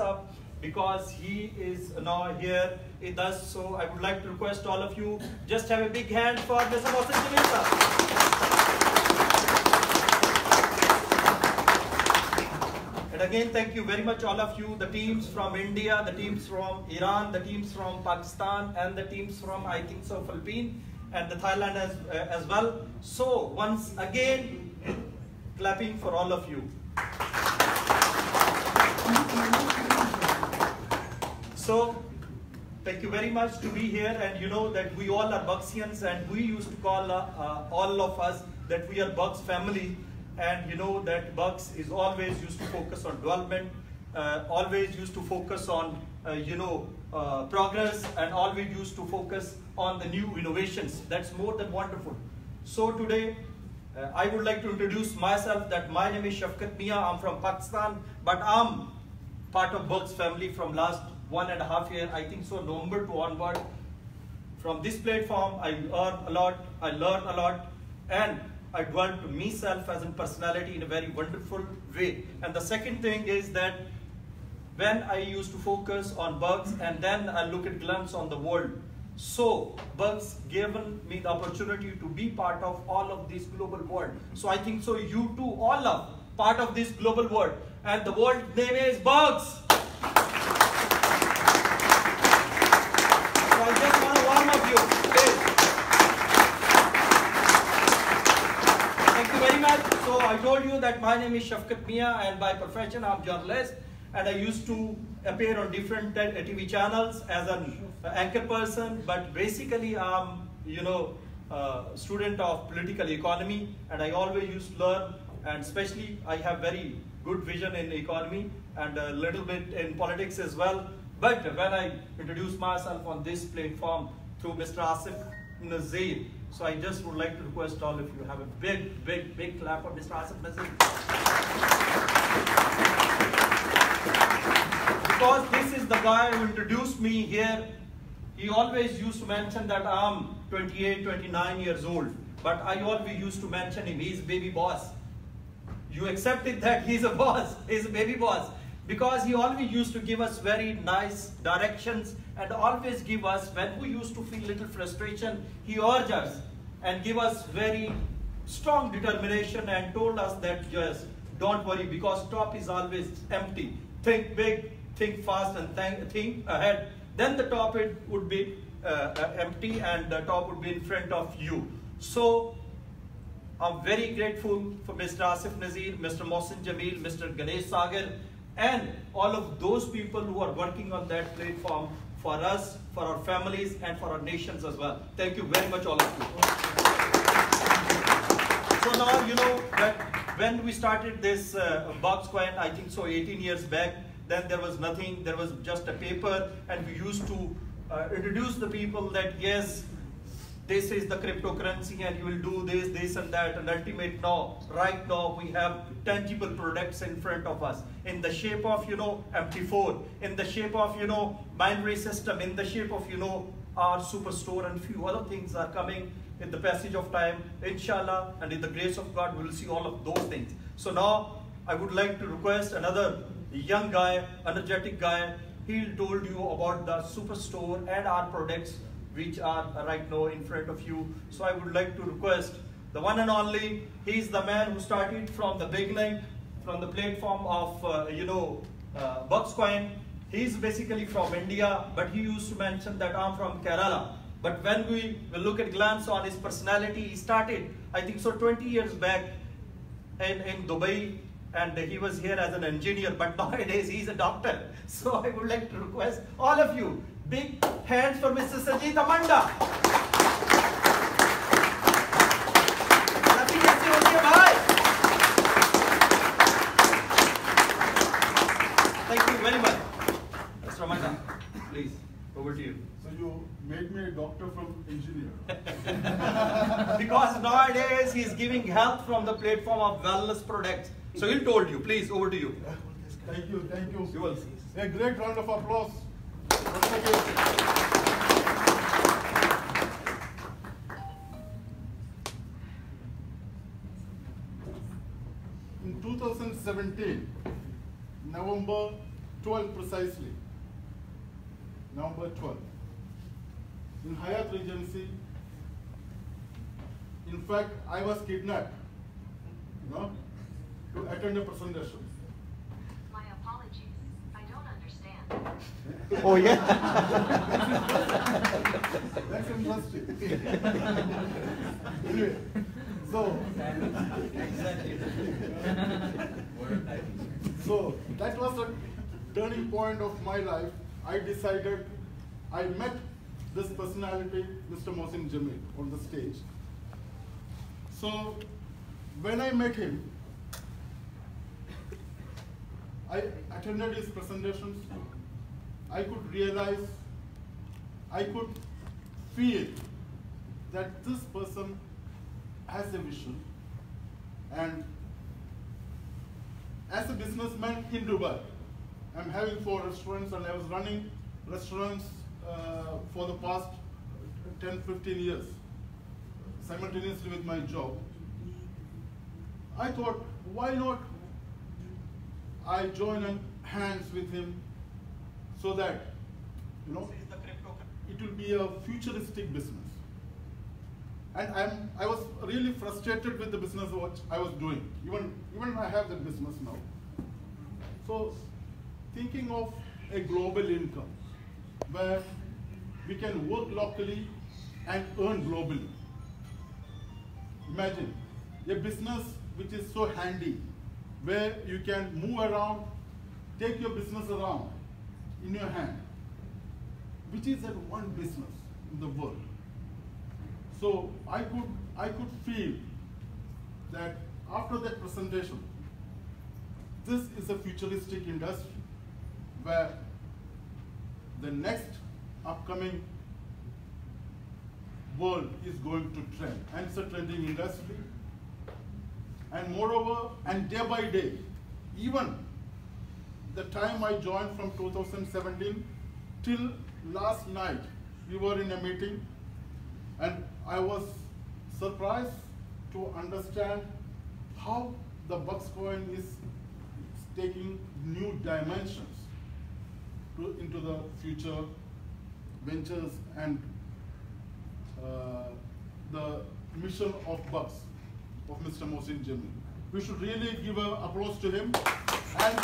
sir, because he is now here with us. So I would like to request all of you, just have a big hand for Mr. Mohsin Jamil sir. And again, thank you very much all of you, the teams from India, the teams from Iran, the teams from Pakistan, and the teams from, I think so, Philippines, and the Thailand as well. So once again, clapping for all of you. So thank you very much to be here, and you know that we all are Buxians, and we used to call all of us that we are Bucks family. And you know that Bucks is always used to focus on development, always used to focus on progress, and always used to focus on the new innovations. That's more than wonderful. So today I would like to introduce myself, that my name is Shafkat Mia. I'm from Pakistan, but I'm part of Bucks family from last 1.5 years, I think so, November to onward. From this platform, I earn a lot, I learn a lot, and I developed myself as a personality in a very wonderful way. And the second thing is that when I used to focus on Bucks, and then I look at glance on the world. So Bucks given me the opportunity to be part of all of this global world. So I think so you too all are part of this global world, and the world name is Bucks. So I just want to warm up you. Please. Thank you very much. So I told you that my name is Shafkat Mia, and by profession I'm journalist, and I used to appear on different TV channels as an anchor person, but basically I'm student of political economy, and I always used to learn, and especially I have very good vision in economy and a little bit in politics as well. But when I introduce myself on this platform through Mr. Asif Nazir, so I just would like to request all of you have a big clap for Mr. Asif Nazir. Because this is the guy who introduced me here. He always used to mention that I'm 28, 29 years old, but I always used to mention him, he's baby boss. You accepted that he's a boss, he's a baby boss, because he always used to give us very nice directions, and always give us, when we used to feel little frustration, he urged us and give us very strong determination, and told us that just don't worry, because top is always empty. Think big, think fast, and think ahead. Then the top would be empty, and the top would be in front of you. So I'm very grateful for Mr. Asif Nazir, Mr. Mohsin Jamil, Mr. Ganesh Sagar, and all of those people who are working on that platform for us, for our families, and for our nations as well. Thank you very much, all of you. So now you know that when we started this Buxcoin, I think so 18 years back, then there was nothing, there was just a paper, and we used to introduce the people that yes, this is the cryptocurrency, and you will do this, this and that, and ultimate now, right now we have tangible products in front of us, in the shape of, MT4, in the shape of, binary system, in the shape of, our superstore, and few other things are coming in the passage of time, inshallah, and in the grace of God, we will see all of those things. So now, I would like to request another young guy, energetic guy. He told you about the superstore and our products which are right now in front of you. So I would like to request the one and only, he's the man who started from the beginning, from the platform of, Buxcoin. He's basically from India, but he used to mention that I'm from Kerala. But when we will look at glance on his personality, he started, I think so 20 years back in Dubai, and he was here as an engineer, but nowadays he's a doctor. So I would like to request all of you, big hands for Mr. Sajid Amanda. Thank you very much. Mr. Amanda, please, over to you. So you made me a doctor from engineer. Because nowadays he's giving health from the platform of wellness products. So he told you, please, over to you. Thank you, thank you. You will. A great round of applause. Once again. In 2017, November 12 precisely, November 12, in Hyatt Regency. In fact, I was kidnapped, to attend a presentation. My apologies. I don't understand. Oh yeah. That's interesting. Anyway, so that was a turning point of my life. I met this personality, Mr. Mohsin Jamil, on the stage. So when I met him, I attended his presentations. I could realize, I could feel that this person has a vision. And as a businessman in Dubai, I'm having 4 restaurants, and I was running restaurants for the past 10, 15 years, simultaneously with my job. I thought, why not I join hands with him so that, it will be a futuristic business. And I was really frustrated with the business what I was doing. Even I have that business now. So thinking of a global income where we can work locally and earn globally. Imagine a business which is so handy, where you can move around, take your business around in your hand, which is that one business in the world. So I could feel that after that presentation, this is a futuristic industry where the next upcoming world is going to trend, and it's a trending industry. And moreover, and day by day, even the time I joined from 2017 till last night, we were in a meeting, and I was surprised to understand how the Buxcoin is taking new dimensions into the future ventures and the mission of Bux, of Mr. Mohsin Jamil. We should really give an applause to him. And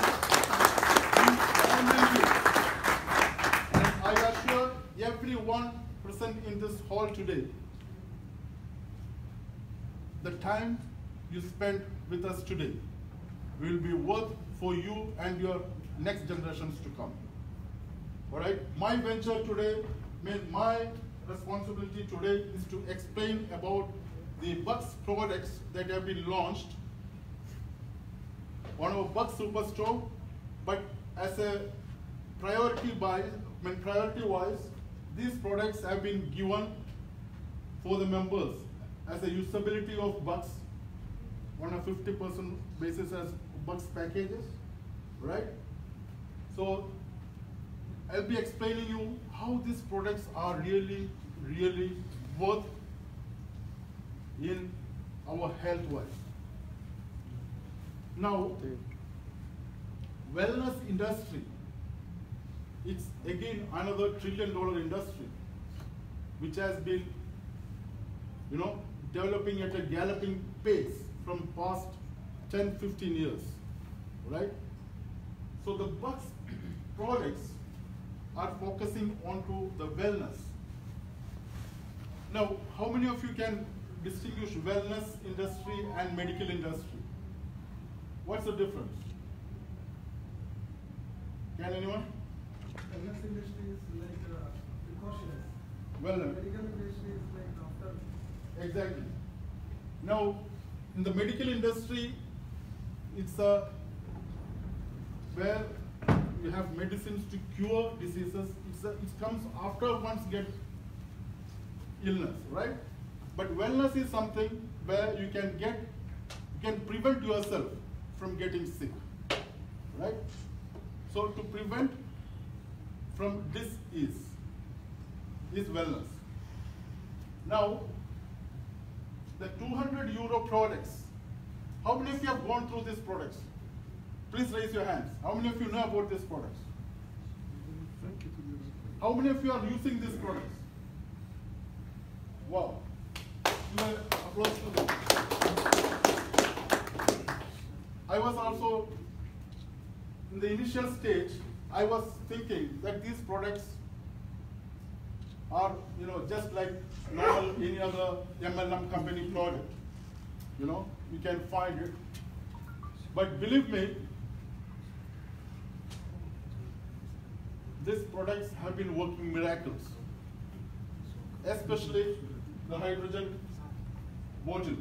I assure everyone present in this hall today, the time you spent with us today will be worth for you and your next generations to come. All right? My venture today, my responsibility today is to explain about the Bux products that have been launched on our Bux Superstore, but as a priority-wise, these products have been given for the members as a usability of Bux on a 50% basis as Bux packages, right? So I'll be explaining you how these products are really, really worth in our health-wise. Now, wellness industry, it's again another $1 trillion industry, which has been, developing at a galloping pace from past 10, 15 years, right? So the Bux products are focusing onto the wellness. Now, how many of you can distinguish wellness industry and medical industry? What's the difference? Can anyone? Wellness industry is like precautions. Wellness. Medical industry is like after. Exactly. Now, in the medical industry, it's where you have medicines to cure diseases. It comes after one's get illness, right? But wellness is something where you can prevent yourself from getting sick, right? So to prevent from disease is wellness. Now, the 200 euro products, how many of you have gone through these products? Please raise your hands. How many of you know about these products? How many of you are using these products? Wow. Applause to them. I was also, in the initial stage, I was thinking that these products are, just like normal any other MLM company product. You can find it. But believe me, these products have been working miracles, especially the hydrogen bottle.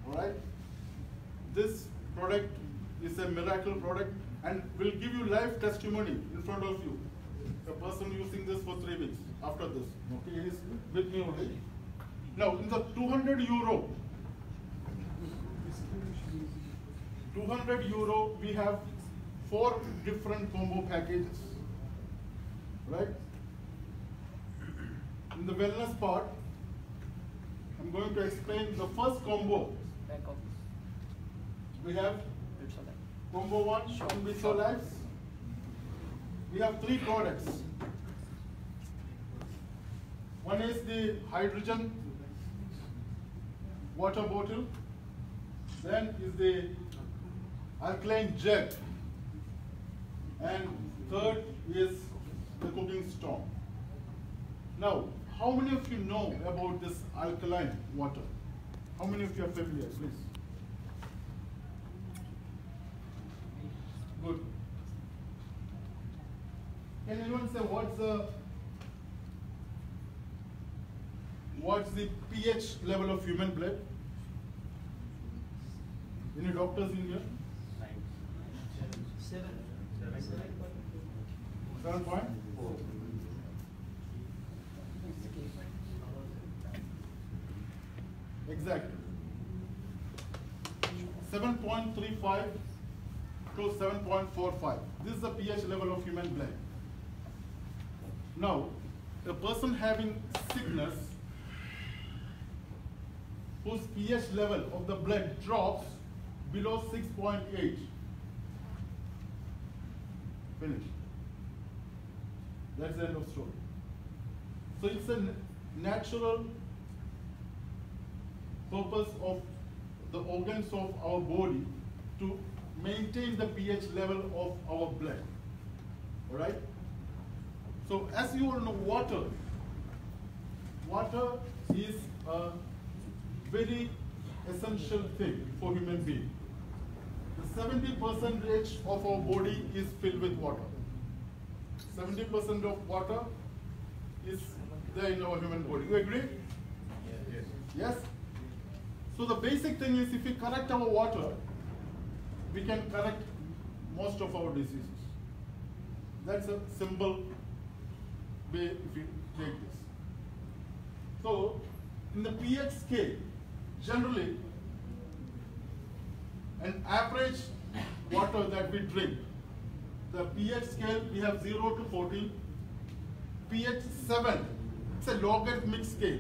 All right? This product is a miracle product and will give you live testimony in front of you. A person using this for 3 weeks after this. Okay, he is with me already. Now, in the 200 euro, we have 4 different combo packages. Right? In the wellness part, I'm going to explain the first combo. We have combo 1, Bitso Lives. We have 3 products. One is the hydrogen water bottle. Then is the alkaline jug. And third is the cooking stone. Now, how many of you know about this alkaline water? How many of you are familiar, please? Good. Can anyone say what's the pH level of human blood? Any doctors in here? 7.4. Exactly. 7.35 to 7.45. This is the pH level of human blood. Now, a person having sickness whose pH level of the blood drops below 6.8. Finish. That's the end of story. So it's a natural purpose of the organs of our body to maintain the pH level of our blood. All right? So as you all know, water is a very essential thing for human being. The 70% of our body is filled with water. 70% of water is there in our human body. You agree? Yes. Yes? So the basic thing is, if we correct our water, we can correct most of our diseases. That's a simple way if you take this. So in the pH scale, generally, an average water that we drink, the pH scale, we have 0 to 14. pH 7, it's a logarithmic scale.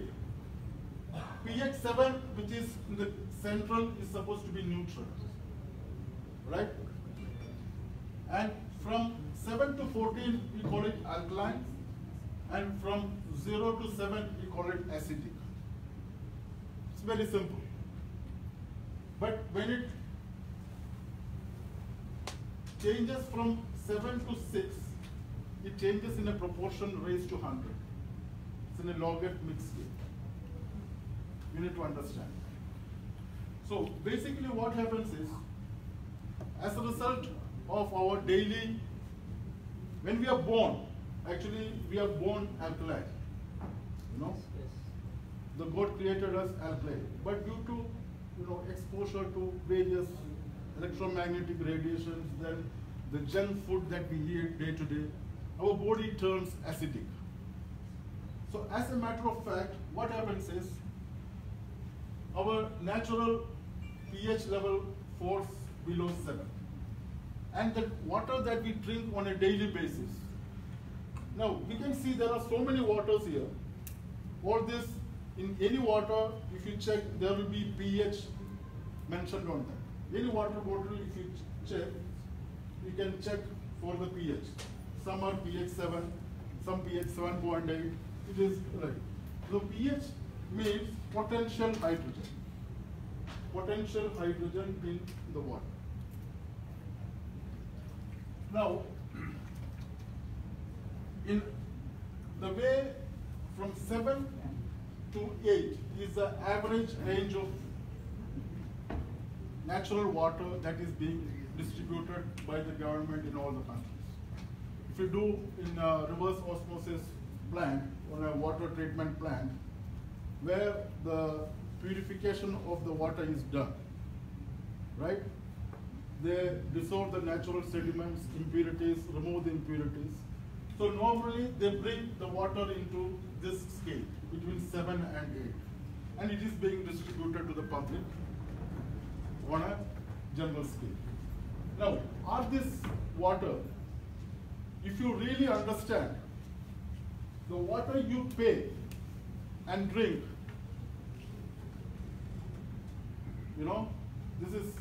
pH 7, which is in the central, is supposed to be neutral. Right? And from 7 to 14, we call it alkaline. And from 0 to 7, we call it acidic. It's very simple. But when it changes from 7 to 6, it changes in a proportion raised to 100. It's in a logarithmic scale. You need to understand. So basically what happens is, as a result of our daily, when we are born, actually we are born alkaline. You know? The God created us alkaline. But due to exposure to various electromagnetic radiations, then the junk food that we eat day to day, our body turns acidic. So as a matter of fact, what happens is, our natural pH level falls below 7. And the water that we drink on a daily basis. Now, we can see there are so many waters here. All this, in any water, if you check, there will be pH mentioned on that. Any water bottle, if you check, you can check for the pH. Some are pH 7, some pH 7.8. It is right. So pH means potential hydrogen. Potential hydrogen in the water. Now, in the way from 7 to 8 is the average range of natural water that is being distributed by the government in all the countries. If you do in a reverse osmosis plant or a water treatment plant, where the purification of the water is done, right? They dissolve the natural sediments, impurities, remove the impurities. So normally they bring the water into this scale between 7 and 8, and it is being distributed to the public on a general scale. Now, are this water, if you really understand, the water you pay and drink, you know, this is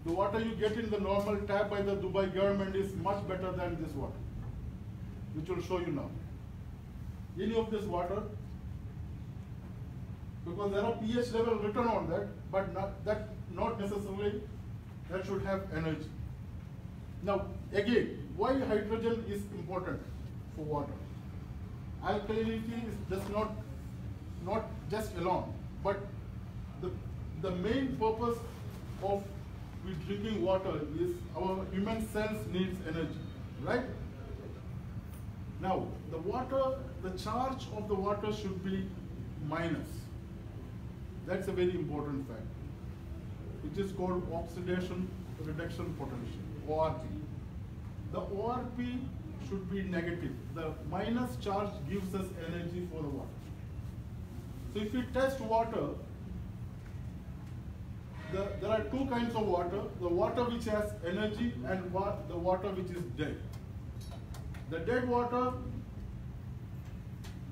the water you get in the normal tap by the Dubai government is much better than this water, which will show you now. Any of this water, because there are pH level written on that, but not necessarily that should have energy. Now, again, why hydrogen is important for water? Alkalinity is just not just alone, but the main purpose of we drinking water is our human cells needs energy, right? Now, the water, the charge of the water should be minus. That's a very important fact. It is called oxidation reduction potential, ORP. The ORP should be negative. The minus charge gives us energy for the water. So if we test water, there are two kinds of water, the water which has energy and the water which is dead. The dead water,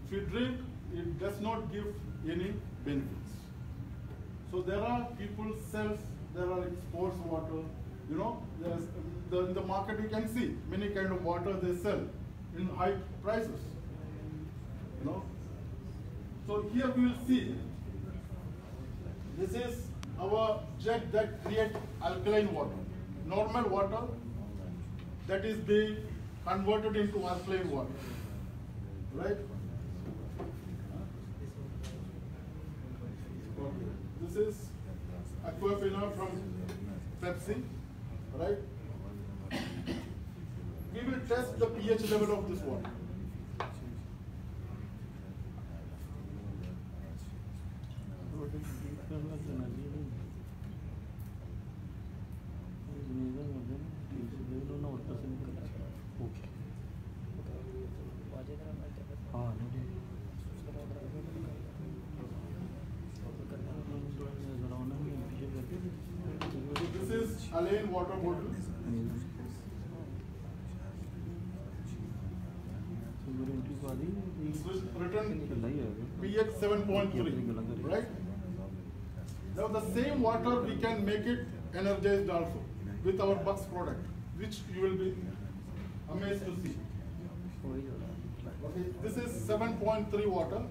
if you drink, it does not give any benefits. So there are people's cells, there are sports water, you know, in the market you can see many kind of water they sell in high prices, you know. So here we will see, this is our jet that creates alkaline water, normal water that is being converted into alkaline water, right? Okay. This is Aquafina from Pepsi, right? We will test the pH level of this water. This is Alain water bottle. This is written pH 7.3, right? Now the same water we can make it energized also with our Bux product, which you will be amazed to see. Okay, this is 7.3 water.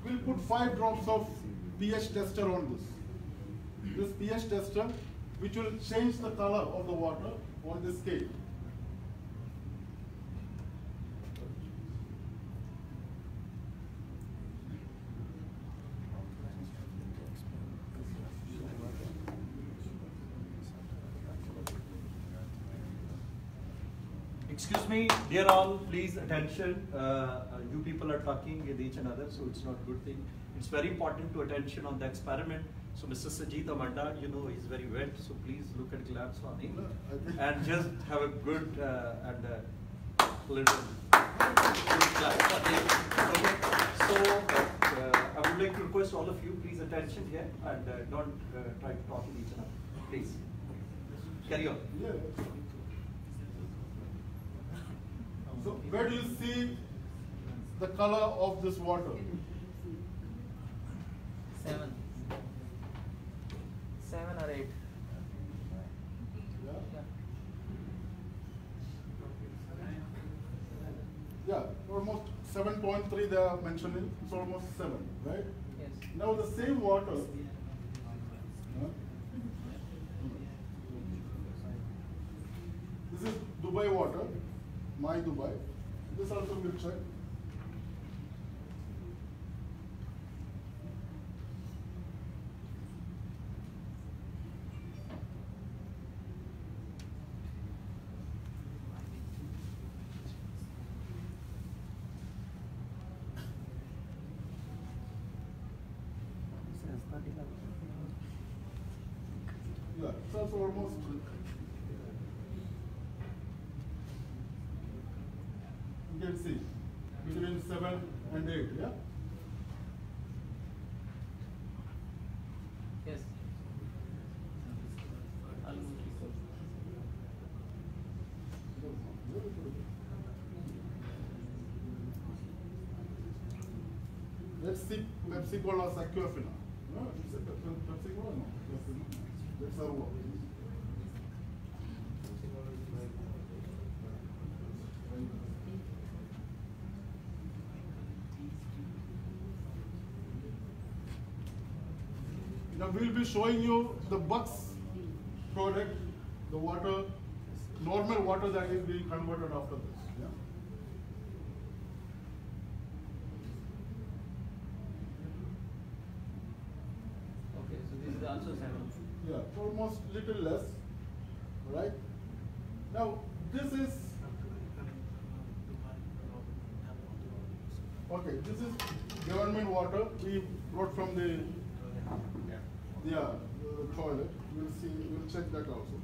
We'll put 5 drops of pH tester on this. This pH tester, which will change the color of the water on this scale. Excuse me, dear all, please attention. You people are talking with each another, so it's not a good thing. It's very important to attention on the experiment. So Mr. Sajid Amanda, you know, he's very wet, so please look at glance on him and just have a good and little good clap for him. Okay. So I would like to request all of you, please attention here and don't try to talk with each other. Please carry on. Yeah. So where do you see the color of this water? 7 or 8. Yeah. 7.3 they are mentioning, it's almost 7, right? Yes. Now the same water, this is Dubai water, my Dubai. This also we'll check. Yeah, it's also almost. You can see between 7 and 8, yeah? Yes. Let's see Pepsi Cola Aquafina. No, it's a Pepsi Cola, no. Let's have a look. Now we'll be showing you the Bux product, the water, normal water that is being converted after this. Yeah? Okay, so this is also 7. Yeah, almost little less, right? Now this is, okay, this is government water we brought from the toilet. We'll see, we'll check that also.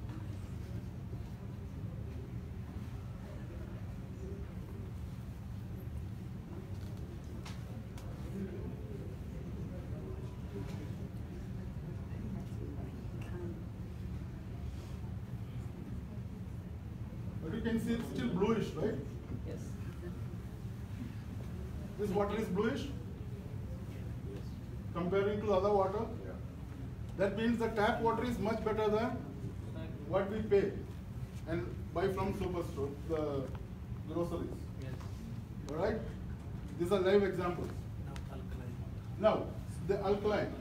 But you can see it's still bluish, right? Yes. This water is bluish comparing to other water. That means the tap water is much better than what we pay and buy from superstore, the groceries. Yes. All right? These are live examples. Now, the alkaline.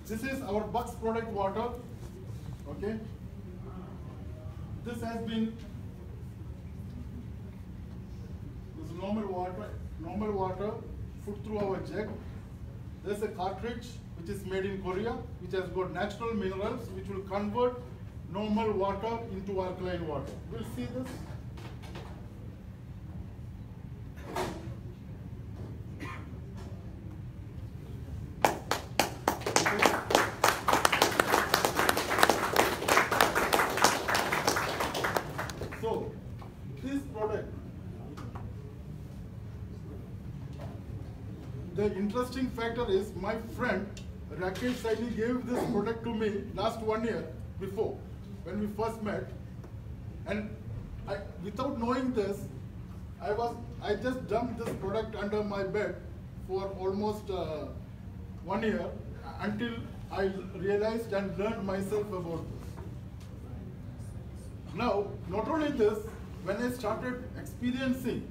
This is our Bux product water. Okay? This has been this normal water put through our jet. There's a cartridge which is made in Korea, which has got natural minerals, which will convert normal water into alkaline water. We'll see this. So, this product, the interesting factor is my friend Rakesh Saini gave this product to me last 1 year before when we first met, and without knowing this, I just dumped this product under my bed for almost 1 year until I realized and learned myself about this. Now, not only this, when I started experiencing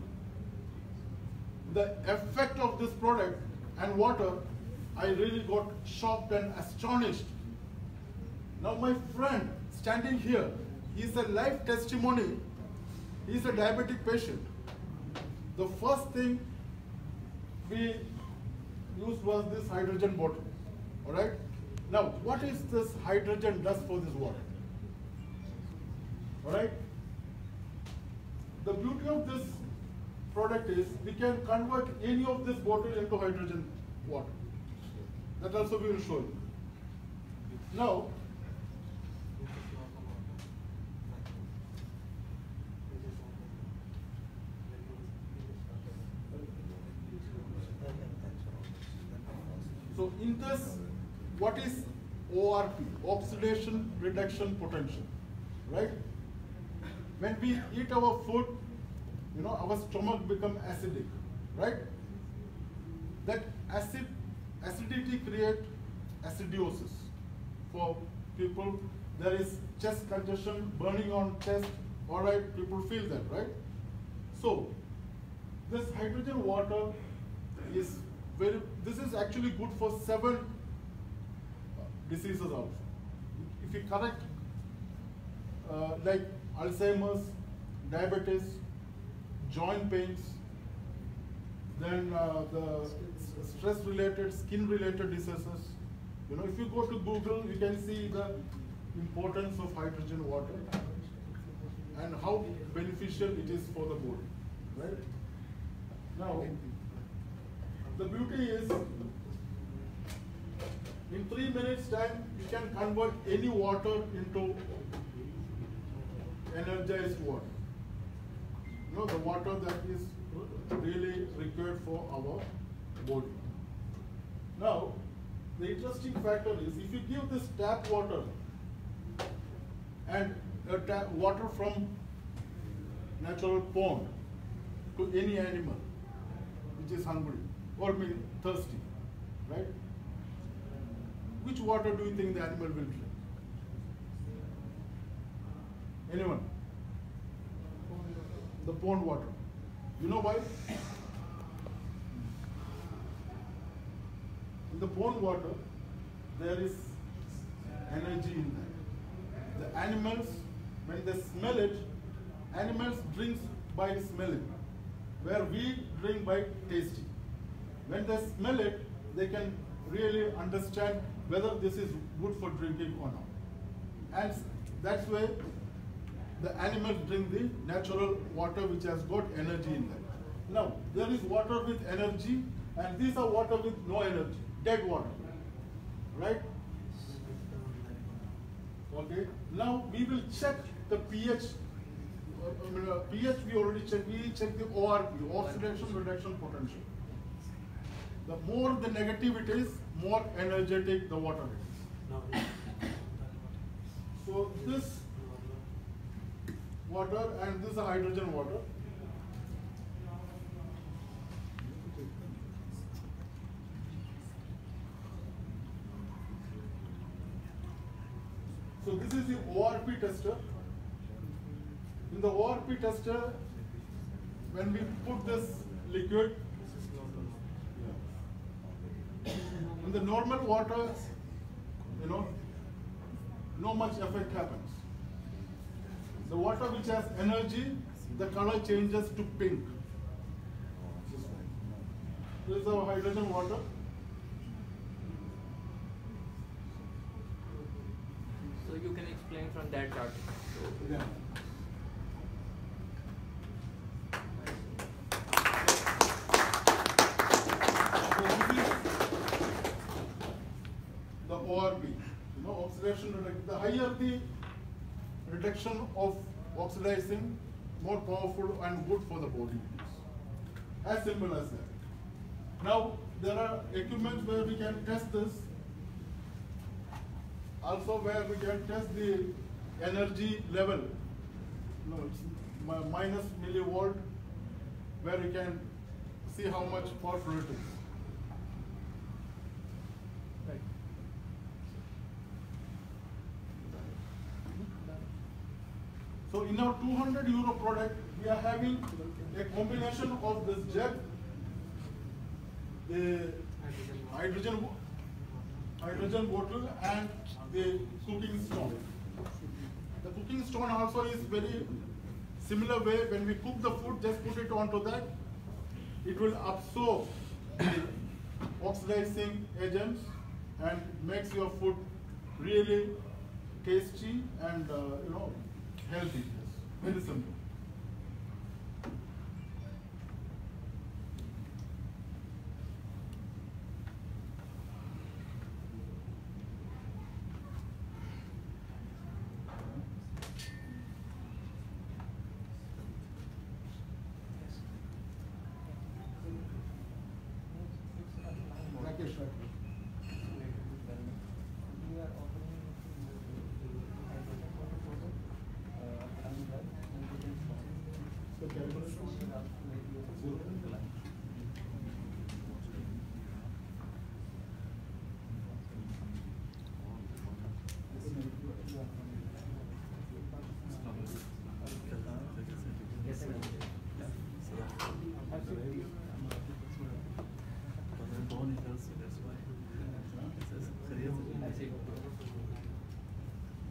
the effect of this product and water, I really got shocked and astonished. Now my friend standing here, he's a live testimony. He's a diabetic patient. The first thing we used was this hydrogen bottle. All right? Now, what is this hydrogen does for this water? All right? The beauty of this product is we can convert any of this bottle into hydrogen water. That also we will show you. Now, so in this, what is ORP? Oxidation reduction potential, right? When we eat our food, you know, our stomach become acidic, right? That acidity create acidosis for people. There is chest congestion, burning on chest. All right, people feel that, right? So This hydrogen water is this is actually good for 7 diseases also. If you correct like Alzheimer's, diabetes, joint pains, then the stress-related, skin-related diseases. You know, if you go to Google, you can see the importance of hydrogen water and how beneficial it is for the body, right? Now, the beauty is, in 3 minutes time, you can convert any water into energized water. You know, the water that is really required for our body. Now, the interesting factor is, if you give this tap water and water from natural pond to any animal which is hungry or thirsty, right? Which water do you think the animal will drink? Anyone? The pond water. You know why? In the pond water, there is energy in that. The animals, when they smell it, animals drink by smelling, where we drink by tasting. When they smell it, they can really understand whether this is good for drinking or not. And that's why the animals drink the natural water which has got energy in that. Now, there is water with energy, and these are water with no energy, dead water, right? Okay. Now we will check the pH. pH we already checked. We check the ORP, oxidation reduction potential. The more the negative it is, more energetic the water is. So this water and this is hydrogen water. So this is the ORP tester. In the ORP tester, when we put this liquid, in the normal water, you know, no much effect happens. The water which has energy, the color changes to pink. This is our hydrogen water. So you can explain from that chart. Yeah. So this is the ORP, you know, oxidation reduction. The higher the reduction of oxidizing, more powerful and good for the body. As simple as that. Now, there are equipment where we can test this. Also where we can test the energy level. No, it's minus millivolt, where we can see how much powerful it is. Right. So in our 200 euro product, we are having a combination of this jet, the hydrogen bottle, and the cooking stone. The cooking stone also is very similar way. When we cook the food, just put it onto that. It will absorb the oxidizing agents and makes your food really tasty and you know, healthy. Very simple.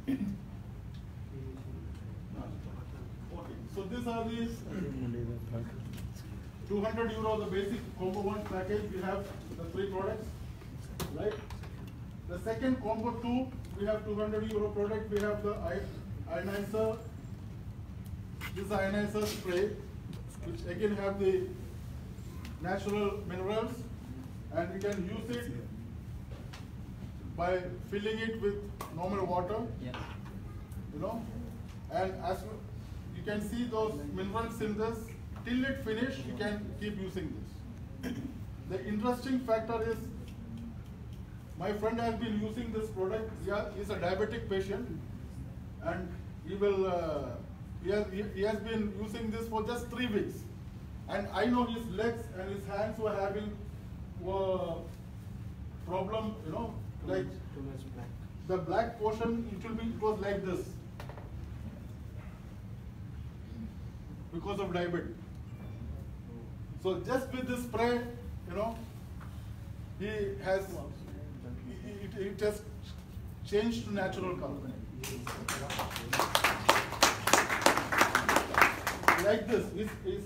Okay, so these are these 200 euro, the basic combo 1 package. We have the 3 products, right? The second combo 2, we have 200 euro product. We have the ionizer. This is the ionizer spray, which again have the natural minerals, and we can use it by filling it with normal water. Yeah. You know, and as you can see those minerals in this, till it finish, you can keep using this. The interesting factor is, my friend has been using this product. He's a diabetic patient, and he has been using this for just 3 weeks. And I know his legs and his hands were having problem, you know, like Too much black. the black portion, it was like this because of diabetes. So just with this spray, you know, it just changed to natural color. Like this, his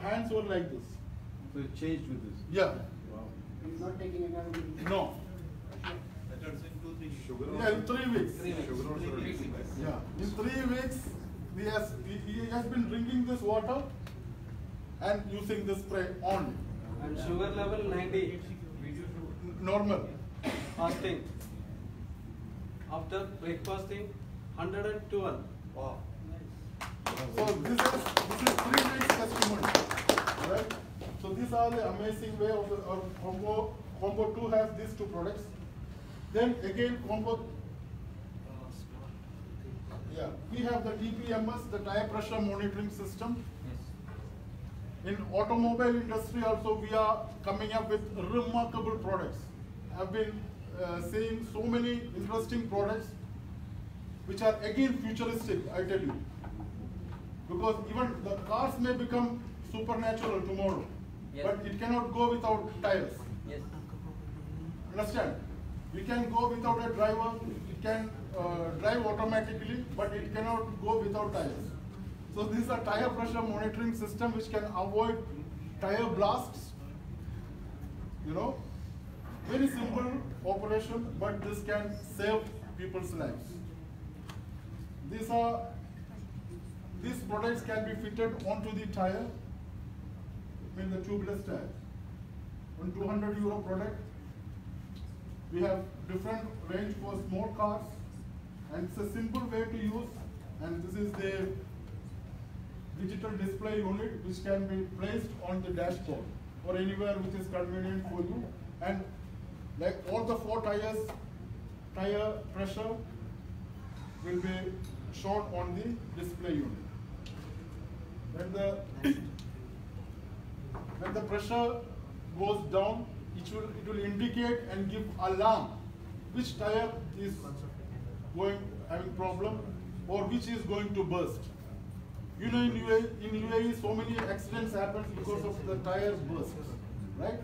hands were like this. So it changed with this? Yeah. Wow. He's not taking it out. No. That turns into 3 sugar. Yeah, in 3 weeks. 3 weeks. Sugar also 3 weeks. Yeah. In 3 weeks, he has been drinking this water and using this spray on And sugar level 90, normal. fasting. After breakfasting, 112. Wow. So this is 3 weeks testimony, right? So these are the amazing way of the combo 2 has these 2 products. Then again combo, yeah, we have the TPMS, the tire pressure monitoring system. In automobile industry also, we are coming up with remarkable products. I've been seeing so many interesting products which are again futuristic, I tell you. Because even the cars may become supernatural tomorrow, Yes. but it cannot go without tires. Yes. Understand? We can go without a driver, it can drive automatically, but it cannot go without tires. So this is a tire pressure monitoring system which can avoid tire blasts. You know, very simple operation, but this can save people's lives. These products can be fitted onto the tire, in the tubeless tire. On 200 euro product, we have different range for small cars, and it's a simple way to use. And this is the digital display unit which can be placed on the dashboard or anywhere which is convenient for you. And like all the 4 tires, tire pressure will be shown on the display unit. When the pressure goes down, it will indicate and give alarm which tire is having problem or which is going to burst. You know, in UAE so many accidents happen because of the tires burst, right?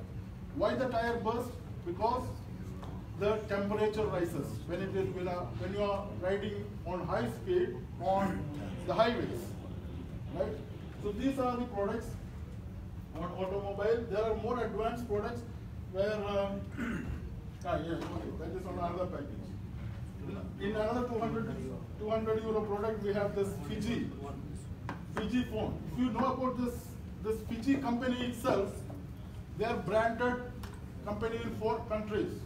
Why the tire burst? Because the temperature rises when you are riding on high speed on the highways, right? So these are the products on automobile. There are more advanced products where that is on another package. In another 200 euro product, we have this Fiji phone. If you know about this Fiji company itself, they are branded company in 4 countries.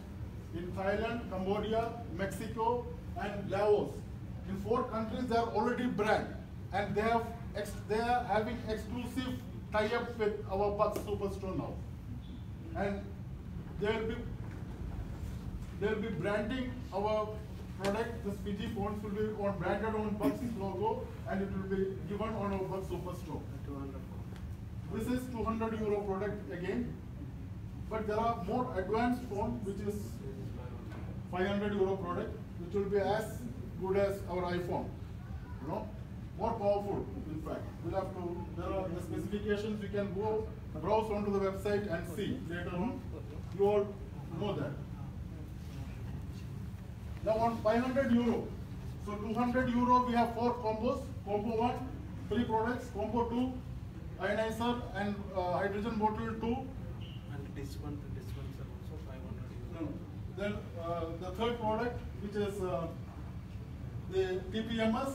In Thailand, Cambodia, Mexico, and Laos. In 4 countries, they are already brand, and they are having exclusive tie-up with our Bucks Superstore now. And they'll be branding our product. This Fiji phones will be branded on Bucks logo, and it will be given on our Bucks Superstore. This is 200 euro product again, but there are more advanced phones which is 500 euro product, which will be as good as our iPhone. You know, more powerful. In fact, we'll have to. There are the specifications. You can go browse onto the website and see later on. You all know that. Now on 500 euro, So 200 euro, we have 4 combos. Combo 1, 3 products. Combo 2, ionizer and hydrogen bottle 2. And dispenser also 500 euro. No. Then the third product, which is the TPMS,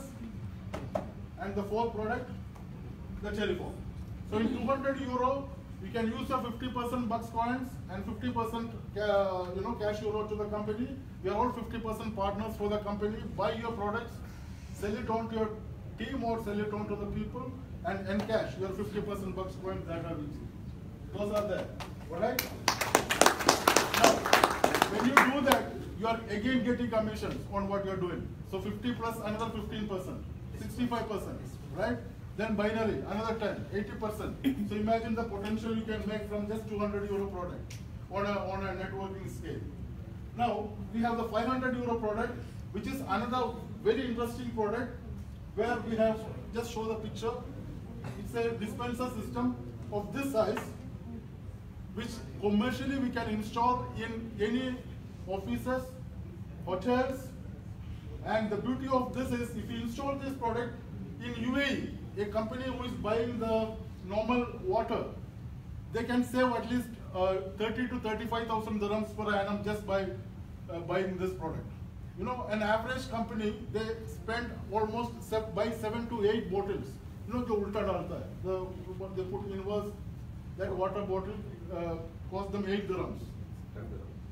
and the fourth product, the telephone. So in 200 euro, you can use your 50% Buxcoins and 50% cash euro to the company. We are all 50% partners for the company. Buy your products, sell it on to your team or sell it on to the people, and encash your 50% Buxcoins that are with you. Those are there. Alright? Now, when you do that, you are again getting commissions on what you are doing. So 50 plus another 15%, 65%, right? Then binary, another 10, 80%. So imagine the potential you can make from just 200 euro product on a networking scale. Now, we have the 500 euro product, which is another very interesting product where we have, just show the picture. It's a dispenser system of this size, which commercially we can install in any offices, hotels, and the beauty of this is if you install this product in UAE, a company who is buying the normal water, they can save at least 30 to 35,000 dirhams per annum just by buying this product. You know, an average company, they spend almost buy 7 to 8 bottles. You know, the ulta dalta hai. They put inverse, that water bottle cost them 8 dirhams.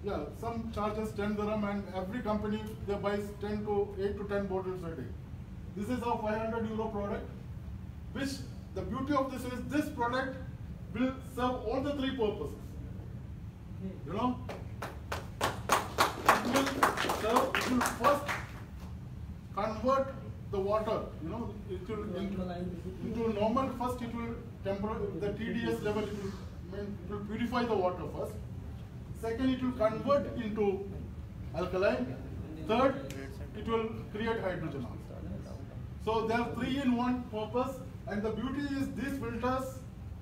Yeah, some charges 10 dirham, and every company they buys 8 to 10 bottles a day. This is our 500 euro product, which the beauty of this is this product will serve all the 3 purposes. You know, it will first convert the water, you know, it will into normal. First it will the TDS level, it will purify the water first. Second, it will convert into alkaline. Third, it will create hydrogen. So there are 3-in-1 purpose, and the beauty is these filters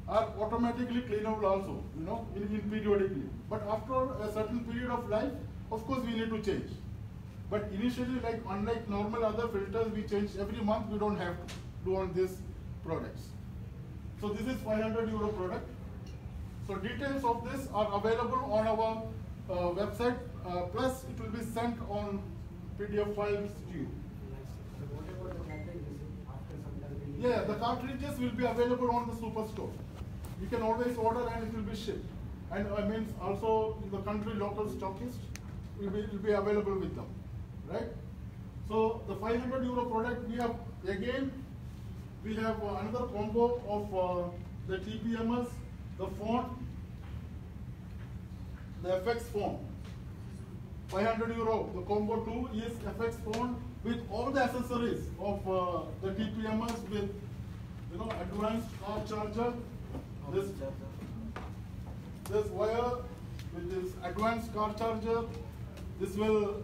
are automatically cleanable also, you know, in periodically. But after a certain period of life, of course, we need to change. But initially, like unlike normal other filters, we change every month. We don't have to do on these products. So this is 500 euro product. So details of this are available on our website. Plus, it will be sent on PDF files to you. Yeah, the cartridges will be available on the superstore. You can always order and it will be shipped. And I mean, also the country local stockist will be available with them, right? So the 500 euro product, we have again, we have another combo of the TPMS, the font, the FX font. 500 euro, the combo 2 is FX font with all the accessories of the TPMS with, you know, advanced car charger, this wire with this advanced car charger. This will,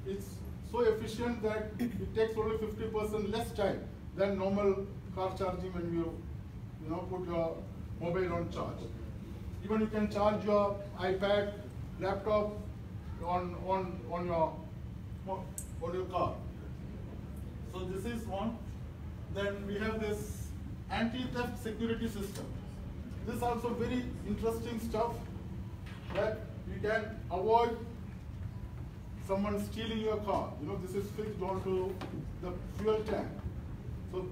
it's so efficient that it takes only 50% less time than normal car charging when you put your mobile on charge. Even you can charge your iPad, laptop on your car. So this is one. Then we have this anti-theft security system. This is also very interesting stuff that you can avoid someone stealing your car. You know, this is fixed onto the fuel tank. So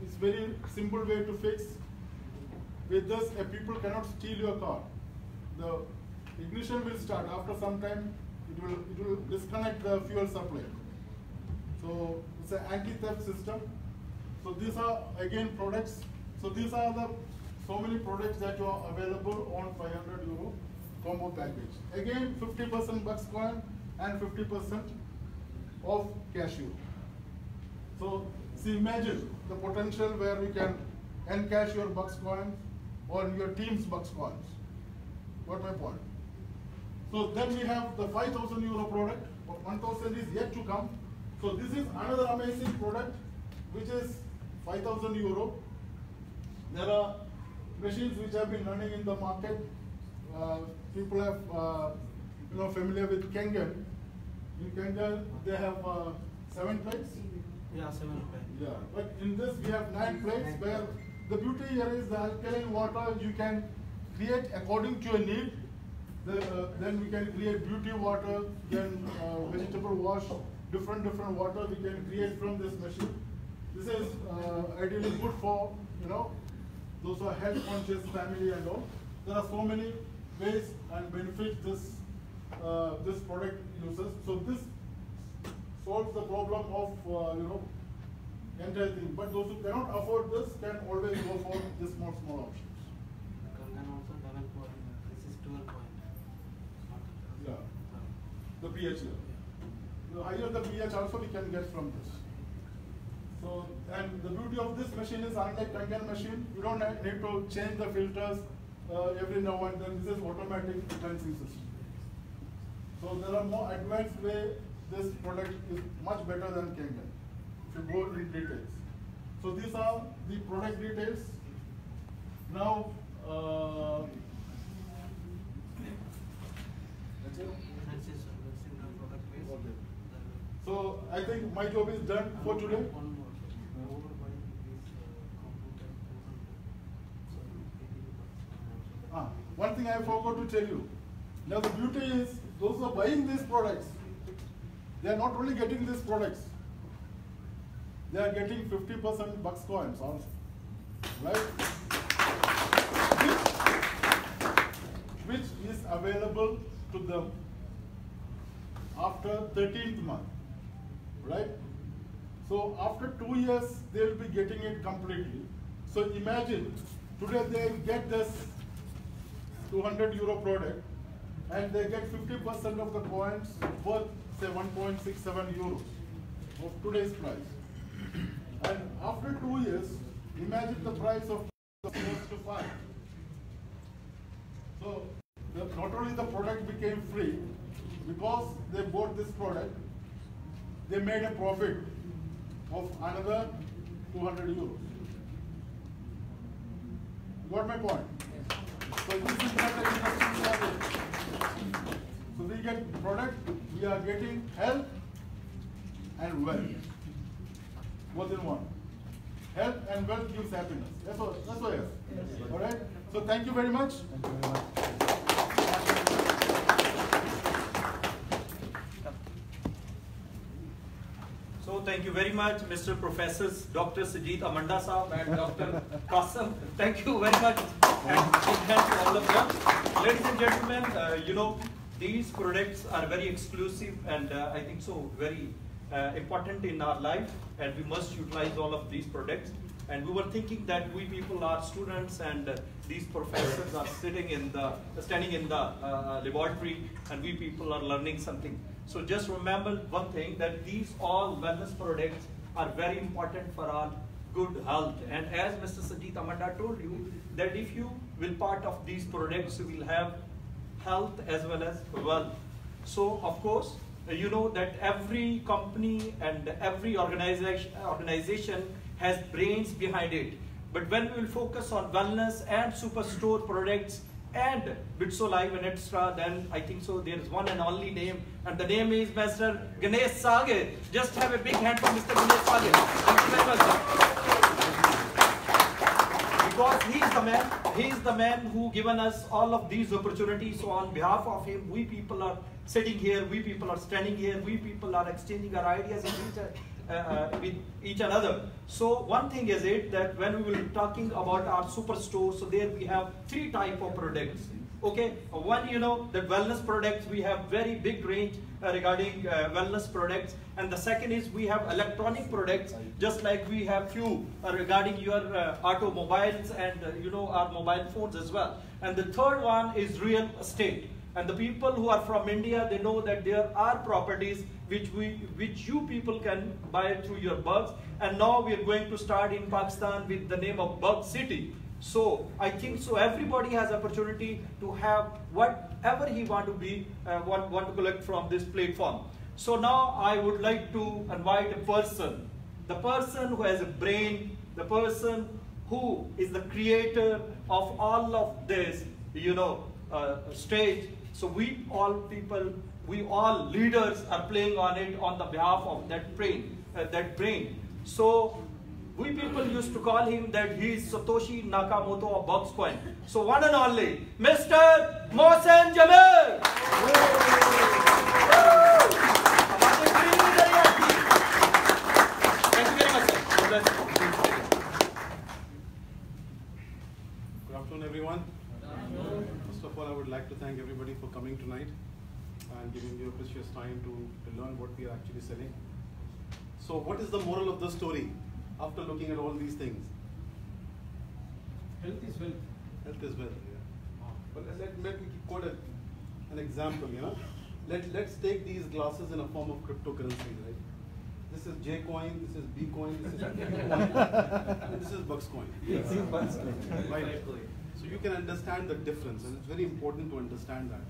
it's very simple way to fix. With this, people cannot steal your car. The ignition will start. After some time, it will disconnect the fuel supply. So it's an anti-theft system. So these are again products. So these are the so many products that are available on 500 euro combo package. Again, 50% Buxcoin and 50% of cashew. So see, imagine the potential where we can encash your Buxcoin or your team's Buxcoins. Got my point? So then we have the 5,000 euro product. 1,000 is yet to come. So this is another amazing product, which is 5,000 euro. There are machines which have been running in the market. People have, familiar with Kangen. In Kenya, they have 7 plates. Yeah, 7 plates. Yeah, but in this we have 9 plates where the beauty here is the alkaline water you can create according to your need. Then we can create beauty water, then vegetable wash, different water we can create from this machine. This is ideally good for, those who are health conscious family and all. There are so many ways and benefits this product uses. So this solves the problem of entire thing. But those who cannot afford this can always go for this small options. Kangan also 11 point. This is 12 point. Yeah. The pH level. The higher the pH also we can get from this. So, and the beauty of this machine is unlike Kangan machine, you don't need to change the filters every now and then. This is automatic cleansing system. So there are more advanced way. This product is much better than Kangan. If you go in details. So these are the product details. Now, that's it. That's it, sir. That's in the product base. Okay. So I think my job is done for today. One more. Overbuying is computer 400. So One thing I forgot to tell you. Now the beauty is those who are buying these products, they are not only getting these products, they are getting 50% Buxcoins also, right? Which is available to them after 13th month, right? So after 2 years, they will be getting it completely. So imagine, today they get this 200 euro product and they get 50% of the coins worth say 1.67 euros of today's price. And after 2 years, imagine the price of close to 5. So not only the product became free, because they bought this product, they made a profit of another 200 euros. You got my point? So this is not an interesting strategy. So we get product, we are getting health and wealth. Both in one. Health and wealth gives happiness. That's all. Yes. All right. So thank you very much. So thank you very much, Mr. Professors, Dr. Sajid Amanda Saab and Dr. Qasim. Thank you very much, and big hand to all of them. Ladies and gentlemen, these products are very exclusive and I think so very important in our life, and we must utilize all of these products. And we were thinking that we people are students and these professors are standing in the laboratory, and we people are learning something. So just remember one thing, that these all wellness products are very important for our good health. And as Mr. Sajid Amanda told you, that if you will part of these products, you will have health as well as wealth. So of course, you know that every company and every organization has brains behind it. But when we will focus on wellness and superstore products and Bitso Live and Extra, then I think so there is one and only name, and the name is Mr. Ganesh Sage. Just have a big hand for Mr. Ganesh Sage. Thank you very much. Because he is the man who given us all of these opportunities. So on behalf of him, we people are sitting here, we people are standing here, we people are exchanging our ideas with each another. So one thing is it that when we will be talking about our superstore, so there we have 3 types of products. Okay, one, the wellness products, we have very big range regarding wellness products, and the second is we have electronic products, just like we have few regarding your automobiles and our mobile phones as well. And the third one is real estate. And the people who are from India, they know that there are properties which you people can buy through your bugs. And now we are going to start in Pakistan with the name of Bug City. So I think so everybody has opportunity to have whatever he want to collect from this platform. So now I would like to invite a person, the person who has a brain, the person who is the creator of all of this, stage. So we all people we all leaders are playing on it on the behalf of that brain. So we people used to call him that he is Satoshi Nakamoto of Buxcoin. So one and only, Mr. Mohsen Jamil. Thank you very much, sir. Good afternoon, everyone. First of all, I would like to thank everybody for coming tonight and giving your precious time to learn what we are actually selling. So what is the moral of the story after looking at all these things? Health is wealth. Health is wealth, yeah. But let me quote an example, you know. Let's take these glasses in a form of cryptocurrency, right? This is J coin, this is B coin, this is P coin, and this is Buxcoin. Yes, Buxcoin. Right. So you can understand the difference, and it's very important to understand that.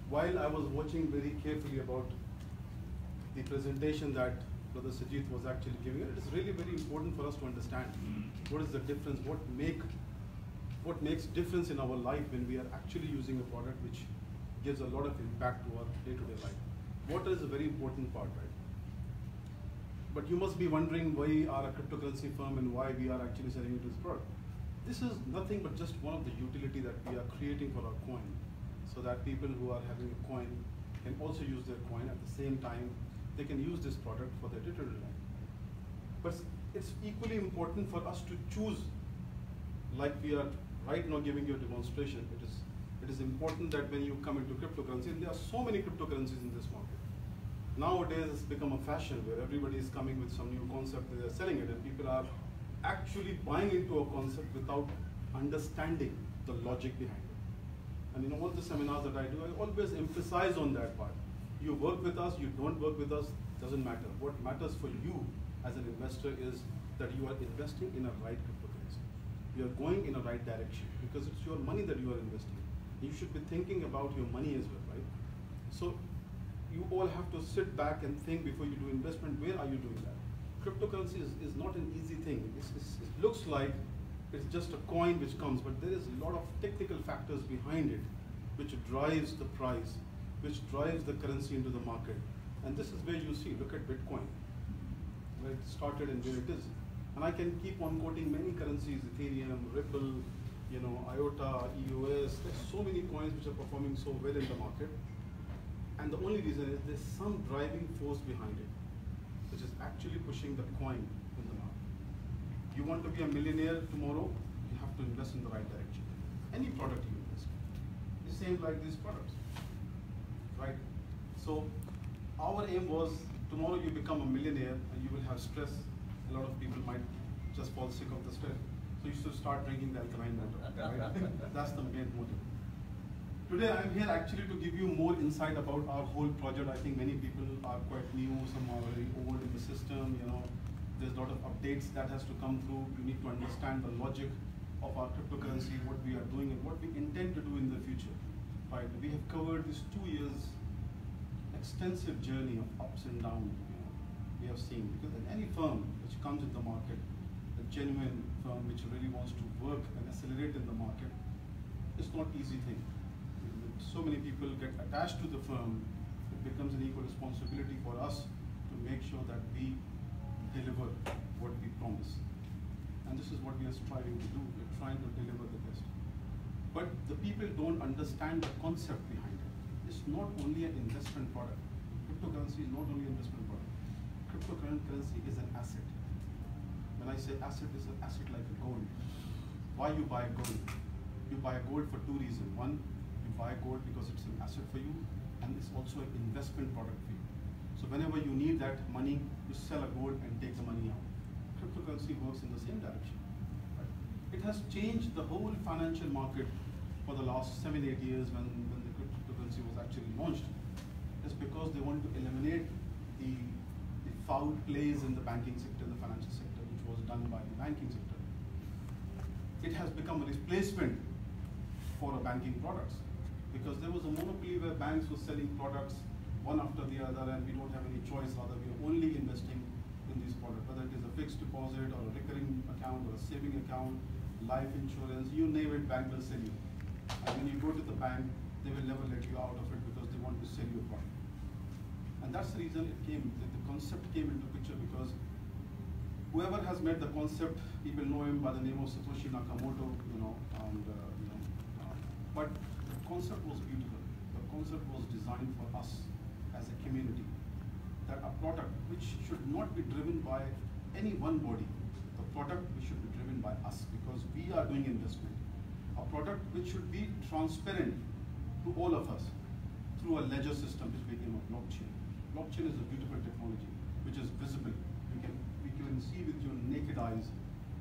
While I was watching very carefully about the presentation that Brother Sajid was actually giving, it is really very important for us to understand what is the difference, what makes difference in our life when we are actually using a product which gives a lot of impact to our day-to-day life. Water is a very important part, right? But you must be wondering why we are a cryptocurrency firm and why we are actually selling this product. This is nothing but just one of the utility that we are creating for our coin, so that people who are having a coin can also use their coin at the same time. They can use this product for their day-to-day life. But it's equally important for us to choose, like we are right now giving you a demonstration. It is important that when you come into cryptocurrency, and there are so many cryptocurrencies in this market. Nowadays, it's become a fashion where everybody is coming with some new concept, they are selling it, and people are actually buying into a concept without understanding the logic behind it. And in all the seminars that I do, I always emphasize on that part. You work with us, you don't work with us, doesn't matter. What matters for you as an investor is that you are investing in a right cryptocurrency. You are going in a right direction because it's your money that you are investing. You should be thinking about your money as well, right? So you all have to sit back and think before you do investment, where are you doing that? Cryptocurrency is not an easy thing. It looks like it's just a coin which comes, but there is a lot of technical factors behind it which drives the price, which drives the currency into the market. And this is where you see, look at Bitcoin, where it started and where it is. And I can keep on quoting many currencies, Ethereum, Ripple, you know, IOTA, EOS. There's so many coins which are performing so well in the market. And the only reason is there's some driving force behind it, which is actually pushing the coin in the market. You want to be a millionaire tomorrow, you have to invest in the right direction. Any product you invest in. The same like these products, right? So our aim was tomorrow you become a millionaire and you will have stress. A lot of people might just fall sick of the stress. So you should start drinking the alkaline water, right? That's the main motive. Today I'm here actually to give you more insight about our whole project. I think many people are quite new, some are very old in the system, you know. There's a lot of updates that has to come through. You need to understand the logic of our cryptocurrency, what we are doing and what we intend to do in the future. Right? We have covered this 2 years extensive journey of ups and downs, you know, we have seen. Because in any firm which comes in the market, a genuine firm which really wants to work and accelerate in the market, it's not an easy thing. So many people get attached to the firm, it becomes an equal responsibility for us to make sure that we deliver what we promise. And this is what we are striving to do. We're trying to deliver the best. But the people don't understand the concept behind it. It's not only an investment product. Cryptocurrency is not only an investment product. Cryptocurrency is an asset. When I say asset, it's an asset like a gold. Why you buy gold? You buy gold for two reasons. One, you buy gold because it's an asset for you, and it's also an investment product for you. So whenever you need that money, you sell a gold and take the money out. Cryptocurrency works in the same direction. Right? It has changed the whole financial market for the last 7-8 years when the cryptocurrency was actually launched. It's because they want to eliminate the foul plays in the banking sector, the financial sector, which was done by the banking sector. It has become a replacement for banking products because there was a monopoly where banks were selling products one after the other, and we don't have any choice, rather we are only investing in these products, whether it is a fixed deposit or a recurring account or a saving account, life insurance, you name it, bank will sell you. And when you go to the bank, they will never let you out of it because they want want to sell you a product. And that's the reason the concept came into picture, because whoever has made the concept, people know him by the name of Satoshi Nakamoto, but the concept was beautiful. The concept was designed for us as a community, that a product which should not be driven by any one body, the product which should be driven by us, because we are doing investment. A product which should be transparent to all of us through a ledger system which became a blockchain. Blockchain is a beautiful technology which is visible. We can see with your naked eyes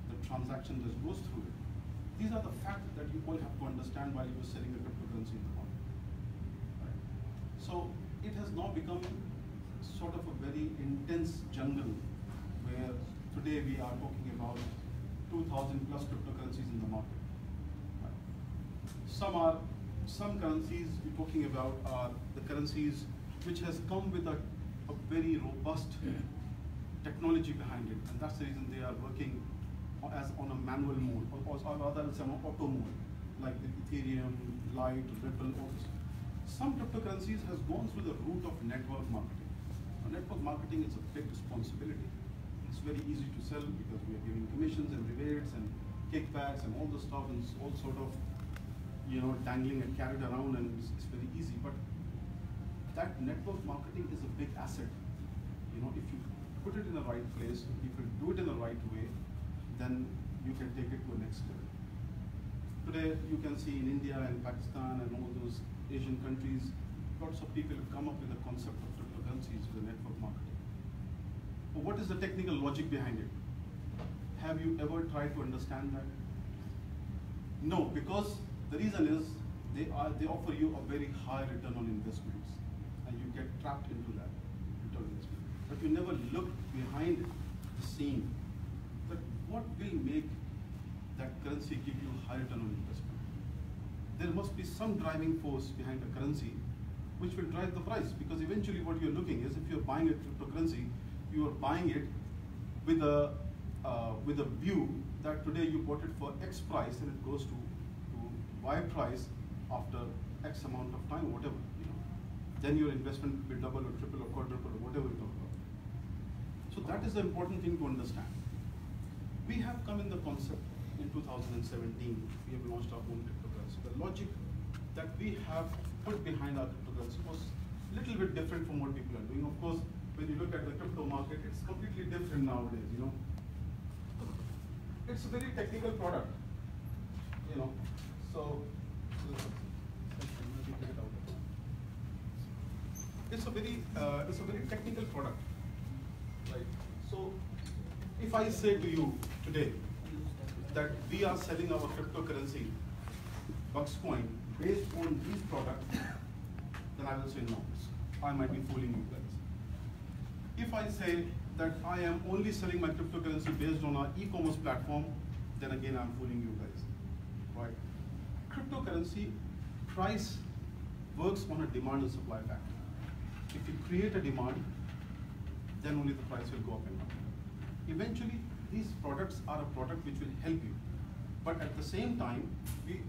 the transaction that goes through it. These are the facts that you all have to understand while you're selling a cryptocurrency in the market. Right? So it has now become sort of a very intense jungle where today we are talking about 2,000 plus cryptocurrencies in the market. Right? Some currencies we're talking about are the currencies which has come with a very robust technology behind it, and that's the reason they are working as on a manual mode, or rather it's an auto mode, like the Ethereum, Lite, Ripple, all this. Some cryptocurrencies has gone through the route of network marketing. Now, network marketing is a big responsibility. It's very easy to sell because we are giving commissions and rebates and kickbacks and all the stuff, and it's all sort of, dangling and carried around, and it's very easy. But that network marketing is a big asset. If you put it in the right place, if you do it in the right way, then you can take it to a next level. Today, you can see in India and Pakistan and all those Asian countries, lots of people have come up with the concept of cryptocurrencies with the network marketing. But what is the technical logic behind it? Have you ever tried to understand that? No, because the reason is they offer you a very high return on investments, and you get trapped into that return on investment. But you never look behind the scene. That what will make that currency give you high return on investment? There must be some driving force behind the currency which will drive the price, because eventually what you're looking is, if you're buying a cryptocurrency, you are buying it with a view that today you bought it for X price and it goes to Y price after X amount of time, whatever. Then your investment will be double or triple or quadruple or whatever you talk about. So that is the important thing to understand. We have come in the concept in 2017. We have launched our own cryptocurrency. The logic that we have put behind our cryptocurrency was a little bit different from what people are doing. Of course, when you look at the crypto market, it's completely different nowadays. It's a very technical product. So it's a very technical product, right? So if I say to you today that we are selling our cryptocurrency, Buxcoin, based on these products, then I will say no. I might be fooling you guys. If I say that I am only selling my cryptocurrency based on our e-commerce platform, then again I'm fooling you guys, right? Cryptocurrency price works on a demand and supply factor. If you create a demand, then only the price will go up and down. Eventually, these products are a product which will help you. But at the same time, you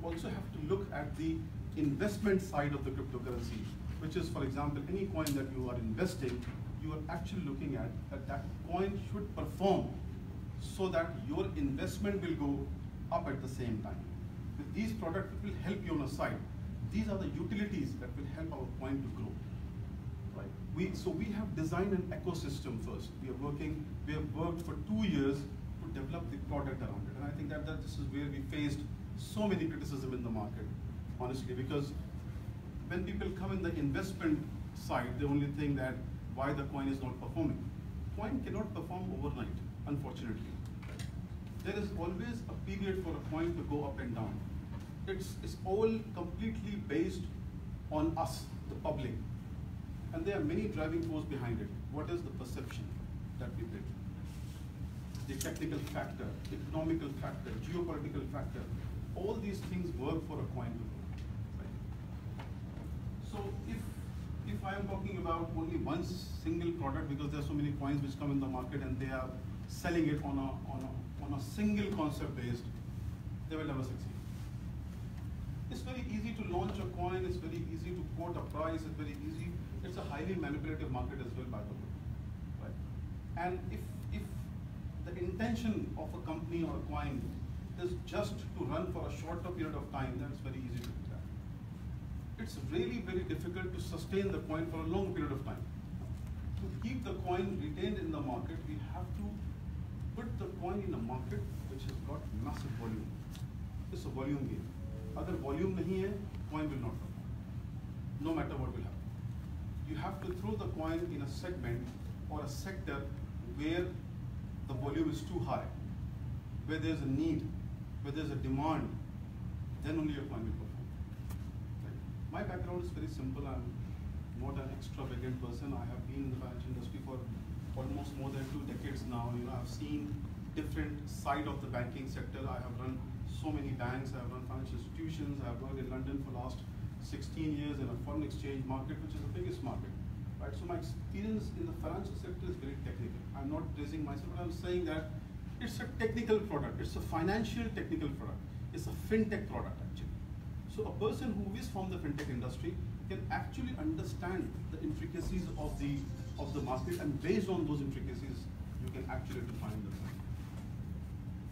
also have to look at the investment side of the cryptocurrency, which is, for example, any coin that you are investing, you are actually looking at that coin should perform so that your investment will go up at the same time. With these products, it will help you on a side. These are the utilities that will help our coin to grow. Right? So we have designed an ecosystem first. We have worked for 2 years to develop the product around it. And I think that this is where we faced so many criticism in the market, honestly, because when people come in the investment side, they only think that why the coin is not performing. Coin cannot perform overnight, unfortunately. There is always a period for a coin to go up and down. It's all completely based on us, the public. And there are many driving forces behind it. What is the perception that we build? The technical factor, economical factor, geopolitical factor, all these things work for a coin to grow. Right? So if I am talking about only one single product, because there are so many coins which come in the market and they are selling it on a single concept based, they will never succeed. It's very easy to launch a coin, it's very easy to quote a price, it's very easy. It's a highly manipulative market as well, by the way. Right? And if the intention of a company or a coin is just to run for a shorter period of time, then it's very easy to do that. It's really very difficult to sustain the coin for a long period of time. To keep the coin retained in the market, we have to put the coin in a market which has got massive volume. It's a volume game. Agar volume nahi hai, coin will not perform, no matter what will happen. You have to throw the coin in a segment or a sector where the volume is too high, where there's a need, where there's a demand, then only your coin will perform. Right? My background is very simple. I'm not an extravagant person. I have been in the financial industry for almost more than 2 decades now. You know, I've seen different side of the banking sector. I have run so many banks. I have run financial institutions. I have worked in London for the last 16 years in a foreign exchange market, which is the biggest market. Right? So my experience in the financial sector is very technical. I'm not praising myself, but I'm saying that it's a technical product. It's a financial technical product. It's a fintech product actually. So a person who is from the fintech industry can actually understand the intricacies of the market, and based on those intricacies, you can actually define the market.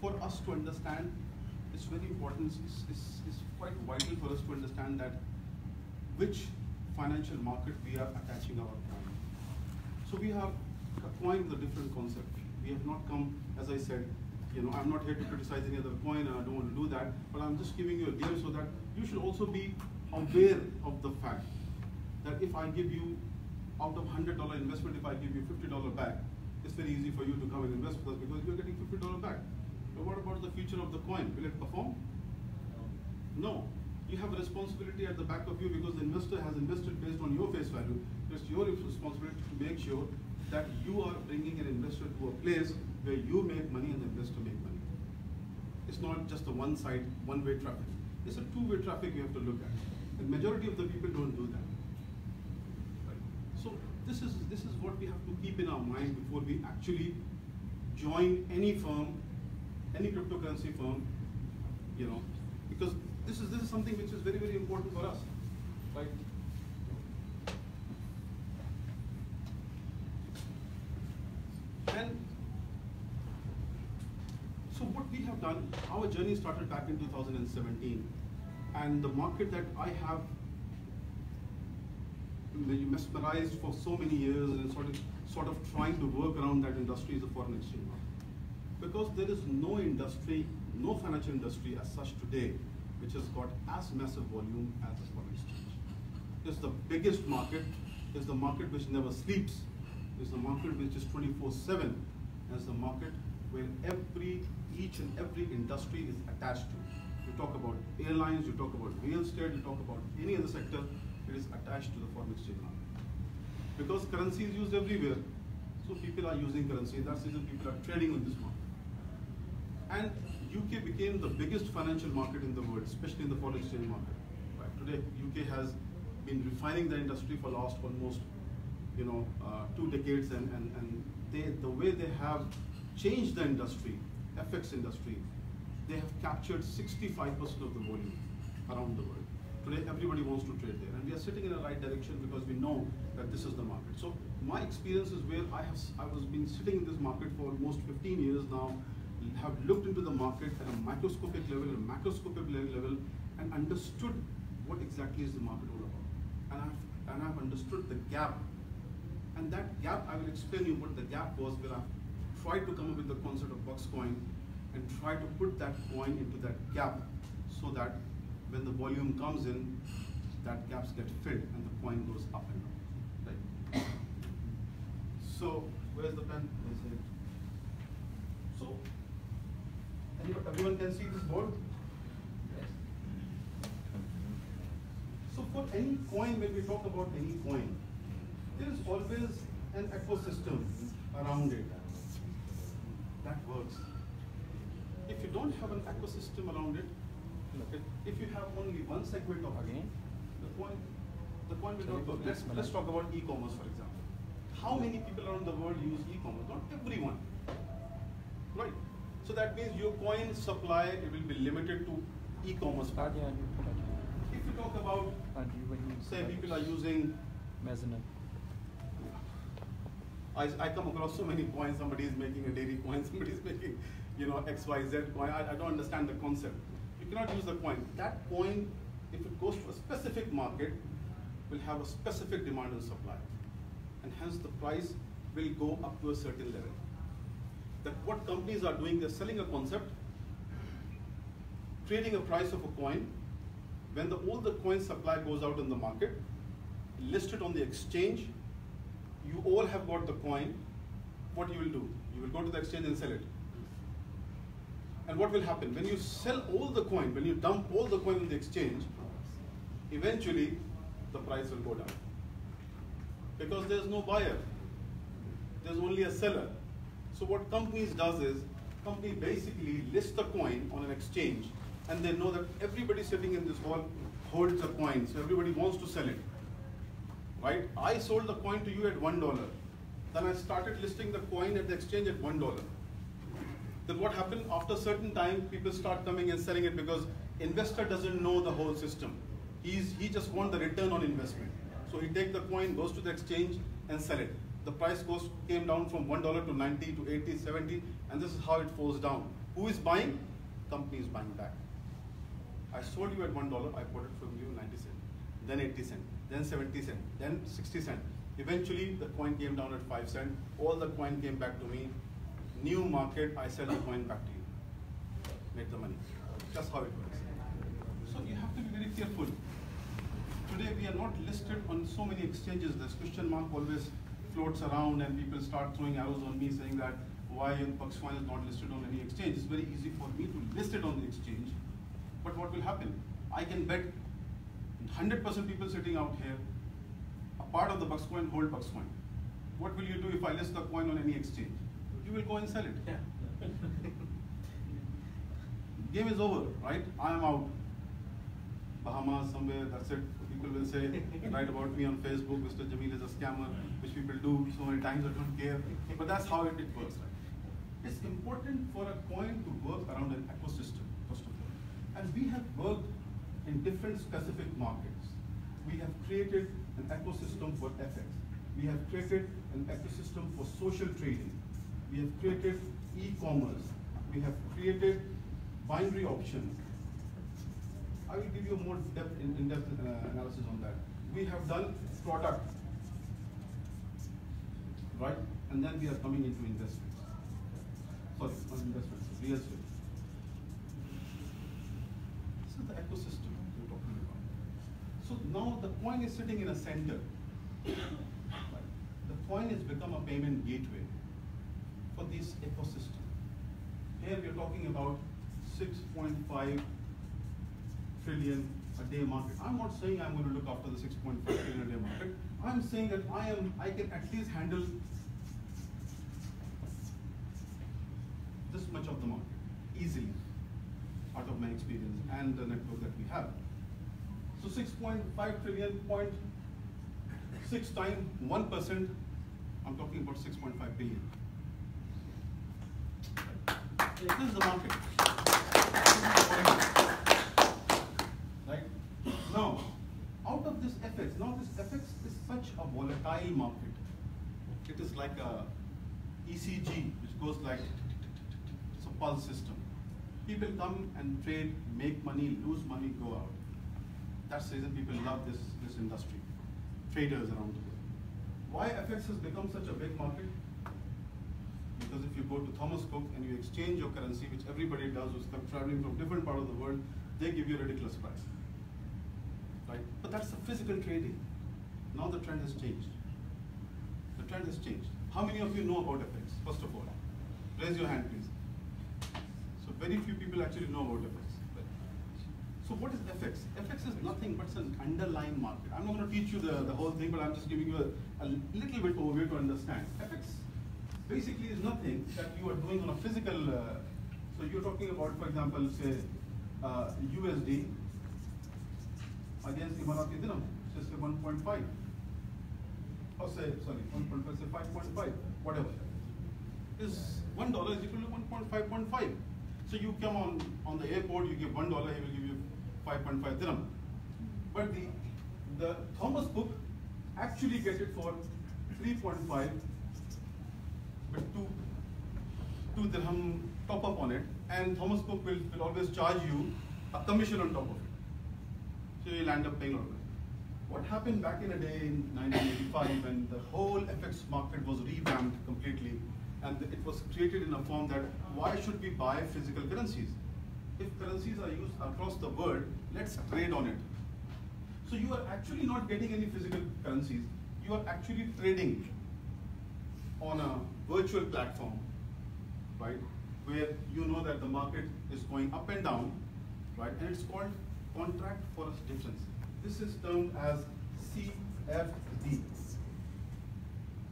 For us to understand, it's very important, it's quite vital for us to understand that which financial market we are attaching our coin. So we have a coin with a different concept. We have not come, as I said, you know, I'm not here to criticize any other coin, and I don't want to do that, but I'm just giving you a glimpse so that you should also be aware of the fact that if I give you, out of $100 investment, if I give you $50 back, it's very easy for you to come and invest with us because you're getting $50 back. But what about the future of the coin? Will it perform? No. You have a responsibility at the back of you because the investor has invested based on your face value. It's your responsibility to make sure that you are bringing an investor to a place where you make money and the investor make money. It's not just a one-side, one-way traffic. It's a two-way traffic you have to look at. The majority of the people don't do that. Right? So this is what we have to keep in our mind before we actually join any firm, any cryptocurrency firm, you know, because this is something which is very, very important for us, right? And so what we have done, our journey started back in 2017, and the market that I have mesmerized for so many years and sort of trying to work around that industry is the foreign exchange market. Because there is no industry, no financial industry as such today which has got as massive volume as the foreign exchange. It's the biggest market, it's the market which never sleeps, it's the market which is 24/7, and it's the market where each and every industry is attached to. You talk about airlines, you talk about real estate, you talk about any other sector, it is attached to the foreign exchange market. Because currency is used everywhere, so people are using currency, that's the reason people are trading on this market. And UK became the biggest financial market in the world, especially in the foreign exchange market. Right? Today, UK has been refining the industry for last almost, 2 decades, and the way they have changed the industry, FX industry, they have captured 65% of the volume around the world. Today, everybody wants to trade there, and we are sitting in the right direction because we know that this is the market. So my experience is where I was been sitting in this market for almost 15 years now, have looked into the market at a microscopic level, a macroscopic level, and understood what exactly is the market all about. And I've understood the gap. And that gap, I will explain you what the gap was, where I tried to come up with the concept of Buxcoin and try to put that coin into that gap so that when the volume comes in, that gaps get filled and the coin goes up and down. Right? So, where's the pen? So, everyone can see this board? Yes. So for any coin, when we talk about any coin, there is always an ecosystem around it that works. If you don't have an ecosystem around it, if you have only one segment of it, the coin will not work. Let's talk about e-commerce, for example. How many people around the world use e-commerce? Not everyone, right? So that means your coin supply, it will be limited to e-commerce. talk about, say people are using, I come across so many coins. Somebody is making a dairy coin, somebody is making, XYZ coin. I don't understand the concept. You cannot use the coin. That coin, if it goes to a specific market, will have a specific demand and supply. And hence the price will go up to a certain level. That what companies are doing, they're selling a concept, creating a price of a coin. When all the coin supply goes out in the market, list it on the exchange, you all have got the coin, what you will do? You will go to the exchange and sell it. And what will happen? When you sell all the coin, when you dump all the coin in the exchange, eventually the price will go down. Because there's no buyer, there's only a seller. So what companies does is, company basically lists the coin on an exchange, and they know that everybody sitting in this hall holds a coin, so everybody wants to sell it. Right? I sold the coin to you at $1. Then I started listing the coin at the exchange at $1. Then what happened? After a certain time, people start coming and selling it because investor doesn't know the whole system. He just wants the return on investment. So he takes the coin, goes to the exchange and sell it. The price came down from $1 to 90 to 80, 70, and this is how it falls down. Who is buying? Company is buying back. I sold you at $1, I bought it from you 90 cents, then 80 cents, then 70 cents, then 60 cents. Eventually, the coin came down at 5 cents. All the coin came back to me. New market, I sell the coin back to you. Make the money. That's how it works. So you have to be very careful. Today, we are not listed on so many exchanges. This question mark always floats around and people start throwing arrows on me saying that why Buxcoin is not listed on any exchange. It's very easy for me to list it on the exchange. But what will happen? I can bet 100% people sitting out here, a part of the Buxcoin hold Buxcoin. What will you do if I list the coin on any exchange? You will go and sell it. Yeah. Game is over, right? I am out. Bahamas, somewhere, that's it. People will say, write about me on Facebook, Mr. Jamil is a scammer, which people do so many times, I don't care. But that's how it works, right? It's important for a coin to work around an ecosystem, first of all. And we have worked in different specific markets. We have created an ecosystem for FX. We have created an ecosystem for social trading. We have created e-commerce. We have created binary options. I will give you more in-depth analysis on that. We have done product, right? And then we are coming into investments. Sorry, not investments, real estate. This is the ecosystem we're talking about. So now the coin is sitting in a center. Right? The coin has become a payment gateway for this ecosystem. Here we're talking about 6.5 trillion a day market. I'm not saying I'm going to look after the 6.5 trillion a day market. I'm saying that I can at least handle this much of the market easily out of my experience and the network that we have. So 6.5 trillion, 0.6 times 1%, I'm talking about 6.5 billion. This is the market. Right? Now, out of this FX, now this FX is such a volatile market. It is like a ECG, which goes like, it's a pulse system. People come and trade, make money, lose money, go out. That's the reason people love this industry. Traders around the world. Why FX has become such a big market? Because if you go to Thomas Cook and you exchange your currency, which everybody does who's traveling from different part of the world, they give you a ridiculous price. Right? But that's the physical trading. Now the trend has changed. The trend has changed. How many of you know about FX, first of all? Raise your hand, please. So very few people actually know about FX. So what is FX? FX is nothing but an underlying market. I'm not going to teach you the whole thing, but I'm just giving you a little bit overview to understand. FX basically is nothing that you are doing on a physical, so you're talking about, for example, say USD against Emirati dirham, say 1.5, or say, sorry, 1.5, say 5.5, whatever. Is $1 is equal to 1.5.5. So you come on the airport, you give $1, he will give you 5.5 dirham. But the Thomas book actually get it for 3.5 with 2 dirham top up on it, and Thomas Cook will always charge you a commission on top of it. So you'll end up paying a lot of it. What happened back in the day in 1985 when the whole FX market was revamped completely, and it was created in a form that why should we buy physical currencies? If currencies are used across the world, let's trade on it. So you are actually not getting any physical currencies, you are actually trading on a virtual platform, right? Where you know that the market is going up and down, right? And it's called contract for a difference. This is termed as CFD,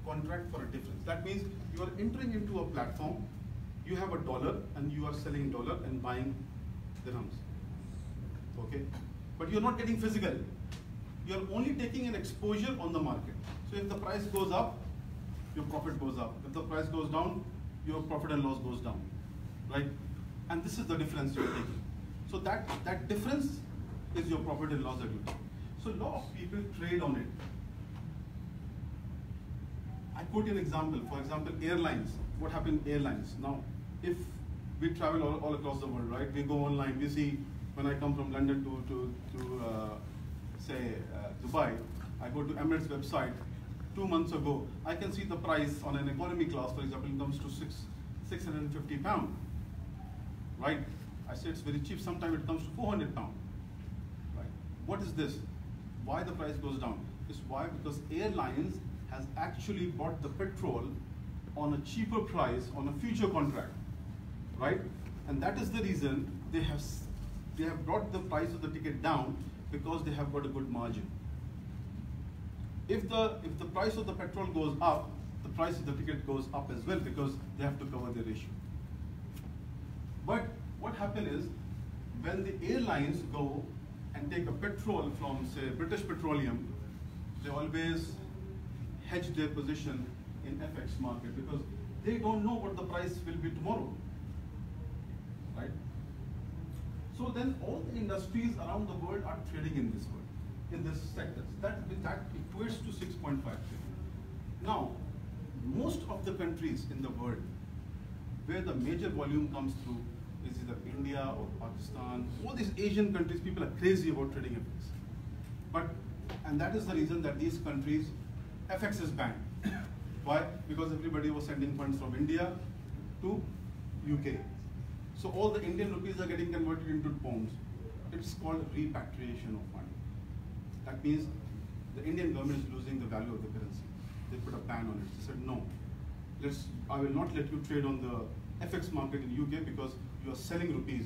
contract for a difference. That means you are entering into a platform, you have a dollar and you are selling dollar and buying dirhams, okay? But you're not getting physical. You're only taking an exposure on the market. So if the price goes up, your profit goes up. If the price goes down, your profit and loss goes down, right? And this is the difference you're taking. So that difference is your profit and loss that you take. So a lot of people trade on it. I quote you an example. For example, airlines. What happened in airlines? Now, if we travel all across the world, right? We go online, we see, when I come from London to say, Dubai, I go to Emirates website. 2 months ago, I can see the price on an economy class, for example, it comes to £650, right? I say it's very cheap, sometimes it comes to £400, right? What is this? Why the price goes down? It's why? Because airlines has actually bought the petrol on a cheaper price on a future contract, right? And that is the reason they have brought the price of the ticket down, because they have got a good margin. If the price of the petrol goes up, the price of the ticket goes up as well, because they have to cover their issue. But what happens is, when the airlines go and take a petrol from, say, British Petroleum, they always hedge their position in FX market, because they don't know what the price will be tomorrow, right? So then all the industries around the world are trading in this world, in this sector. That equates to 6.5 trillion. Now, most of the countries in the world where the major volume comes through is either India or Pakistan. All these Asian countries, people are crazy about trading FX. And that is the reason that these countries, FX is banned. Why? Because everybody was sending funds from India to UK. So all the Indian rupees are getting converted into pounds. It's called repatriation of money. That means the Indian government is losing the value of the currency. They put a ban on it. They said, no, I will not let you trade on the FX market in UK because you are selling rupees.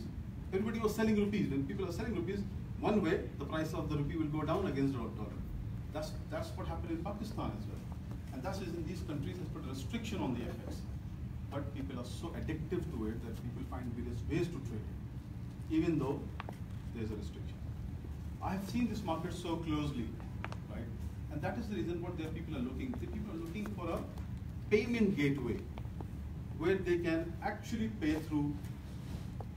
Everybody was selling rupees. When people are selling rupees, one way, the price of the rupee will go down against the dollar. That's what happened in Pakistan as well. And that's in these countries has put a restriction on the FX. But people are so addictive to it that people find various ways to trade it, even though there's a restriction. I've seen this market so closely, right? And that is the reason what people are looking. People are looking for a payment gateway where they can actually pay through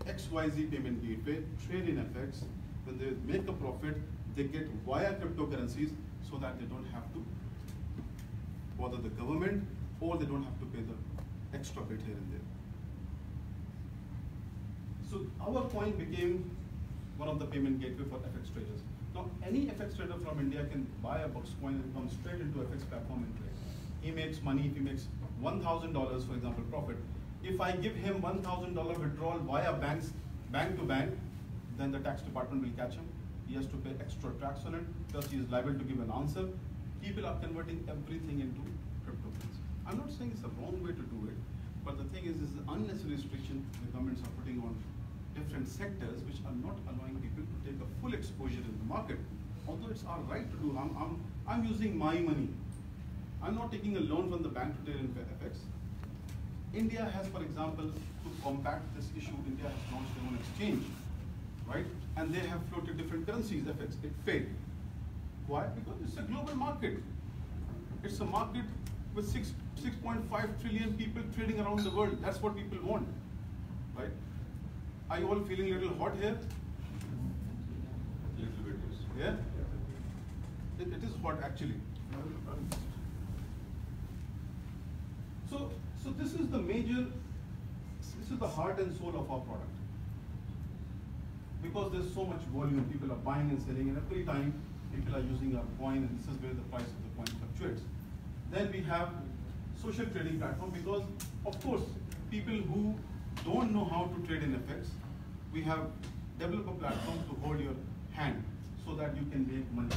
XYZ payment gateway, trade in FX. When they make a profit, they get via cryptocurrencies so that they don't have to bother the government, or they don't have to pay the extra bit here and there. So our coin became one of the payment gateway for FX traders. Now any FX trader from India can buy a Buxcoin and come straight into FX platform and trade. He makes money. If he makes $1,000, for example, profit, if I give him $1,000 withdrawal via bank to bank, then the tax department will catch him. He has to pay extra tax on it, plus he is liable to give an answer. People are converting everything into cryptocurrency. I'm not saying it's a wrong way to do it, but the thing is unnecessary restriction the governments are putting on different sectors which are not allowing people to take a full exposure in the market. Although it's our right to do, I'm using my money. I'm not taking a loan from the bank to trade in FX. India has, for example, to combat this issue, India has launched their own exchange, right? And they have floated different currencies, FX. It failed. Why? Because it's a global market. It's a market with 6.5 trillion people trading around the world. That's what people want, right? Are you all feeling a little hot here? Little bit. Yeah? It is what actually. So this is the major, this is the heart and soul of our product. Because there's so much volume, people are buying and selling, and every time people are using our coin, and this is where the price of the coin fluctuates. Then we have social trading platform, because of course, people who don't know how to trade in FX, we have developed a platform to hold your hand so that you can make money.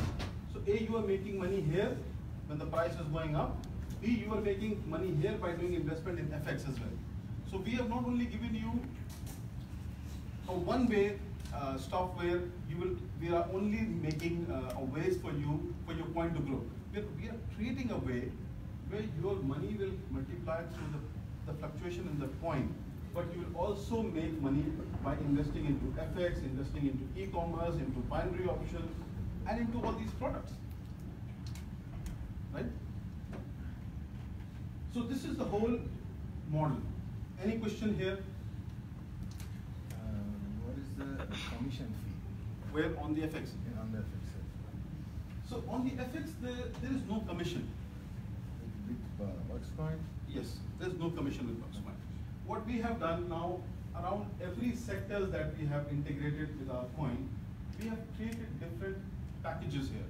So A, you are making money here when the price is going up. B, you are making money here by doing investment in FX as well. So we have not only given you a one-way stuff where we are only making ways for your coin to grow. We are creating a way where your money will multiply through the fluctuation in the coin, but you will also make money by investing into FX, investing into e-commerce, into binary options, and into all these products, right? So this is the whole model. Any question here? What is the commission fee? Where on the FX? On the FX side? So on the FX, there is no commission. With Buxcoin? Yes, there's no commission with Buxcoin. What we have done now, around every sectors that we have integrated with our coin, we have created different packages here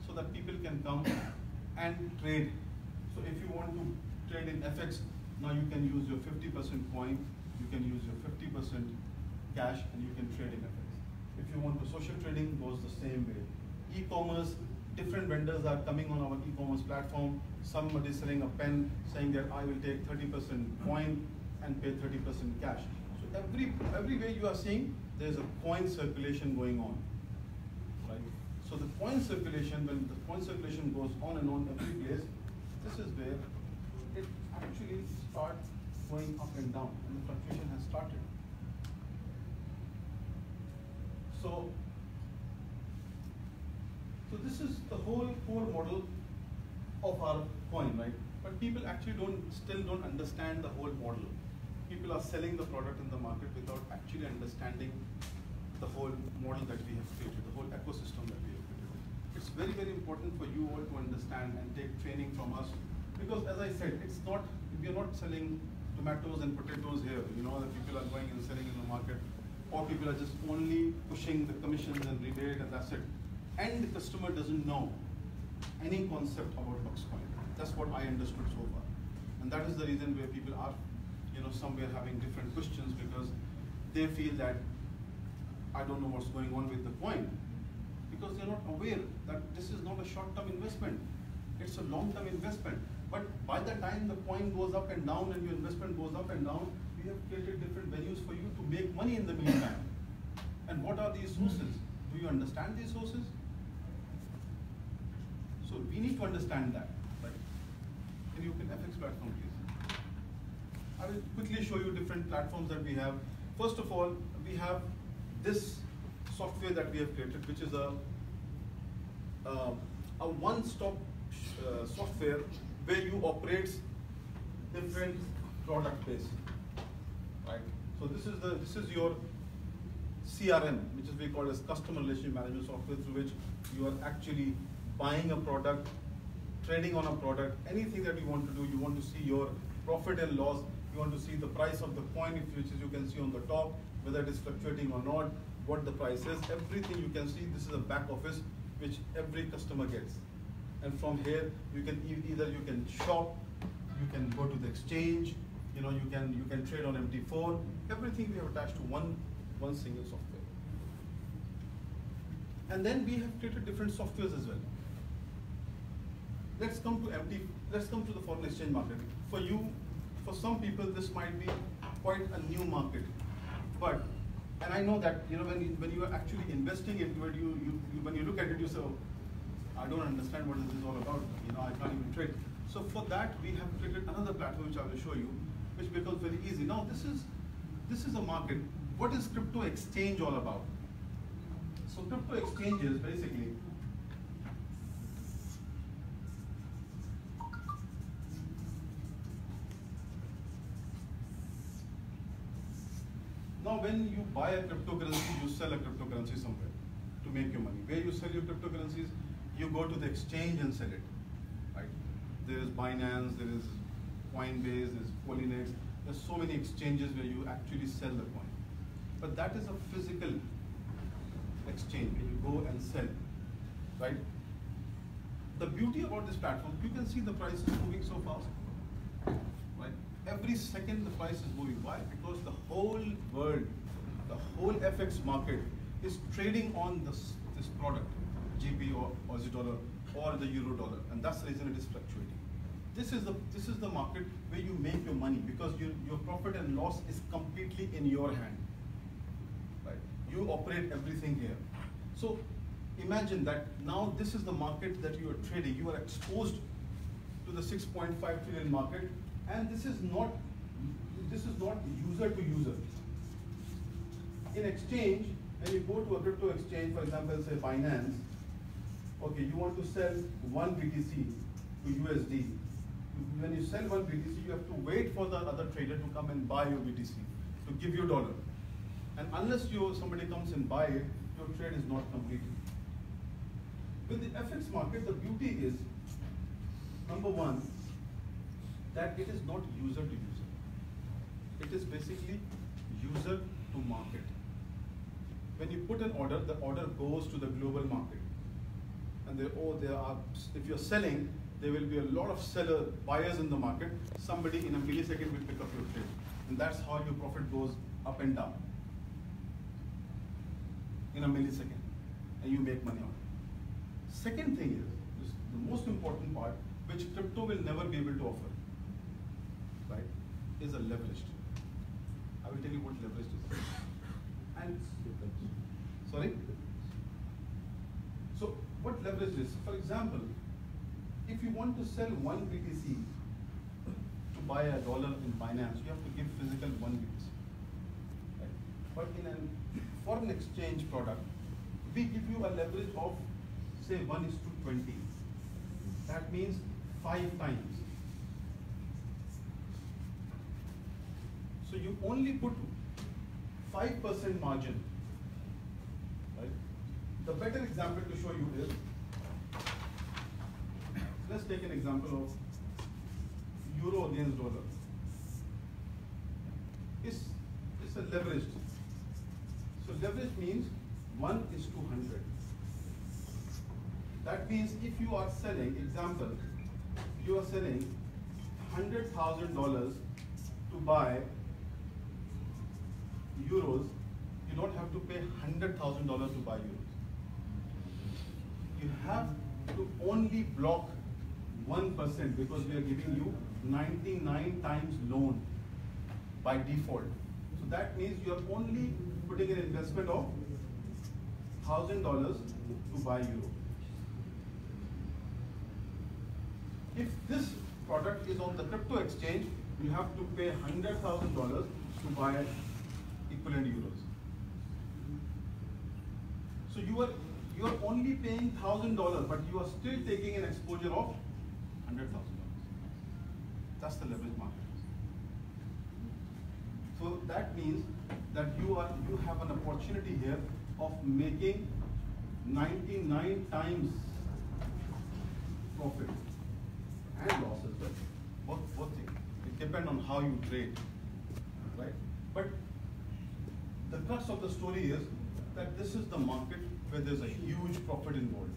so that people can come and trade. So if you want to trade in FX, now you can use your 50% coin, you can use your 50% cash, and you can trade in FX. If you want to social trading, goes the same way. E-commerce, different vendors are coming on our e-commerce platform. Somebody is selling a pen, saying that I will take 30% coin and pay 30% cash. So every way you are seeing, there's a coin circulation going on, right? So the coin circulation, when the coin circulation goes on and on every place, this is where it actually starts going up and down, and the fluctuation has started. So this is the whole core model of our coin, right? But people actually still don't understand the whole model. People are selling the product in the market without actually understanding the whole model that we have created, the whole ecosystem that we have created. It's very, very important for you all to understand and take training from us, because as I said, we are not selling tomatoes and potatoes here, that people are going and selling in the market, or people are just only pushing the commissions and rebate and that's it. And the customer doesn't know any concept about Buxcoin. That's what I understood so far. And that is the reason where people are, somewhere having different questions, because they feel that I don't know what's going on with the coin, because they're not aware that this is not a short-term investment. It's a long-term investment. But by the time the coin goes up and down and your investment goes up and down, we have created different venues for you to make money in the meantime. And what are these sources? Do you understand these sources? So we need to understand that, right? Can you open FX platform, please? I will quickly show you different platforms that we have. First of all, we have this software that we have created, which is a one-stop software where you operate different product base, right? So this is your CRM, which is we call as customer relationship management software, through which you are actually buying a product, trading on a product, anything that you want to do. You want to see your profit and loss. You want to see the price of the coin, which you can see on the top, whether it is fluctuating or not, what the price is, everything you can see. This is a back office which every customer gets. And from here, you can either you can shop, you can go to the exchange, you can trade on MT4. Everything we have attached to one single software. And then we have created different softwares as well. Let's come to the foreign exchange market. For some people, this might be quite a new market. And I know that when you are actually investing into it, when you look at it, you say, oh, I don't understand what this is all about. I can't even trade. So for that, we have created another platform which I will show you, which becomes very easy. Now this is a market. What is crypto exchange all about? So crypto exchange is basically now when you buy a cryptocurrency, you sell a cryptocurrency somewhere to make your money. Where you sell your cryptocurrencies? you go to the exchange and sell it, right? There is Binance, there is Coinbase, there's Polynex. There's so many exchanges where you actually sell the coin. But that is a physical exchange where you go and sell, right? The beauty about this platform, you can see the price is moving so fast, right? Every second the price is moving. Why? Because the whole world, the whole FX market is trading on this product, GP or Aussie dollar or the euro dollar, and that's the reason it is fluctuating. This is the market where you make your money because your profit and loss is completely in your hand, right? You operate everything here. So imagine that now this is the market that you are trading. You are exposed to the 6.5 trillion market, and this is not user to user. In exchange, when you go to a crypto exchange, for example, say Binance, okay, you want to sell one BTC to USD. When you sell one BTC, you have to wait for the other trader to come and buy your BTC, to give you dollar. And unless somebody comes and buy it, your trade is not completed. With the FX market, the beauty is, number one, that it is not user to user. It is basically user to market. When you put an order, the order goes to the global market. And if you're selling, there will be a lot of buyers in the market. Somebody in a millisecond will pick up your trade. And that's how your profit goes up and down. In a millisecond. And you make money on it. Second thing is the most important part, which crypto will never be able to offer, right, is a leveraged. I will tell you what leveraged is. And sorry? So what leverage is? For example, if you want to sell one BTC to buy a dollar in Binance, you have to give physical one BTC. Right? But in a foreign exchange product, we give you a leverage of say 1:20. That means 5 times. So you only put 5% margin. Right? The better example to show you is, let's take an example of euro against dollar. It's a leveraged. So leverage means 1:100. That means if you are selling, example, you are selling $100,000 to buy euros, you don't have to pay $100,000 to buy euros. You have to only block 1% because we are giving you 99 times loan by default. So that means you are only putting an investment of $1,000 to buy euro. If this product is on the crypto exchange, you have to pay $100,000 to buy equivalent euros. So you are only paying $1,000, but you are still taking an exposure of $100,000. That's the leverage market. So that means that you have an opportunity here of making 99 times profit and losses, but both things. It depends on how you trade, right? But the crux of the story is that this is the market where there's a huge profit involved.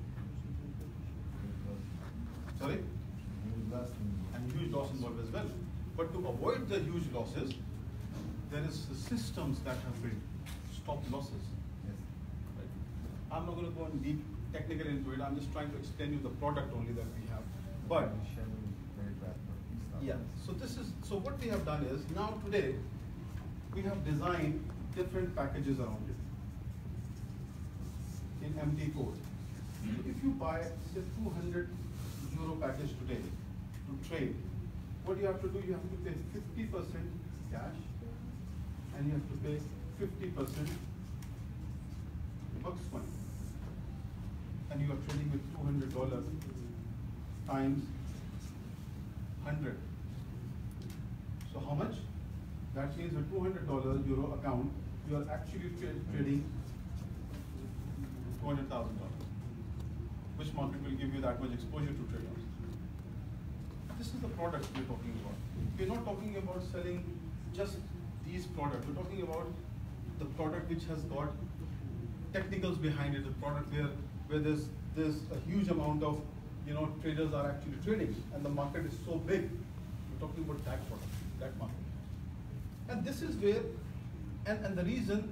Sorry? And huge loss involved as well. But to avoid the huge losses, there is systems that have been stop losses. Right? I'm not going to go in deep technical into it. I'm just trying to explain you the product only that we have. But yeah, so what we have done is, now today we have designed different packages around it in MT code. If you buy say 200 euro package today to trade, what you have to do, you have to pay 50% cash and you have to pay 50% Buxcoin. And you are trading with $200 times 100. So how much? That means a $200 euro account, you are actually trading $200,000. which market will give you that much exposure to traders. This is the product we're talking about. We're not talking about selling just these products. We're talking about the product which has got technicals behind it, the product where there's a huge amount of traders are actually trading, and the market is so big. We're talking about that product, that market. And this is where, and the reason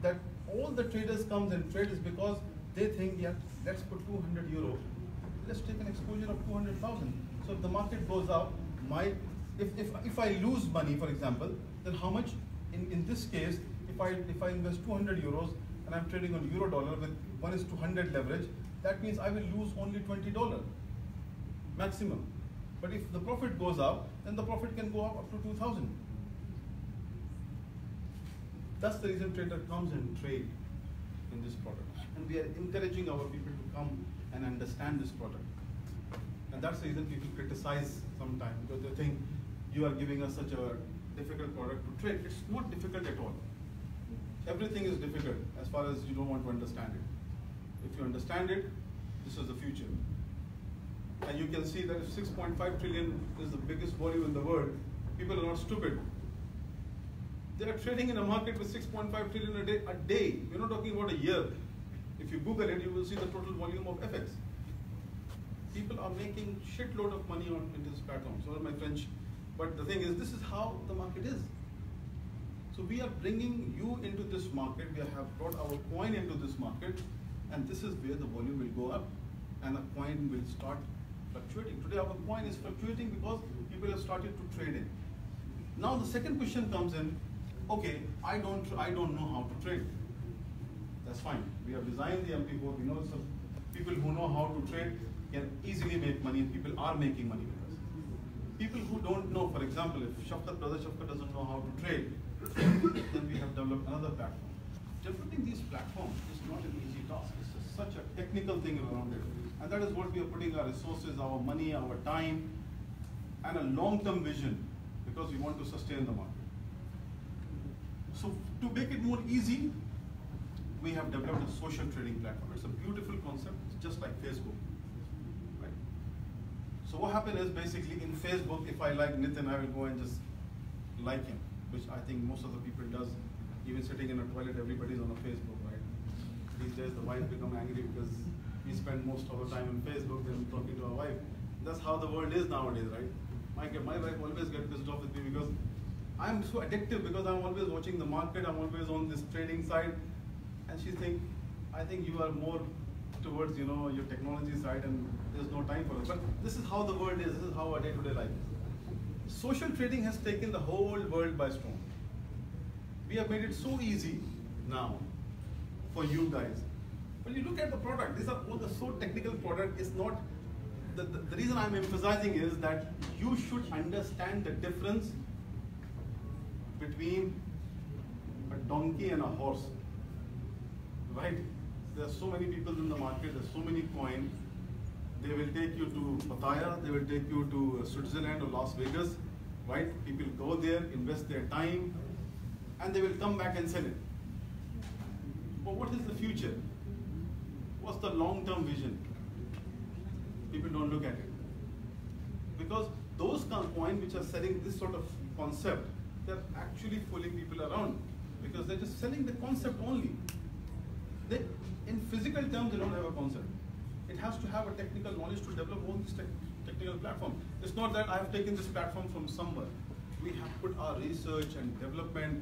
that all the traders comes and trade is because they think, yeah, let's put 200 euro, let's take an exposure of 200,000. So if the market goes up, if I lose money, for example, then how much? In this case, if I invest 200 euros and I'm trading on euro dollar with 1:100 leverage, that means I will lose only $20 maximum. But if the profit goes up, then the profit can go up to 2,000. That's the reason trader comes and trade in this product. And we are encouraging our people to come and understand this product. And that's the reason people criticize sometimes, because they think you are giving us such a difficult product to trade. It's not difficult at all. Everything is difficult as far as you don't want to understand it. If you understand it, this is the future. And you can see that if 6.5 trillion is the biggest volume in the world, people are not stupid. They are trading in a market with 6.5 trillion a day. We're not talking about a year. If you Google it, you will see the total volume of FX. People are making shitload of money on into this platform. Sorry my French, but the thing is, this is how the market is. So we are bringing you into this market. We have brought our coin into this market, and this is where the volume will go up, and the coin will start fluctuating. Today our coin is fluctuating because people have started to trade in. Now the second question comes in. Okay, I don't know how to trade. That's fine. We have designed the MP4. We know some people who know how to trade can easily make money, and people are making money with us. People who don't know, for example, if Brother Shafkat doesn't know how to trade, then we have developed another platform. Developing these platforms is not an easy task. It's such a technical thing around it. And that is what we are putting our resources, our money, our time, and a long-term vision, because we want to sustain the market. So to make it more easy, we have developed a social trading platform. It's a beautiful concept. It's just like Facebook. Right? So what happened is, basically in Facebook, if I like Nitin, I will go and just like him, which I think most of the people does. Even sitting in a toilet, everybody's on a Facebook, right? These days the wife become angry because we spend most of our time on Facebook than talking to our wife. That's how the world is nowadays, right? My wife always gets pissed off with me because I'm so addictive, because I'm always watching the market, I'm always on this trading side, and she thinks, I think you are more towards your technology side, and there's no time for it. But this is how the world is. This is how our day-to-day life is. Social trading has taken the whole world by storm. We have made it so easy now for you guys. When you look at the product, these are all the so technical product. It's not the reason I'm emphasizing is that you should understand the difference between a donkey and a horse, right? There are so many people in the market, there's so many coins. They will take you to Pattaya, they will take you to Switzerland or Las Vegas, right? People go there, invest their time, and they will come back and sell it. But what is the future? What's the long-term vision? People don't look at it. Because those coins which are selling this sort of concept, they're actually fooling people around, because they're just selling the concept only. In physical terms, they don't have a concept. It has to have a technical knowledge to develop all these technical platforms. It's not that I have taken this platform from somewhere. We have put our research and development,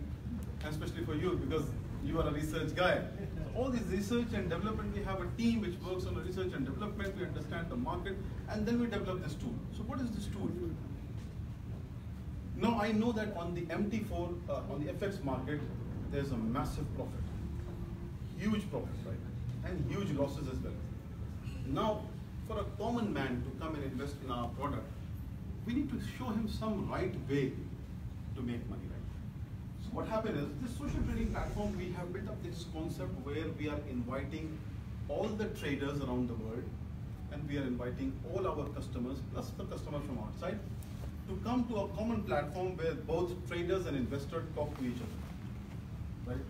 and especially for you, because you are a research guy. So all this research and development, we have a team which works on the research and development, we understand the market, and then we develop this tool. So what is this tool? Now I know that on the MT4, on the FX market, there's a massive profit. Huge profit, right? And huge losses as well. Now, for a common man to come and invest in our product, we need to show him some right way to make money, right? So what happened is, this social trading platform, we have built up this concept where we are inviting all the traders around the world, and we are inviting all our customers, plus the customers from outside, to come to a common platform where both traders and investors talk to each other, right?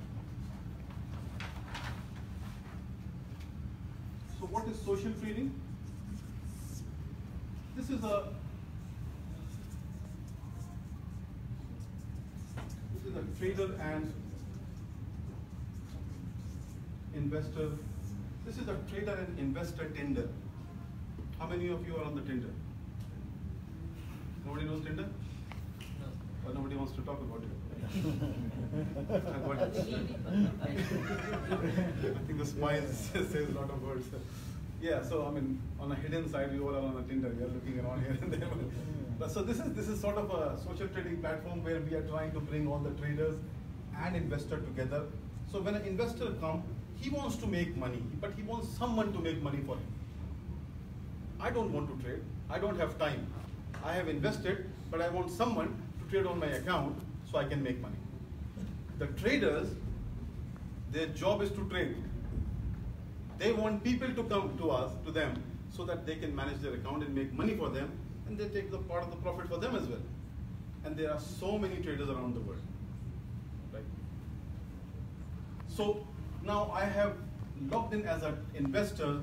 So what is social trading. This is a trader and investor. This is a trader and investor Tinder. How many of you are on the Tinder? Nobody knows Tinder? Or nobody wants to talk about it? I got it. I think the smile says a lot of words. Yeah, so I mean, on a hidden side, you all are on a Tinder. We are looking around here and there. But so this is sort of a social trading platform where we are trying to bring all the traders and investor together. So when an investor comes, he wants to make money, but he wants someone to make money for him. I don't want to trade. I don't have time. I have invested, but I want someone to trade on my account so I can make money. The traders, their job is to trade. They want people to come to them, so that they can manage their account and make money for them, and they take the part of the profit for them as well. And there are so many traders around the world, right? So now I have logged in as an investor,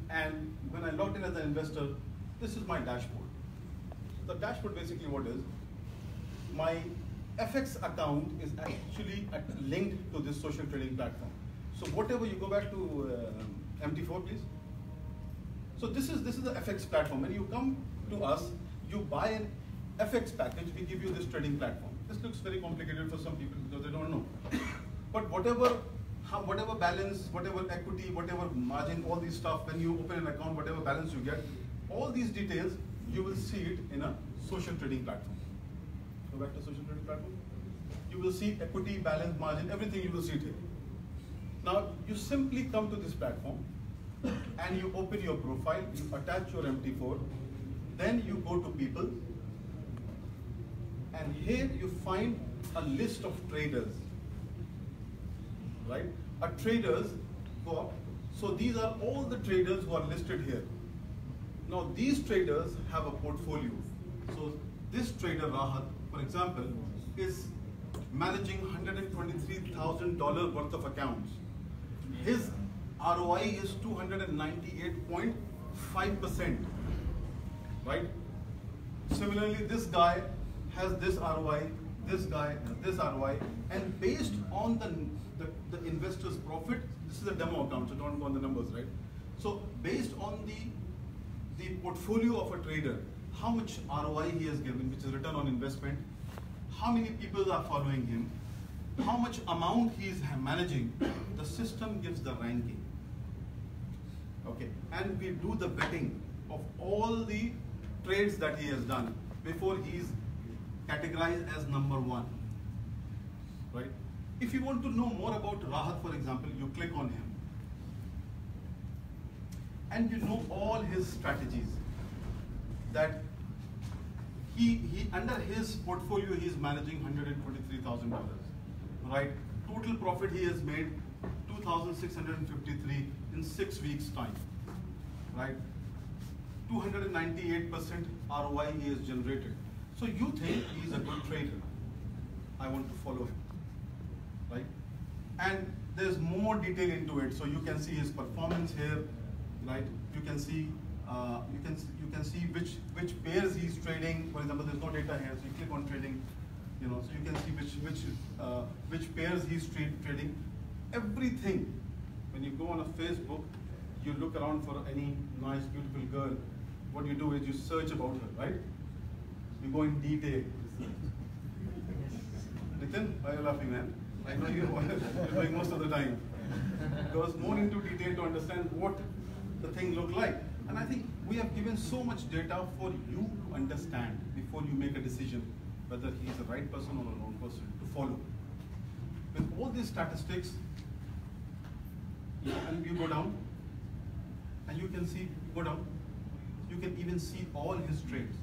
and when I logged in as an investor, this is my dashboard. The dashboard basically what is, my FX account is actually linked to this social trading platform. So whatever, you go back to MT4 please. So this is the FX platform. When you come to us, you buy an FX package, we give you this trading platform. This looks very complicated for some people because they don't know. But whatever balance, whatever equity, whatever margin, all these stuff, when you open an account, whatever balance you get, all these details, you will see it in a social trading platform. Go back to social trading platform. You will see equity, balance, margin, everything you will see it here. Now, you simply come to this platform and you open your profile, you attach your MT4, then you go to people, and here you find a list of traders, right? Traders go up. So these are all the traders who are listed here. Now these traders have a portfolio. So this trader Rahat, for example, is managing $123,000 worth of accounts. His ROI is 298.5%, right? Similarly, this guy has this ROI, this guy has this ROI, and based on the investor's profit, this is a demo account, so don't go on the numbers, right? So based on the portfolio of a trader, how much ROI he has given, which is return on investment, how many people are following him, how much amount he is managing, the system gives the ranking. Okay, and we do the vetting of all the trades that he has done before he is categorized as number one, right? If you want to know more about Rahat, for example, you click on him, and you know all his strategies. That he under his portfolio he is managing $123,000, right? Total profit he has made 2,653 in 6 weeks time, right? 298% ROI he has generated. So you think he is a good trader. I want to follow him, right? And there's more detail into it. So you can see his performance here, right? You can see you can see which pairs he's trading. For example, there's no data here, so you click on trading, you know, so you can see which pairs he's trading. Everything. When you go on a Facebook, you look around for any nice, beautiful girl. What you do is you search about her, right? You go in detail. Nitin, why are you laughing, man? I know you're doing most of the time. Goes more into detail to understand what the thing look like. And I think we have given so much data for you to understand before you make a decision whether he is the right person or a wrong person to follow. With all these statistics, and you go down, and you can see, go down, you can even see all his trades.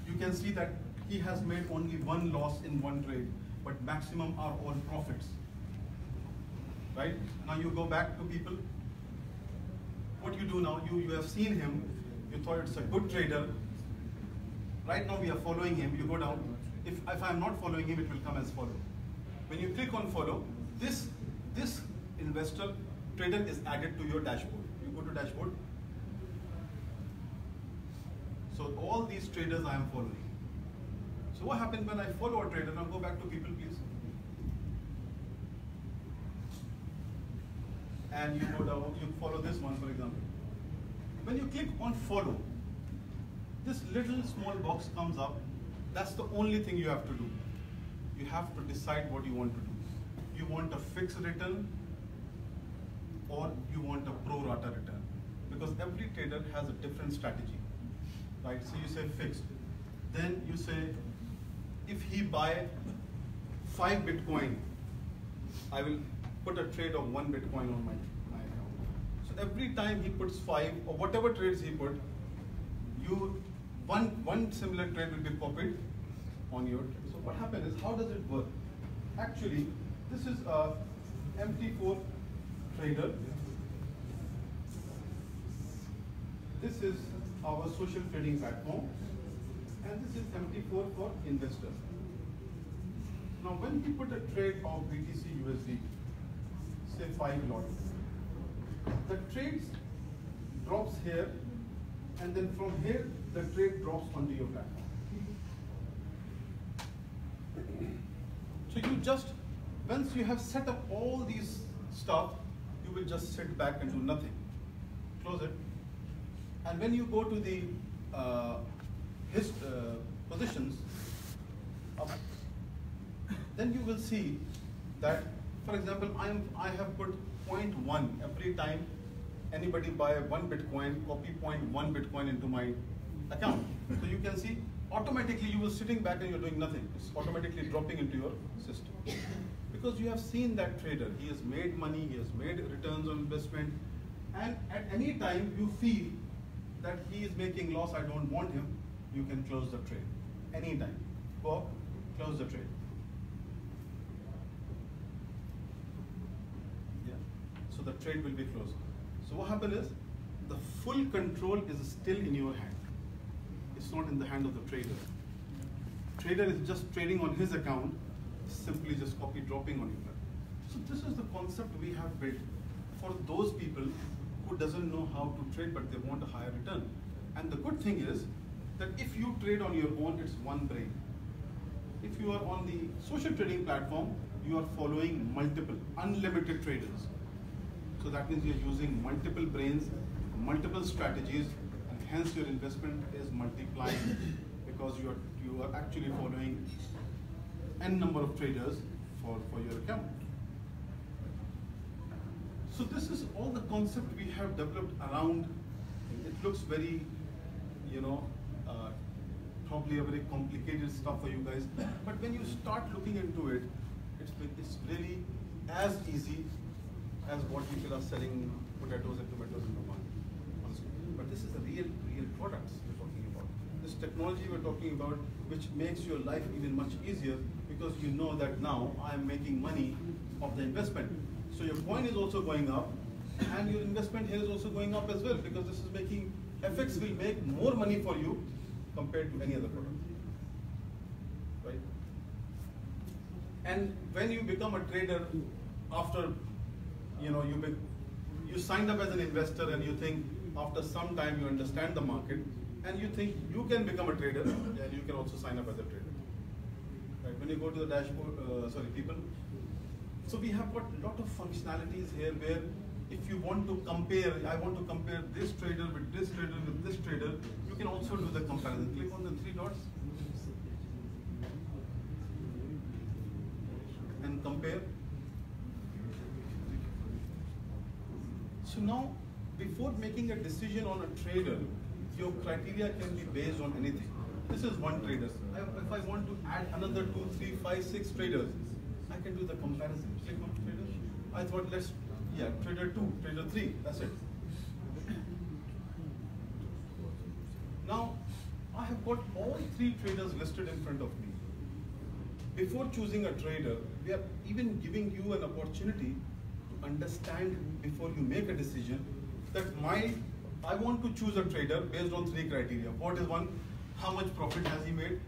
You can see that he has made only one loss in one trade, but maximum are all profits. Right? Now you go back to people. What you do now, you have seen him, you thought it's a good trader. Right now we are following him, you go down. If I'm not following him, it will come as follow. When you click on follow, this investor trader is added to your dashboard. to dashboard. So all these traders I am following. So what happens when I follow a trader? Now go back to people, please. And you go down, you follow this one, for example. When you click on follow, this little small box comes up. That's the only thing you have to do. You have to decide what you want to do. You want a fixed return or you want a pro rata return. Because every trader has a different strategy, right? So you say fixed. Then you say, if he buy 5 Bitcoin, I will put a trade of 1 Bitcoin on my account. So every time he puts 5 or whatever trades he put, one similar trade will be copied on your trade. So what happens is, how does it work? Actually, this is a MT4 trader. This is our social trading platform, and this is MT4 for investors. Now, when we put a trade of BTC USD, say 5 lots, the trades drops here, and then from here the trade drops onto your platform. So you just, once you have set up all these stuff, you will just sit back and do nothing. Close it. And when you go to the positions, then you will see that, for example, I have put 0.1 every time anybody buy 1 Bitcoin, copy 0.1 Bitcoin into my account. So you can see automatically you will sitting back and you're doing nothing. It's automatically dropping into your system. Because you have seen that trader, he has made money, he has made returns on investment, and at any time you feel that he is making loss, I don't want him, you can close the trade. Anytime. Go, close the trade. Yeah. So the trade will be closed. So what happens is, the full control is still in your hand. It's not in the hand of the trader. Trader is just trading on his account, simply just copy dropping on you. So this is the concept we have built for those people who doesn't know how to trade but they want a higher return. And the good thing is that if you trade on your own, it's one brain. If you are on the social trading platform, you are following multiple, unlimited traders. So that means you're using multiple brains, multiple strategies, and hence your investment is multiplying because you are actually following n number of traders for your account. So this is all the concept we have developed around. It looks very, probably a very complicated stuff for you guys. But when you start looking into it, it's really as easy as what people are selling potatoes and tomatoes in the market. Honestly. But this is the real products we're talking about. This technology we're talking about, which makes your life even much easier because you know that now I'm making money of the investment. So your coin is also going up, and your investment here is also going up as well, because this is making, FX will make more money for you compared to any other product, right? And when you become a trader, after, you signed up as an investor and you think after some time you understand the market, and you think you can become a trader, and you can also sign up as a trader, right? When you go to the dashboard, people, so we have got a lot of functionalities here where if you want to compare, I want to compare this trader with this trader with this trader, you can also do the comparison. Click on the 3 dots and compare. So now, before making a decision on a trader, your criteria can be based on anything. This is one trader. If I want to add another 2, 3, 5, 6 traders, I can do the comparison. Click on trader. I thought trader 2, trader 3, that's it. Now, I have got all 3 traders listed in front of me. Before choosing a trader, we are even giving you an opportunity to understand before you make a decision that I want to choose a trader based on 3 criteria. What is one? How much profit has he made?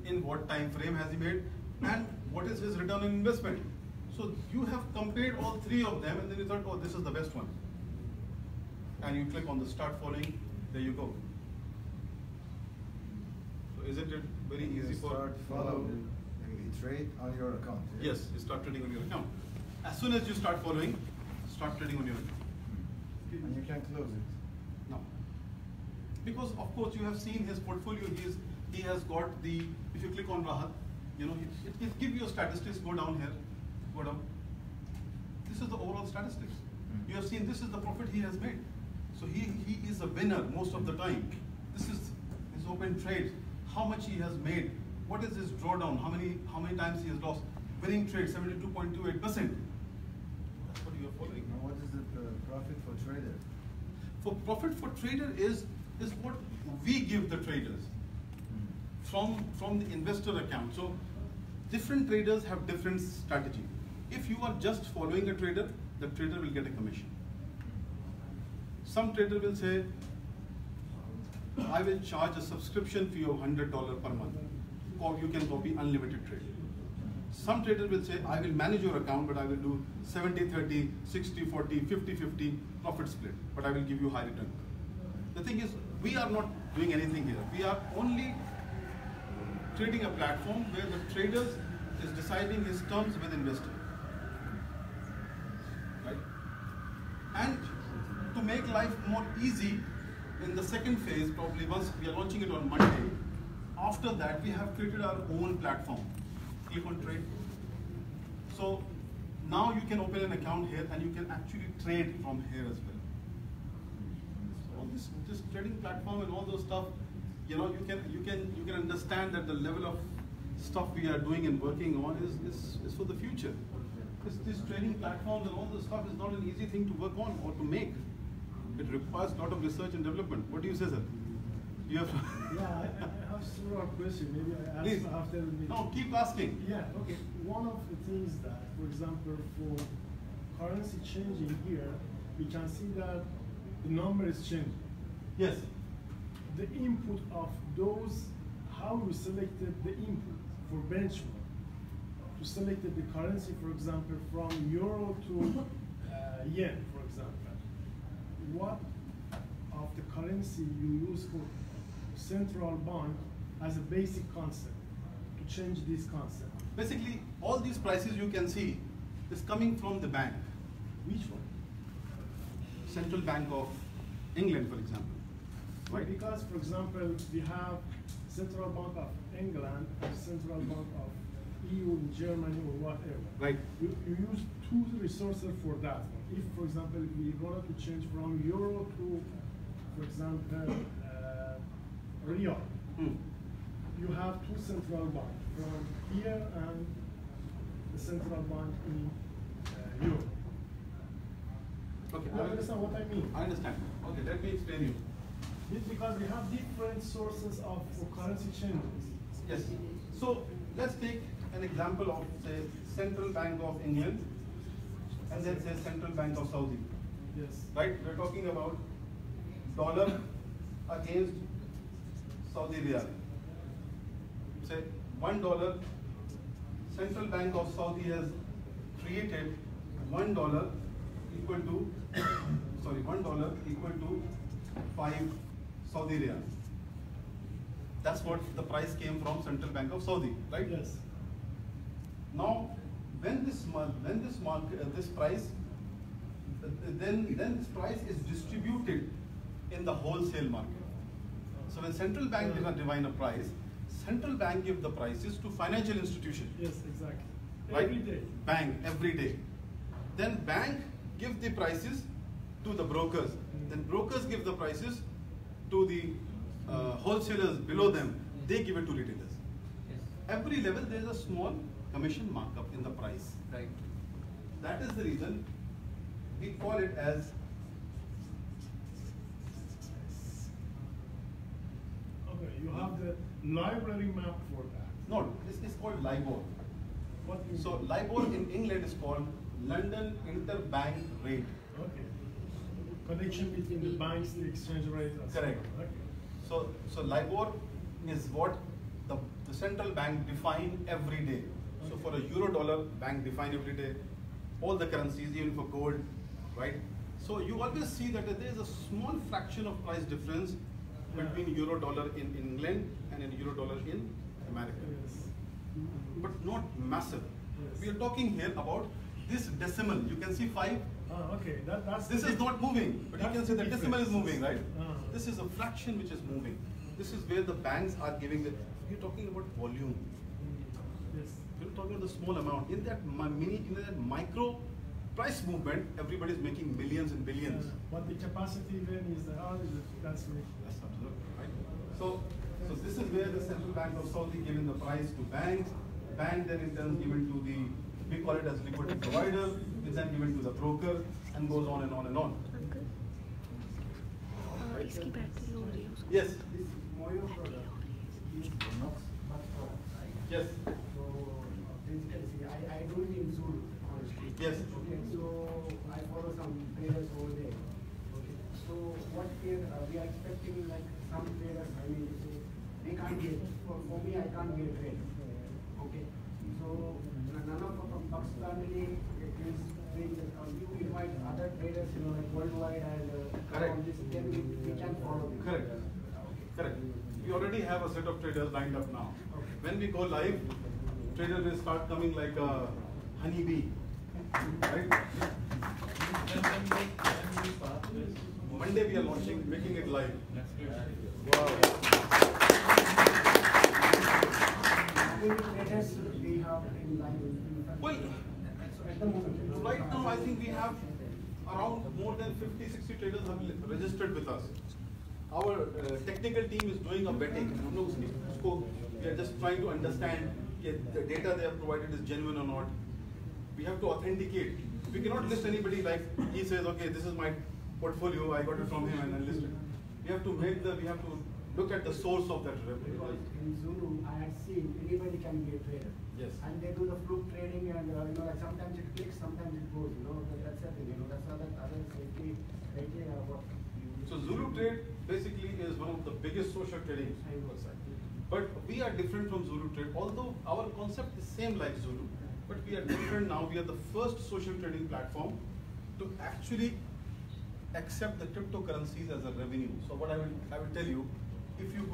In what time frame has he made? And what is his return on investment? So you have compared all 3 of them and then you thought, oh, this is the best one. and you click on the start following, there you go. So isn't it very easy for start follow a trade on your account? Yeah? Yes, you start trading on your account. As soon as you start following, start trading on your account. And you can close it. No. Because of course you have seen his portfolio, he has got the, if you click on Rahat, you know, it gives you statistics, go down here, go down. This is the overall statistics. You have seen this is the profit he has made. So he is a winner most of the time. This is his open trades, how much he has made, what is his drawdown, how many times he has lost. Winning trade 72.28%. That's what you are following. Now what is the profit for trader? For profit for trader is what we give the traders from the investor account. So different traders have different strategy. If you are just following a trader, the trader will get a commission. Some trader will say, I will charge a subscription fee of $100 per month, or you can copy unlimited trade. Some trader will say, I will manage your account, but I will do 70-30, 60-40, 50-50 profit split, but I will give you high return. The thing is, we are not doing anything here. We are only creating a platform where the traders is deciding his terms with investor. Right? And to make life more easy, in the second phase, probably once we are launching it on Monday, after that we have created our own platform. Click on trade. So now you can open an account here and you can actually trade from here as well. So all this trading platform and all those stuff, you know, you can understand that the level of stuff we are doing and working on is for the future. This trading platforms and all this stuff is not an easy thing to work on or to make. It requires a lot of research and development. What do you say, sir? You have Yeah, I have several questions. Maybe I ask Please. after the meeting. No, keep asking. Yeah, okay. One of the things that, for example, for currency changing here, we can see that the number is changing. Yes. The input of those, how we selected the input for benchmark, to select the currency, for example, from euro to yen, for example. What of the currency you use for central bank as a basic concept to change this concept? Basically, all these prices you can see is coming from the bank. Which one? Central Bank of England, for example. Right. Because, for example, we have Central Bank of England and Central Bank of EU in Germany or whatever. Right. You use two resources for that one. If, for example, we wanted to change from euro to, for example, real, you have two central banks from here and the central bank in Europe. Okay. You understand what I mean? I understand. Okay, let me explain you. Because we have different sources of currency changes. Yes. So let's take an example of, say, Central Bank of England, and then say Central Bank of Saudi. Yes. Right? We're talking about dollar against Saudi riyal. Say $1. Central Bank of Saudi has created $1 equal to $1 equal to 5 Saudi riyal. That's what the price came from Central Bank of Saudi, right? Yes. Now, when this price is distributed in the wholesale market. So when central bank define a price, central bank give the prices to financial institution. Yes, exactly. Right? Every day. Bank every day. Then bank give the prices to the brokers. Then brokers give the prices to the wholesalers below them. They give it to retailers. Yes. Every level there is a small commission markup in the price. Right. That is the reason we call it as Okay, you have the library map for that. no, it's called LIBOR. What is So LIBOR in England is called London Interbank Rate. Okay. Connection between the banks, the exchange rate. And so Correct. on. Okay. So LIBOR is what the central bank define every day. So for a euro dollar, bank define every day. All the currencies, even for gold, right? So you always see that there is a small fraction of price difference between euro dollar in England and in euro dollar in America. Yes. But not massive. Yes. We are talking here about this decimal. You can see 5. Okay, that's This is not moving, but you that's can see the decimal is difference. moving, right? This This is a fraction which is moving. This is where the banks are giving the. You're talking about volume. Yes. You're talking about the small amount. In that in that micro price movement, everybody is making millions and billions. But the capacity then is that's me. That's absolutely right. So this is where the central bank of Saudi giving the price to banks. Bank then in turn given to the, we call it as liquidity provider, is then given to the broker, and goes on and on and on. इसकी battery low हो रही है उसको Yes. This Moyo product is Buxcoin, right? Yes. So basically, see, I do it in Zulu, honestly. Yes. Okay, so I follow some traders over there. Okay, so what we are expecting, like some traders, I mean, so they can't get, for me, I can't get trade. Okay, so none of Bucks family is you invite other traders, like worldwide and Correct. on this, then we can follow this. Correct. Correct. We already have a set of traders lined up now. When we go live, traders will start coming like a honeybee. Right? Monday we are launching, making it live. Wow. How many traders we have in line? Well, At the moment. right now I think we have around more than 50-60 traders have registered with us. Our technical team is doing a vetting. We are just trying to understand if the data they have provided is genuine or not. We have to authenticate. We cannot list anybody like he says, okay, this is my portfolio, I got it from him and then list it. We have to look at the source of that revenue. Because in Zulu, I had seen anybody can be a trader. Yes. And they do the fluke trading, and like sometimes it clicks, sometimes it goes. That's the thing. That's other safety criteria what. So Zulu Trade basically is one of the biggest social trading websites. But we are different from Zulu Trade, although our concept is same like Zulu, but we are different now. We are the first social trading platform to actually accept the cryptocurrencies as a revenue. So what I will tell you, if you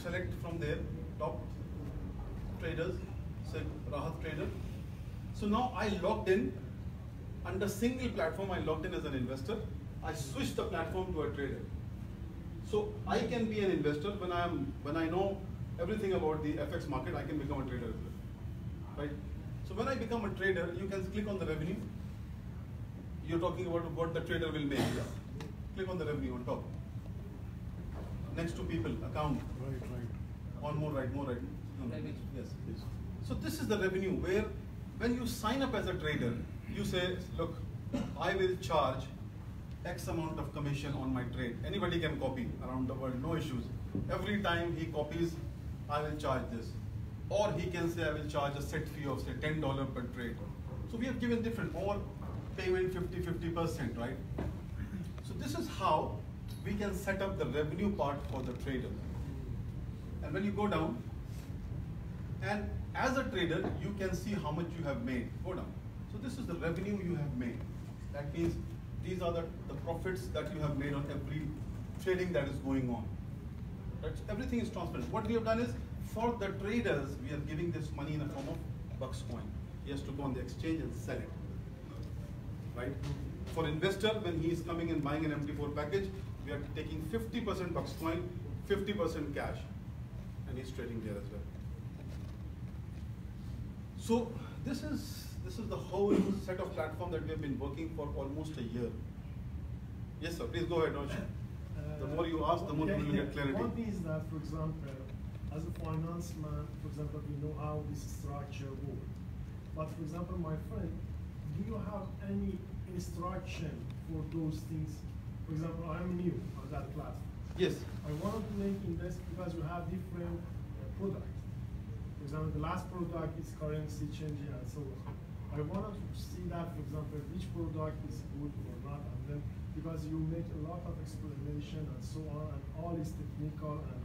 select from there top traders, say Rahat Trader. So now I logged in under single platform. I logged in as an investor. I switched the platform to a trader. So I can be an investor when I know everything about the FX market. I can become a trader as well, right? So when I become a trader, you can click on the revenue. You're talking about what the trader will make. Click on the revenue on top. Next to people, account. Right. On more right. No, yes. So this is the revenue where when you sign up as a trader, you say, look, I will charge X amount of commission on my trade. Anybody can copy around the world, no issues. Every time he copies, I will charge this. Or he can say, I will charge a set fee of say $10 per trade. So we have given different, or payment 50%, right? So this is how we can set up the revenue part for the trader. And when you go down, and as a trader, you can see how much you have made. Go down. So this is the revenue you have made. That means these are the profits that you have made on every trading that is going on. Right? So everything is transparent. What we have done is, for the traders, we are giving this money in the form of Buxcoin. He has to go on the exchange and sell it. Right? For investor, when he is coming and buying an MT4 package, we are taking 50% Buxcoin, 50% cash, and he's trading there as well. So this is the whole set of platform that we have been working for almost a year. Yes, sir. Please go ahead, Nosh. The more you ask, the more you will get clarity. One thing is that, for example, as a finance man, for example, we know how this structure works. But for example, my friend, do you have any instruction for those things? For example, I'm new on that platform. Yes. I wanted to make invest because you have different products. For example, the last product is currency changing and so on. I wanted to see that, for example, which product is good or not, and then because you make a lot of explanation and so on, and all is technical, and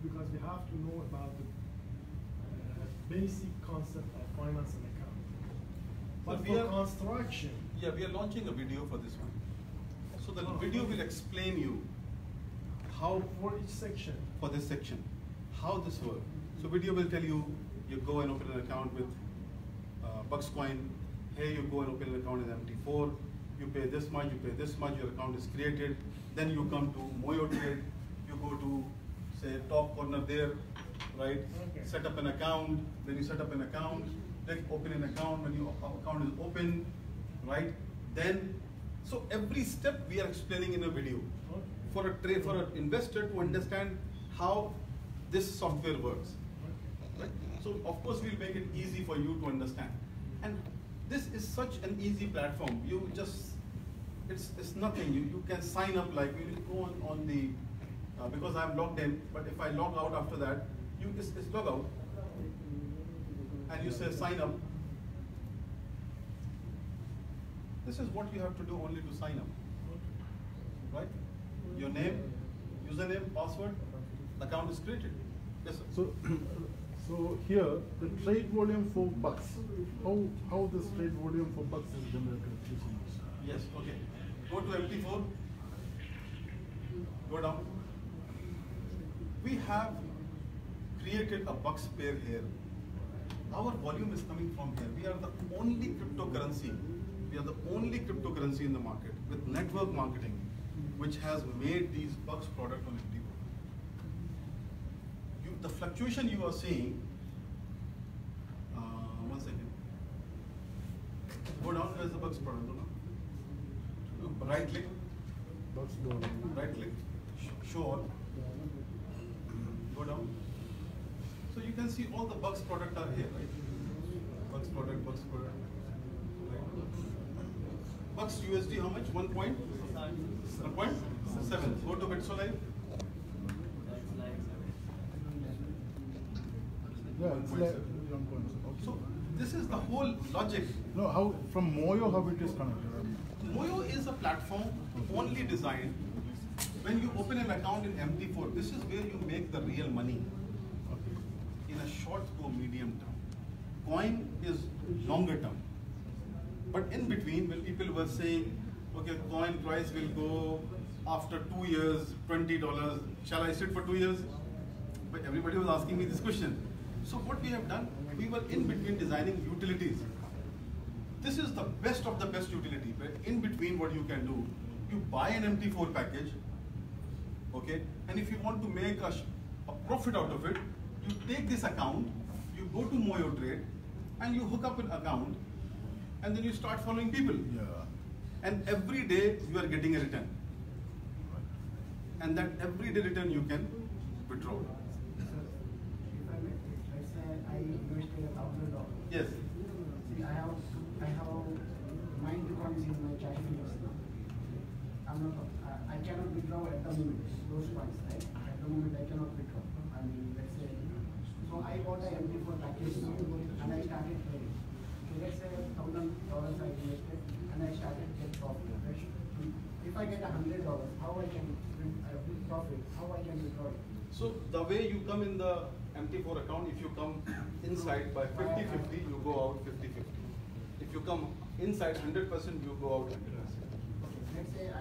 because we have to know about the basic concept of finance and accounting. But but we for are construction. Yeah, we are launching a video for this one. So the video will explain you how For each section. for this section, how this works. So video will tell you, you go and open an account with Buxcoin. Here you go and open an account in MT4. You pay this much, your account is created. Then you come to Moyo Trade. You go to, say, top corner there, right? Okay. Set up an account. Then you set up an account. Click open an account. When your account is open, right? Then, so every step we are explaining in a video for a trade, for an investor to understand how this software works. Right? So of course we'll make it easy for you to understand. And this is such an easy platform. You just, it's nothing. You can sign up like, you go on the, because I'm logged in, but if I log out after that, it's log out. And you say sign up. This is what you have to do only to sign up. Right? Your name, username, password, account is created. Yes, sir. So, so here, the trade volume for Bucks, how this trade volume for Bucks is generated? Yes, okay. Go to MT4, go down. We have created a Bucks pair here. Our volume is coming from here. We are the only cryptocurrency. We are the only cryptocurrency in the market with network marketing, which has made these Bucks product on MT4. The fluctuation you are seeing, one second. Go down, where's the Bucks product? Right click. Bucks dollar. Right click. Show all. Go down. So you can see all the Bucks product are here, right? Bucks product, Bucks product. Right. Bucks USD how much? 1.7. Go to BitSolive. Yeah, it's like 1.7. So this is the whole logic. No, how from Moyo how it is connected? Moyo is a platform only designed when you open an account in MT4. This is where you make the real money in a short to medium term. Coin is longer term. But in between, when people were saying, okay, coin price will go after 2 years, $20. Shall I sit for 2 years? But everybody was asking me this question. So what we have done, we were in between designing utilities. This is the best of the best utility. But in between, what you can do, you buy an MT4 package, okay? And if you want to make a profit out of it, you take this account, you go to Moyo Trade, and you hook up an account, and then you start following people. Yeah. And every day you are getting a return. And that everyday return you can withdraw. If I may, let's say I invested $1,000. Yes. See, I have 9 coins in my cash deposit. I cannot withdraw at the moment those coins, right? At the moment I cannot withdraw. I mean, let's say, so I bought a MT4 package now and I started trading. So let's say $1,000 I invested and I started get profit. If I get $100, how I can profit? How I can withdraw it? So the way you come in the MT4 account, if you come inside by 50-50, you go out 50-50. If you come inside 100%, you go out 100%. Okay, let's say I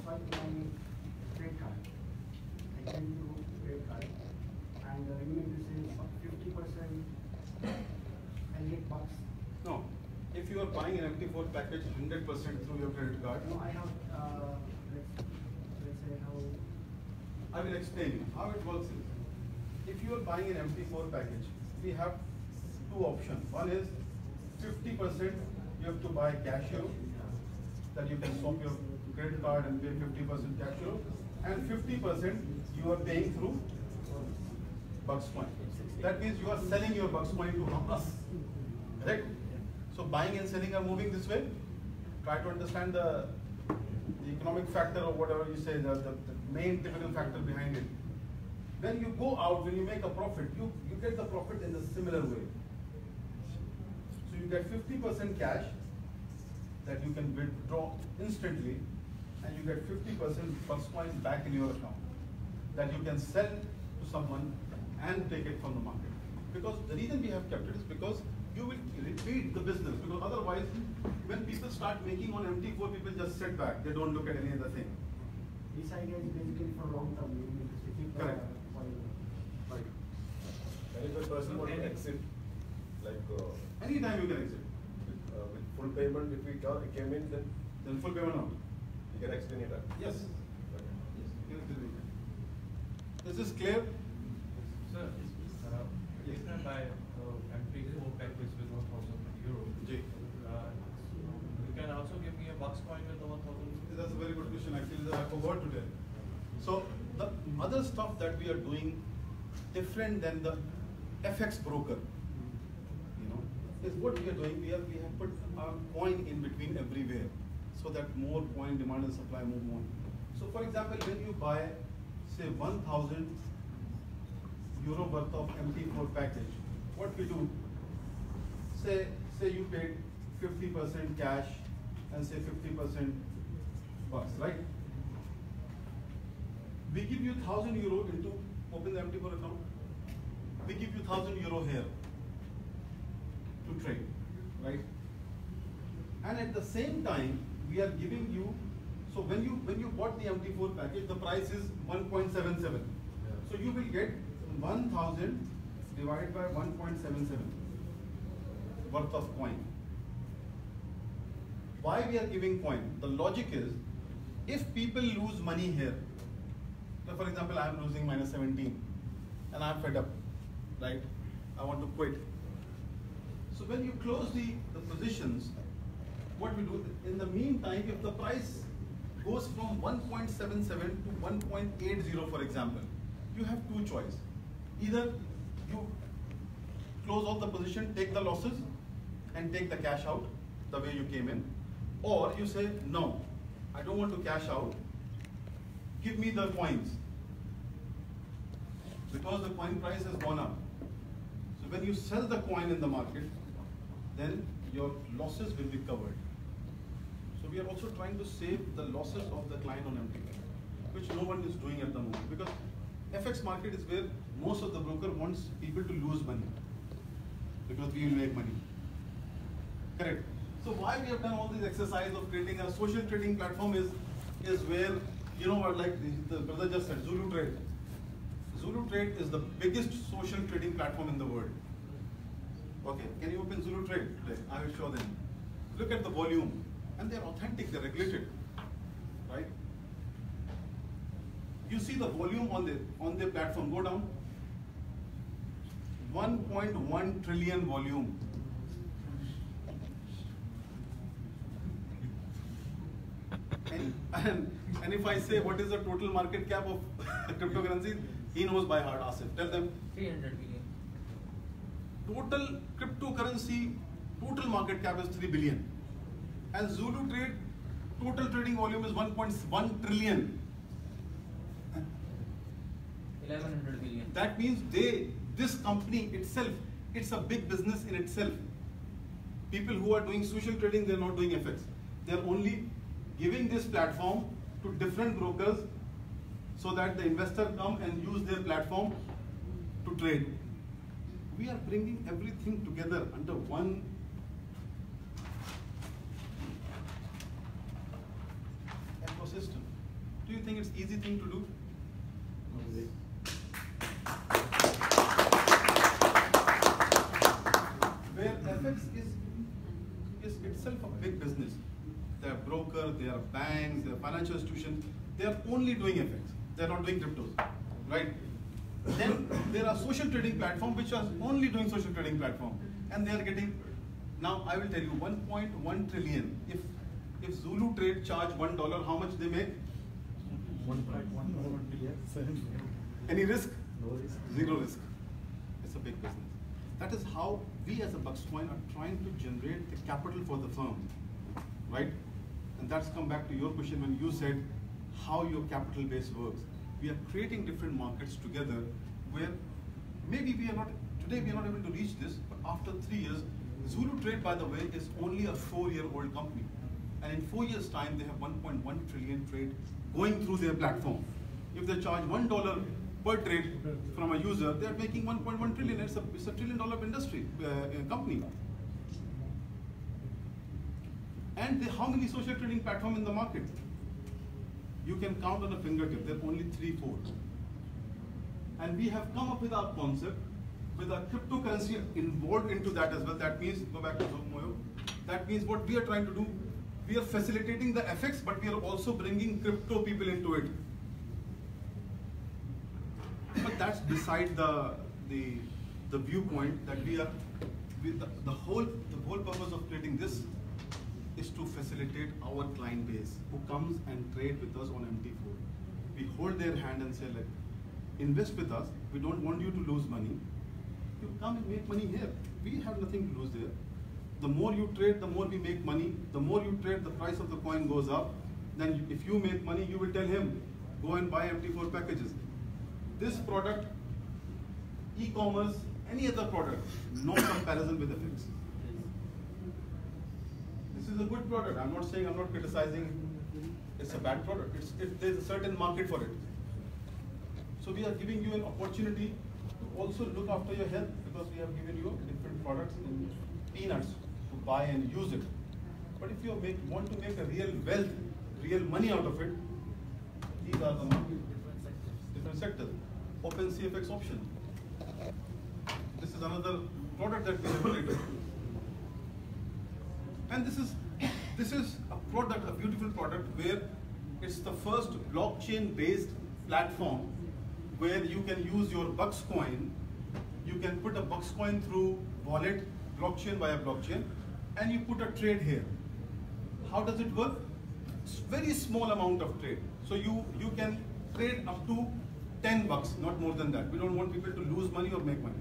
swipe my credit card. I can do credit card and you mean to say 50% I get Bucks. No, if you are buying an MT4 package 100% through your credit card, No, I have, let's say how. I will explain you how it works. If you are buying an MT4 package, we have 2 options. One is 50% you have to buy cashier, that you can swap your credit card and pay 50% cashier, and 50% you are paying through Buxcoin. That means you are selling your Buxcoin to us, correct? So buying and selling are moving this way. Try to understand the economic factor or whatever you say, the main typical factor behind it. When you go out, when you make a profit, you get the profit in a similar way. So you get 50% cash that you can withdraw instantly, and you get 50% Buxcoin back in your account that you can sell to someone and take it from the market. Because the reason we have kept it is because you will feed the business, because otherwise, when people start making on MT4, people just sit back. They don't look at any other thing. This idea is basically for long term. You mean to keep Correct. Right. And if a person wants to exit, like Anytime you can exit. with full payment, if we came in, then Full payment out. you can exit anytime. Yes. Okay. Is this clear? Sir, you can buy MT4 package with 1,000 euro. Ji. You can also give me a Buxcoin with 1,000. That's a very good question. Actually, I forgot to tell. So the other stuff that we are doing different than the FX broker, is what we are doing. We have put our coin in between everywhere, so that more coin demand and supply move on. So, for example, when you buy, say, 1,000 euro worth of MT4 package, what we do? Say you paid 50% cash and say 50% bucks, right? We give you 1,000 euro to open the MT4 account. We give you 1,000 euro here to trade, right? And at the same time, we are giving you. So when you bought the MT4 package, the price is 1.77. So you will get 1,000 divided by 1.77 worth of coin. Why we are giving coin? The logic is, if people lose money here, so for example, I am losing -17 and I am fed up, right? I want to quit. So when you close the positions, what we do, in the meantime, if the price goes from 1.77 to 1.80, for example, you have two choices. Either you close all the position, take the losses, and take the cash out the way you came in, or you say, no, I don't want to cash out, give me the coins, because the coin price has gone up. So when you sell the coin in the market, then your losses will be covered. So we are also trying to save the losses of the client on MT4, which no one is doing at the moment, because FX market is where most of the broker wants people to lose money, because we will make money. Correct. So why we have done all this exercise of creating a social trading platform is where, you know what, like the brother just said, Zulu Trade. Zulu Trade is the biggest social trading platform in the world. Okay, can you open Zulu Trade today? I will show them. Look at the volume, and they're authentic, they're regulated, right? You see the volume on the platform, go down. 1.1 trillion volume. And if I say what is the total market cap of cryptocurrency, he knows by heart. Asif, tell them. 300 billion. Total cryptocurrency, total market cap is 3 billion. And Zulu Trade, total trading volume is 1.1 trillion. 1100 billion. That means this company itself, it's a big business in itself. People who are doing social trading, they're not doing FX. They're only giving this platform to different brokers so that the investor come and use their platform to trade. We are bringing everything together under one ecosystem. Do you think it's easy thing to do? Where FX is itself a big business. They are broker, they are banks, they are financial institutions. They are only doing FX. They are not doing cryptos, right? Then there are social trading platforms which are only doing social trading platform, and they are getting. Now I will tell you 1.1 trillion. If Zulu Trade charge $1, how much they make? 1.1 trillion. Any risk? No risk. Zero risk. It's a big business. That is how we as a Buxcoin are trying to generate the capital for the firm, right? And that's come back to your question when you said how your capital base works. We are creating different markets together where maybe today we are not able to reach this, but after 3 years, Zulu Trade, by the way, is only a 4-year-old company. And in 4 years' time, they have 1.1 trillion trade going through their platform. If they charge $1 per trade from a user, they are making 1.1 trillion. It's a $1 trillion industry, company. And how many social trading platforms in the market? You can count on a fingertip. There are only 3, 4. And we have come up with our concept with a cryptocurrency involved into that as well. That means, go back to Moyo. That means what we are trying to do, we are facilitating the FX, but we are also bringing crypto people into it. But that's beside the viewpoint that the whole purpose of creating this is to facilitate our client base who comes and trade with us on MT4. We hold their hand and say, like, invest with us. We don't want you to lose money. You come and make money here. We have nothing to lose there. The more you trade, the more we make money. The more you trade, the price of the coin goes up. Then if you make money, you will tell him, go and buy MT4 packages. This product, e-commerce, any other product, no comparison with FX. This is a good product. I'm not criticizing it's a bad product. There's a certain market for it. So we are giving you an opportunity to also look after your health, because we have given you different products in peanuts to buy and use it. But if you want to make a real wealth, real money out of it, these are the market, different sectors. Open CFX option. This is another product that we have created. And this is a product, a beautiful product, where it's the first blockchain-based platform where you can use your Buxcoin. You can put a Buxcoin through wallet, blockchain via blockchain, and you put a trade here. How does it work? It's very small amount of trade. So you can trade up to $10, not more than that. We don't want people to lose money or make money,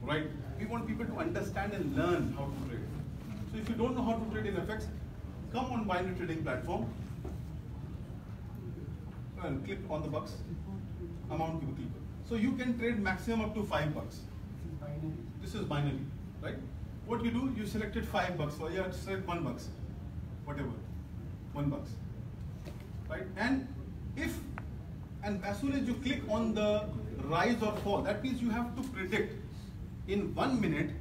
right? We want people to understand and learn how to trade. So if you don't know how to trade in FX, come on binary trading platform and click on the bucks, amount you click. So you can trade maximum up to $5. This is binary, right? What you do, you selected $5, or you have to select $1, whatever, $1, right? And as soon as you click on the rise or fall, that means you have to predict. In 1 minute,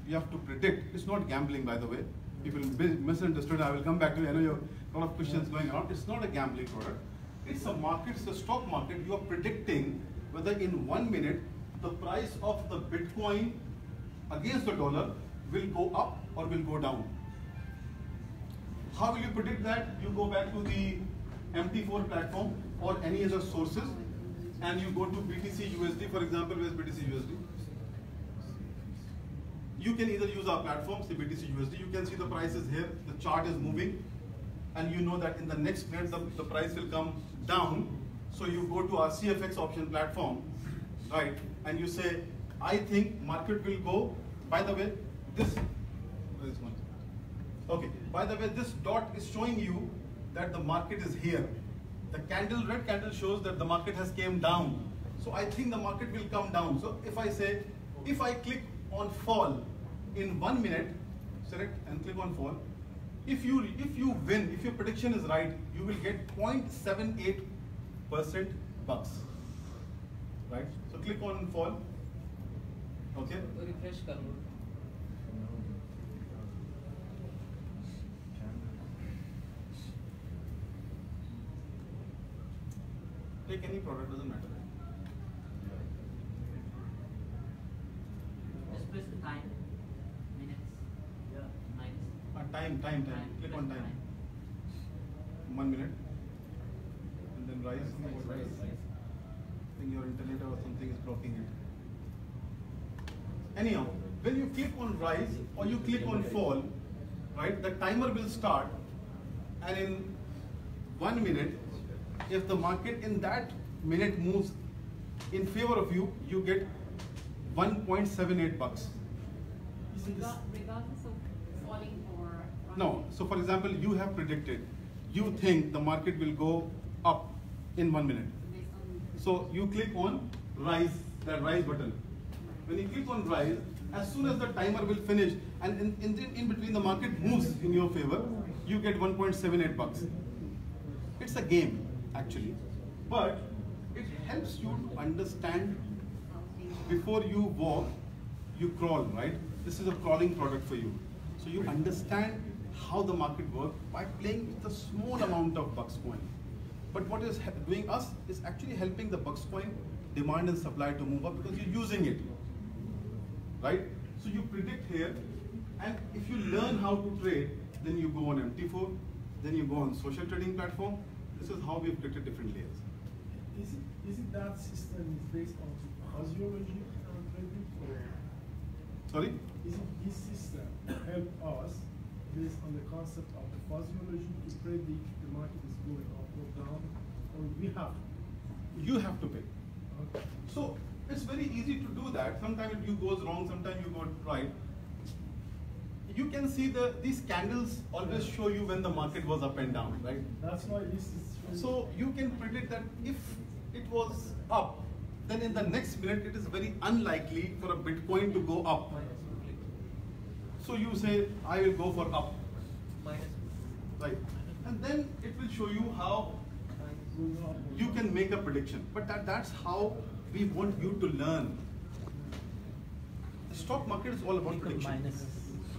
you have to predict. It's not gambling, by the way. People misunderstood. I will come back to you. I know you have a lot of questions going on. It's not a gambling product. It's a market, it's a stock market. You are predicting whether in 1 minute, the price of the Bitcoin against the dollar will go up or will go down. How will you predict that? You go back to the MT4 platform or any other sources, and you go to BTC USD, for example. Where's BTC USD? You can either use our platform, say BTC USD. You can see the prices here, the chart is moving, and you know that in the next minute the price will come down. So you go to our CFX option platform, right? And you say, I think market will go, by the way, this, where is one? Okay, by the way, this dot is showing you that the market is here. The candle, red candle, shows that the market has came down. So I think the market will come down. So if I say, if I click on fall in 1 minute, select and click on fall. If you win, if your prediction is right, you will get 0.78% bucks. Right? So click on fall. Okay. Refresh karo. Take any product, doesn't matter. Just press the time, minutes, minus. Time. Click on time. 1 minute. And then rise. I think your internet or something is blocking it. Anyhow, when you click on rise or you click on fall, right, the timer will start, and in 1 minute, if the market in that minute moves in favor of you, you get 1.78 bucks. Regardless of falling or rising? No. So for example, you have predicted, you think the market will go up in 1 minute. So you click on rise, that rise button. When you click on rise, as soon as the timer will finish and in between the market moves in your favor, you get 1.78 bucks. It's a game, actually, but it helps you to understand. Before you walk, you crawl, right? This is a crawling product for you. So you understand how the market works by playing with a small amount of Buxcoin. But what is doing us is actually helping the Buxcoin demand and supply to move up because you're using it, right? So you predict here, and if you learn how to trade, then you go on MT4, then you go on social trading platform. This is how we've created different layers. Is it that system is based on physiology trading? Sorry? Is it this system help us based on the concept of the physiology to predict the market is going up or down, or we have to? You have to pay. Okay. So it's very easy to do that. Sometimes you goes wrong, sometimes you go right. You can see these candles always show you when the market was up and down, right? That's why this is. So you can predict that if it was up, then in the next minute it is very unlikely for a Bitcoin to go up. So you say, I will go for up. Right. And then it will show you how you can make a prediction. But that's how we want you to learn. The stock market is all about prediction.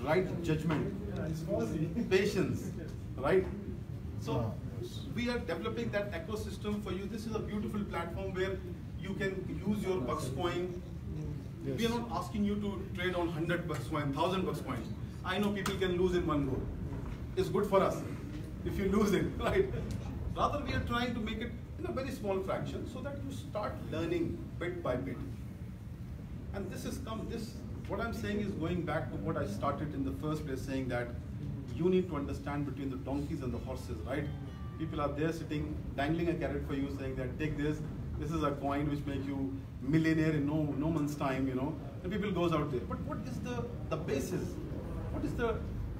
Right judgment, patience, right? So we are developing that ecosystem for you. This is a beautiful platform where you can use your Buxcoin. Yes. We are not asking you to trade on 100 Buxcoin, 1000 Buxcoin. I know people can lose in one go. It's good for us if you lose it, right? Rather, we are trying to make it in a very small fraction so that you start learning bit by bit. And what I'm saying is going back to what I started in the first place, saying that you need to understand between the donkeys and the horses, right? People are there sitting, dangling a carrot for you, saying that take this is a coin which makes you millionaire in no month's time, you know, and people goes out there. But what is the basis? What is the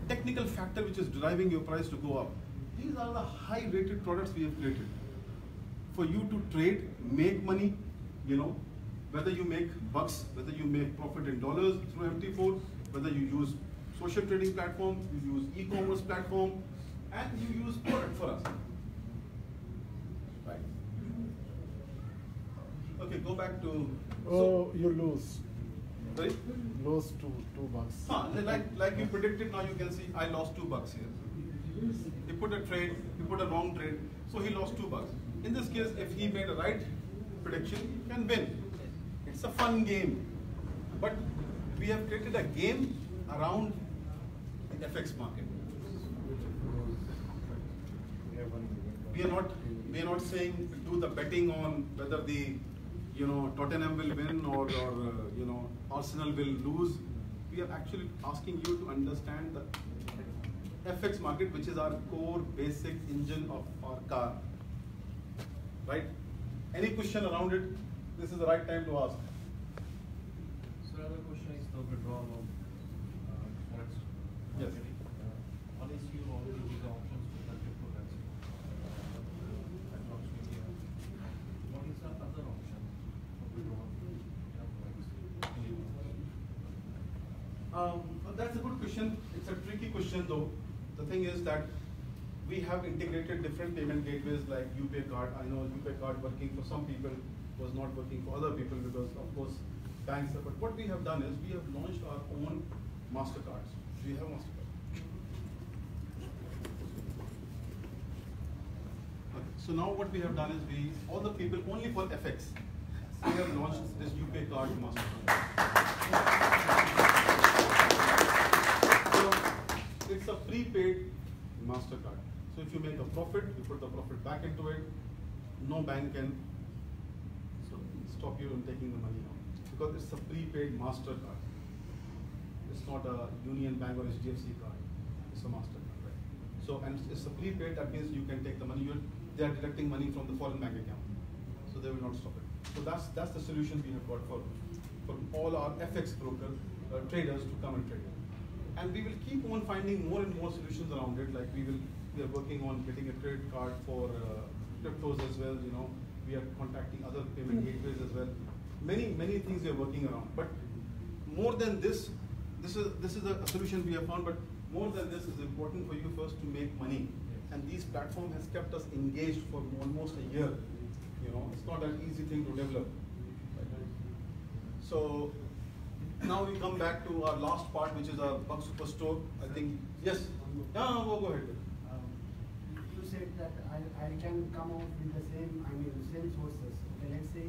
technical factor which is driving your price to go up? These are the high-rated products we have created. For you to trade, make money, you know, whether you make bucks, whether you make profit in dollars through MT4, whether you use social trading platform, you use e-commerce platform, and you use product for us. Right. Okay, go back to. Oh, you lose. Sorry? Lose $2. Like you predicted, now you can see I lost $2 here. He put a trade, he put a wrong trade, so he lost $2. In this case, if he made a right prediction, he can win. It's a fun game. But we have created a game around the FX market. We are not saying do the betting on whether the Tottenham will win or Arsenal will lose. We are actually asking you to understand the FX market, which is our core basic engine of our car. Right? Any question around it? This is the right time to ask. So another question is the withdrawal of forex. Yes. One is you already give the options to the cryptocurrency. What is the other option for withdrawal forex? That's a good question. It's a tricky question though. The thing is that we have integrated different payment gateways like UpayCard. I know UpayCard working for some people was not working for other people because of course banks are. But what we have done is we have launched our own MasterCards. We have MasterCard. Okay. So now what we have done is all the people only for FX, we have launched this UpayCard MasterCard. So it's a prepaid MasterCard. So if you make a profit, you put the profit back into it. No bank can stop you from taking the money out because it's a prepaid MasterCard. It's not a Union Bank or HDFC card. It's a MasterCard, right? So and it's a prepaid. That means you can take the money. They are deducting money from the foreign bank account, so they will not stop it. So that's the solution we have got for all our FX broker traders to come and trade. And we will keep on finding more and more solutions around it. Like we are working on getting a credit card for cryptos as well. You know, we are contacting other payment gateways as well. Many things we are working around. But more than this is a solution we have found. But more than this is important for you first to make money. And these platform has kept us engaged for almost a year. You know, it's not an easy thing to develop. So Now we come back to our last part, which is our Bug Superstore. I think, yes. No, go ahead. You said that I can come out with the same, same sources. Okay, let's say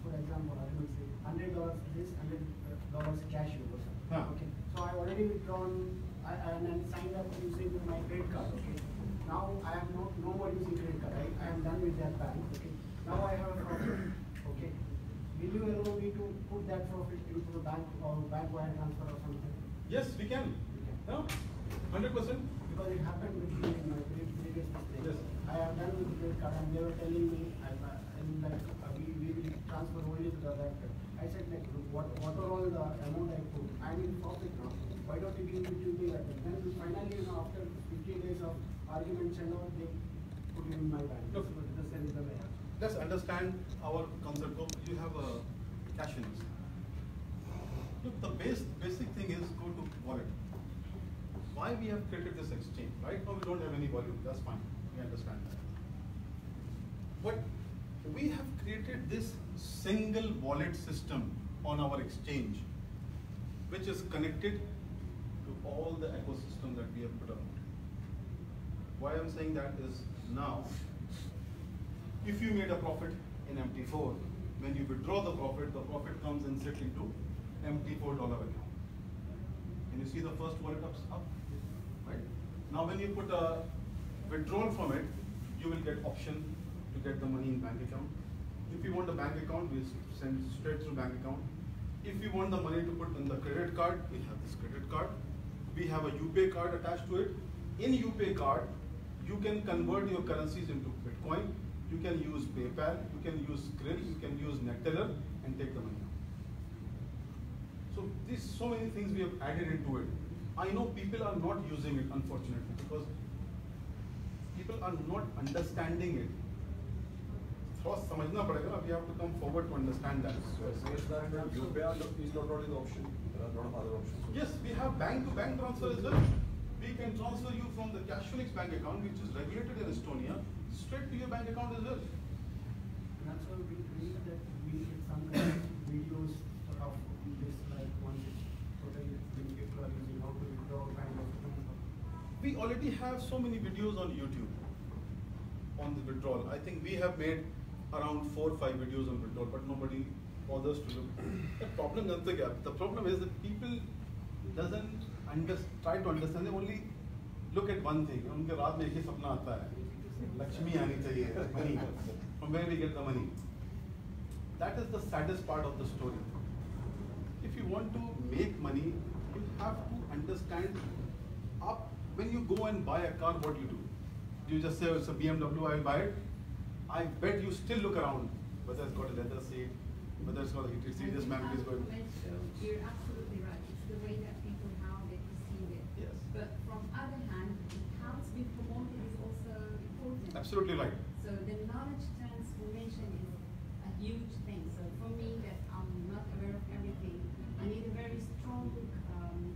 for example, I would say $100 this, $100 cash or something. Yeah. Okay. So I already withdrawn and then signed up using my credit card. Okay. Now I am no more using credit card. I am done with that bank. Okay. Now I have a profit. Okay. Will you allow me to put that profit into the bank or bank wire transfer or something? Yes, we can. No? 100%. Because it happened with me in my previous mistake. Yes. I have done with the credit card and they were telling me we will transfer only to the bank. I said like what are all the amount I put? I'm in profit now. Why don't you give it to me like that? Then finally, after 15 days of arguments and all, they put it in my bank. Look, the same is the way. let's understand our concept of you have a cash in. Look, the basic thing is go to wallet. Why we have created this exchange? Right now we don't have any volume. That's fine. We understand that. But we have created this single wallet system on our exchange, which is connected to all the ecosystem that we have put out. Why I'm saying that is now, if you made a profit in MT4, when you withdraw the profit comes and sits into MT4 dollar account. And you see the first wallet up, right? Now when you put a withdrawal from it, you will get option to get the money in bank account. If you want a bank account, we send straight through bank account. If you want the money to put in the credit card, we have this credit card. We have a UpayCard attached to it. In UpayCard, you can convert your currencies into Bitcoin. You can use PayPal, you can use Skrill, you can use Neteller and take the money out. So these so many things we have added into it. I know people are not using it, unfortunately, because people are not understanding it. We have to come forward to understand that. So it says that UPI is not only the option, there are a lot of other options. Yes, we have bank-to-bank transfer as well. We can transfer you from the Cashflix bank account, which is regulated in Estonia, straight to your bank account as well. And that's why we believe that we need some kind of videos of this, like once it's totally when people are using how to withdraw kind of things. We already have so many videos on YouTube on the withdrawal. I think we have made around 4 or 5 videos on withdrawal, but nobody bothers to look. The problem is that people doesn't try to understand. They only look at one thing. उनके रात में एक ही सपना आता है, लक्ष्मी आनी चाहिए, money. From where we get the money? That is the saddest part of the story. If you want to make money, you have to understand. When you go and buy a car, what do? You just say it's a BMW, I will buy it. I bet you still look around whether it's got a leather seat, whether it's got a heated seat. This man is good. You're absolutely right. It's the way that people how they perceive it. Yes. But from other hand, how it's been promoted is also important. Absolutely right. So the knowledge transformation is a huge thing. So for me, that I'm not aware of everything, I need a very strong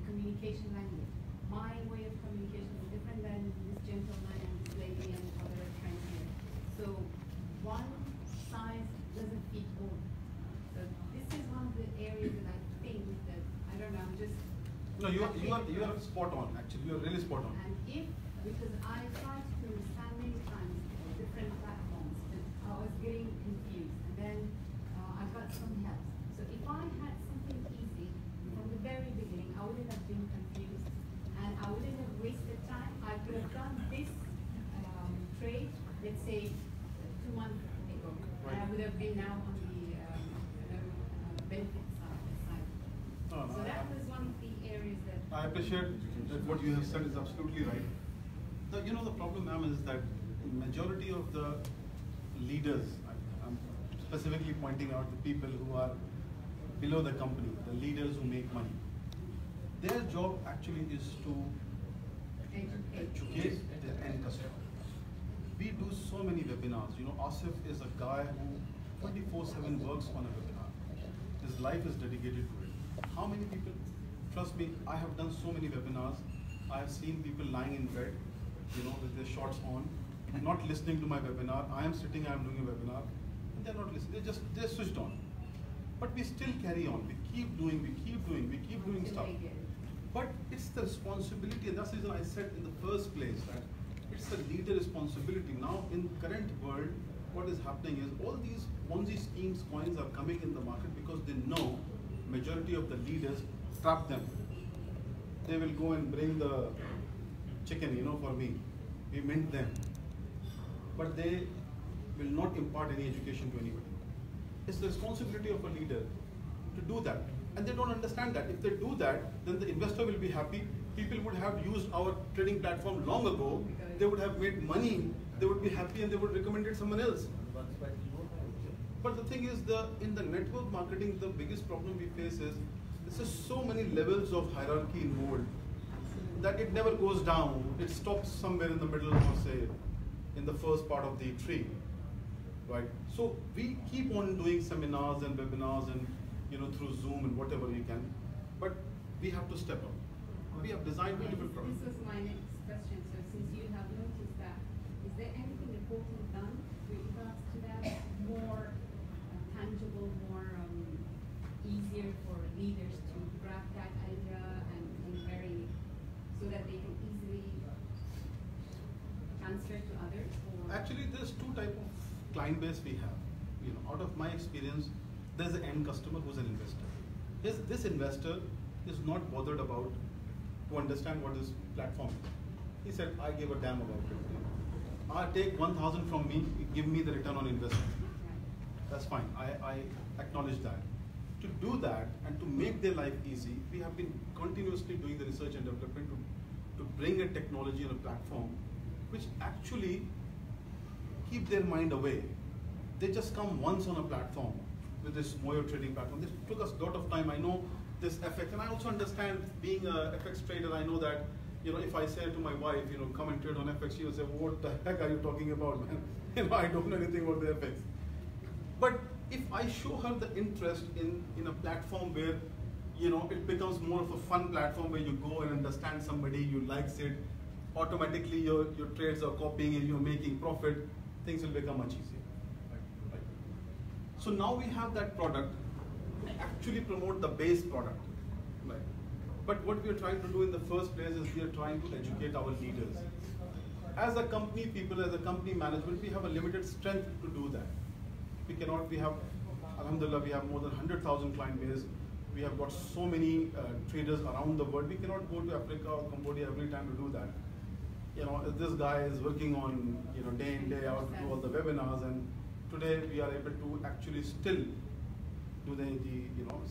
communication language. My way of communication is different than this gentleman and this lady and other friends here. So one size doesn't fit all. So this is one of the areas that I think that, I don't know, I'm just... No, you are spot on, actually. You are really spot on. And because I tried to understand many times different platforms, and I was getting confused. And then I got some help. So if I had something easy from the very beginning, I wouldn't have been confused. And I wouldn't have wasted time. I could have done this trade, let's say, 2 months ago. And I would have been now on the benefit side. So that was one of the areas that... I appreciate that what you have said is absolutely right. The problem, ma'am, is that the majority of the leaders, I'm specifically pointing out the people who are below the company, the leaders who make money. Their job actually is to educate the end customer. We do so many webinars. Asif is a guy who 24/7 works on a webinar. His life is dedicated to it. How many people? Trust me, I have done so many webinars. I have seen people lying in bed, with their shorts on, not listening to my webinar. I am sitting, I am doing a webinar, and they're not listening. They're switched on. but we still carry on. We keep doing stuff. But it's the responsibility, and that's the reason I said in the first place that it's the leader responsibility. Now, in current world, what is happening is all these Ponzi schemes coins are coming in the market because they know majority of the leaders trap them. They will go and bring the chicken, for me. We mint them. But they will not impart any education to anybody. It's the responsibility of a leader to do that. And they don't understand that. If they do that, then the investor will be happy. People would have used our trading platform long ago. They would have made money. They would be happy and they would recommend it someone else. But the thing is, in the network marketing, the biggest problem we face is there's just so many levels of hierarchy involved that it never goes down. It stops somewhere in the middle, or say, in the first part of the tree, right? So we keep on doing seminars and webinars and through Zoom and whatever we can, but we have to step up. We have designed beautiful products. This is my next question. So since you have noticed that, is there anything important done with regards to that? More tangible, more easier for leaders to grab that idea and very, so that they can easily transfer to others? Or? Actually, there's two types of client base we have. Out of my experience, there's an end customer who's an investor. This investor is not bothered about to understand what this platform is. He said, I give a damn about it. I take 1,000 from me, give me the return on investment. That's fine, I acknowledge that. To do that and to make their life easy, we have been continuously doing the research and development to bring a technology and a platform which actually keep their mind away. They just come once on a platform with this Moyo trading platform. This took us a lot of time. I know this FX, and I also understand being a FX trader, I know that, if I say to my wife, come and trade on FX, she'll say, what the heck are you talking about, man? I don't know anything about the FX. But if I show her the interest in a platform where, it becomes more of a fun platform where you go and understand somebody, you likes it, automatically your trades are copying and you're making profit, things will become much easier. Right? So now we have that product, we actually promote the base product. Right? But what we are trying to do in the first place is we are trying to educate our leaders. As a company people, as a company management, we have a limited strength to do that. We have, alhamdulillah, we have more than 100,000 client base. We have got so many traders around the world. We cannot go to Africa or Cambodia every time to do that. This guy is working on, day in, day out to do all the webinars, and today we are able to actually still do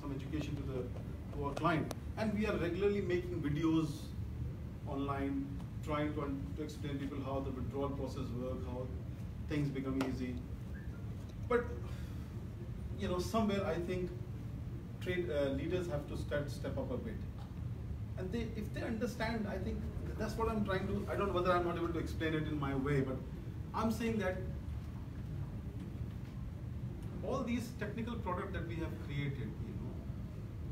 some education to our client. And we are regularly making videos online, trying to explain people how the withdrawal process works, how things become easy. But somewhere I think leaders have to step up a bit. And if they understand, I think that's what I'm trying to, I don't know whether I'm not able to explain it in my way, but I'm saying that all these technical products that we have created,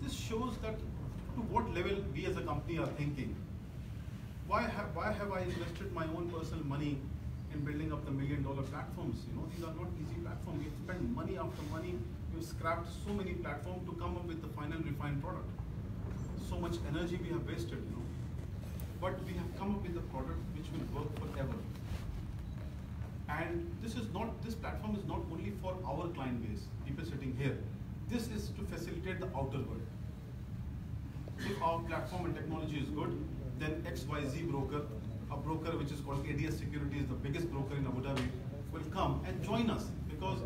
this shows that to what level we as a company are thinking. Why have I invested my own personal money in building up the $1 million platforms? These are not easy platforms. We spend money after money. We've scrapped so many platforms to come up with the final refined product. So much energy we have wasted, But we have come up with a product which will work forever. And this platform is not only for our client base, people sitting here. This is to facilitate the outer world. If our platform and technology is good, then XYZ broker, a broker which is called ADS Securities, the biggest broker in Abu Dhabi, will come and join us because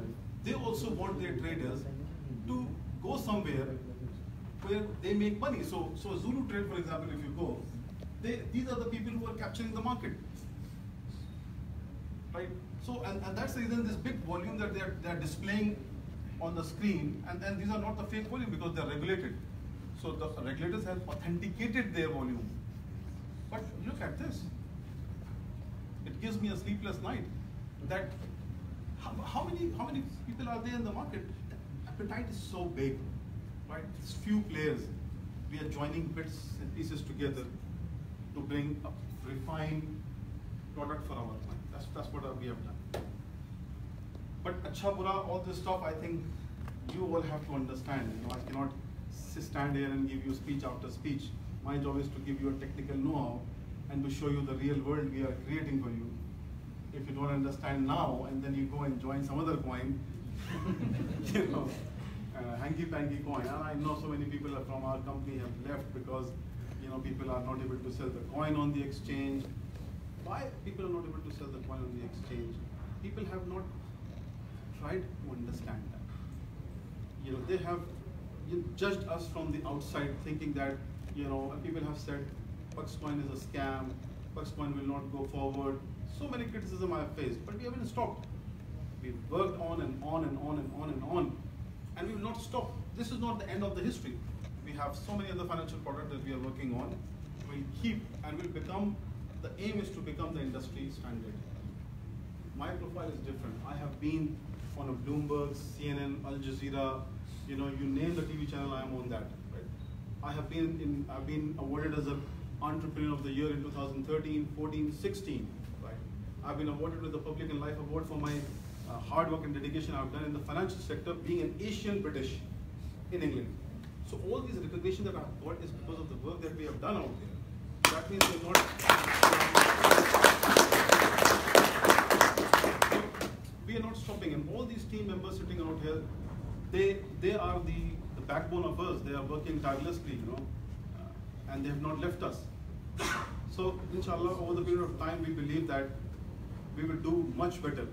they also want their traders to go somewhere where they make money. So Zulu Trade, for example, if you go, these are the people who are capturing the market, right? So and that's the reason this big volume that they're displaying on the screen, and these are not the fake volume because they're regulated. So the regulators have authenticated their volume. But look at this. It gives me a sleepless night. That how many people are there in the market? The appetite is so big, right? It's few players. We are joining bits and pieces together to bring a refined product for our client. That's what we have done. But acha bura, all this stuff, I think you all have to understand. You know, I cannot stand here and give you speech after speech. My job is to give you a technical know-how and to show you the real world we are creating for you. If you don't understand now and then you go and join some other coin, you know, hanky-panky coin. And I know so many people from our company have left because, you know, people are not able to sell the coin on the exchange. Why people are not able to sell the coin on the exchange? People have not tried to understand that. You know, they have judged us from the outside, thinking that, you know, people have said Buxcoin is a scam, Buxcoin will not go forward. So many criticism I have faced, but we haven't stopped. We've worked on and on and on and on and on, and we will not stop. This is not the end of the history. We have so many other financial products that we are working on. We'll keep and will become, the aim is to become the industry standard. My profile is different. I have been on a Bloomberg, CNN, Al Jazeera, you know, you name the TV channel, I am on that. Right? I've been awarded as an Entrepreneur of the Year in 2013, 14, 16. Right? I've been awarded with the Public and Life Award for my hard work and dedication I've done in the financial sector, being an Asian British in England. So all these recognition that I've got is because of the work that we have done out there. That means we're not. We are not stopping, and all these team members sitting out here, they are the backbone of us. They are working tirelessly, you know, and they have not left us. So, inshallah, over the period of time, we believe that we will do much better.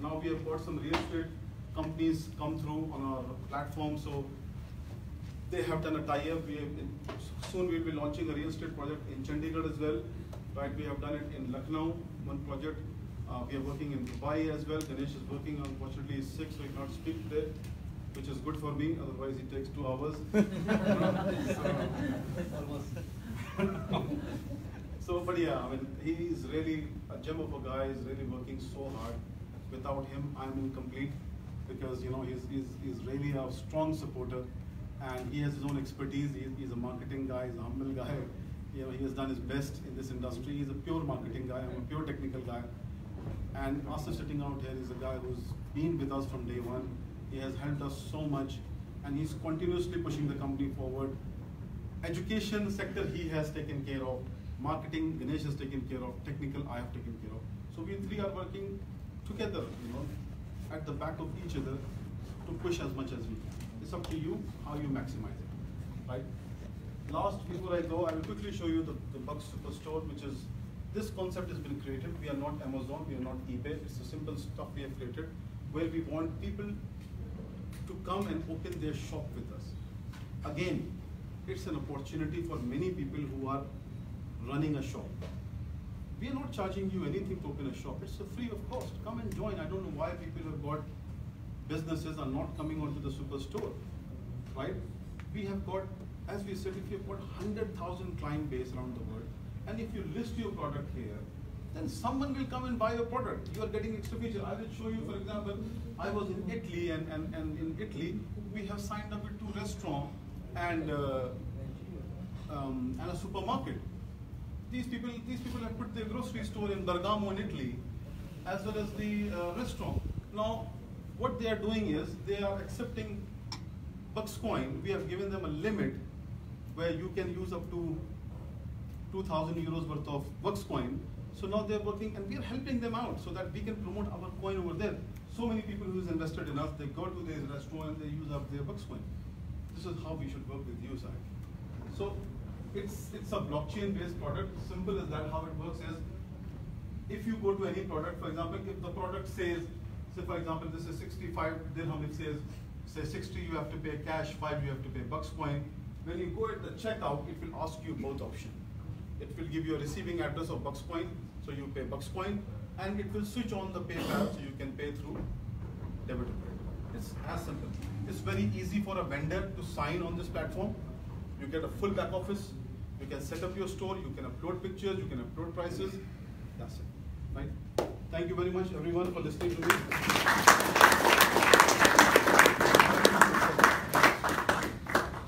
Now we have got some real estate companies come through on our platform, so they have done a tie-up. Soon we will be launching a real estate project in Chandigarh as well. Right, we have done it in Lucknow, one project. We are working in Dubai as well. Ganesh is working, unfortunately he's sick, so he cannot speak today, which is good for me, otherwise it takes 2 hours. So, but yeah, I mean, he is really a gem of a guy. He's really working so hard. Without him, I'm incomplete, because, you know, he's really a strong supporter, and he has his own expertise. He's a marketing guy. He's a humble guy. You know, he has done his best in this industry. He's a pure marketing guy. I'm a pure technical guy. And also sitting out here is a guy who's been with us from day one. He has helped us so much, and he's continuously pushing the company forward. Education sector he has taken care of. Marketing, Ganesh has taken care of. Technical, I have taken care of. So we three are working together, you know, at the back of each other to push as much as we can. It's up to you how you maximize it, right? Last, before I go, I will quickly show you the Bucks Superstore, which is, this concept has been created. We are not Amazon, we are not eBay. It's the simple stuff we have created, where we want people to come and open their shop with us. Again, it's an opportunity for many people who are running a shop. We are not charging you anything to open a shop. It's free of cost. Come and join. I don't know why people who have got businesses are not coming onto the Superstore, right? We have got, as we said, if you have got 100,000 client base around the world, and if you list your product here, then someone will come and buy your product. You are getting extra feature. I will show you, for example, I was in Italy, and in Italy, we have signed up with 2 restaurants and a supermarket. These people have put their grocery store in Bergamo in Italy, as well as the restaurant. Now, what they are doing is, they are accepting Buxcoin. We have given them a limit where you can use up to 2,000 euros worth of Buxcoin. So now they're working, and we are helping them out so that we can promote our coin over there. So many people who's invested in us, they go to this restaurant and they use up their Buxcoin. This is how we should work with you, Sai. So it's a blockchain-based product. Simple as that. How it works is, if you go to any product, for example, if the product says, say for example, this is 65 dirham, it says, say 60 you have to pay cash, 5 you have to pay Buxcoin. When you go at the checkout, it will ask you both options. It will give you a receiving address of Buxcoin, so you pay Buxcoin, and it will switch on the PayPal, so you can pay through debit or credit. It's as simple. It's very easy for a vendor to sign on this platform. You get a full back office. You can set up your store. You can upload pictures. You can upload prices. That's it, right? Thank you very much, everyone, for listening to me.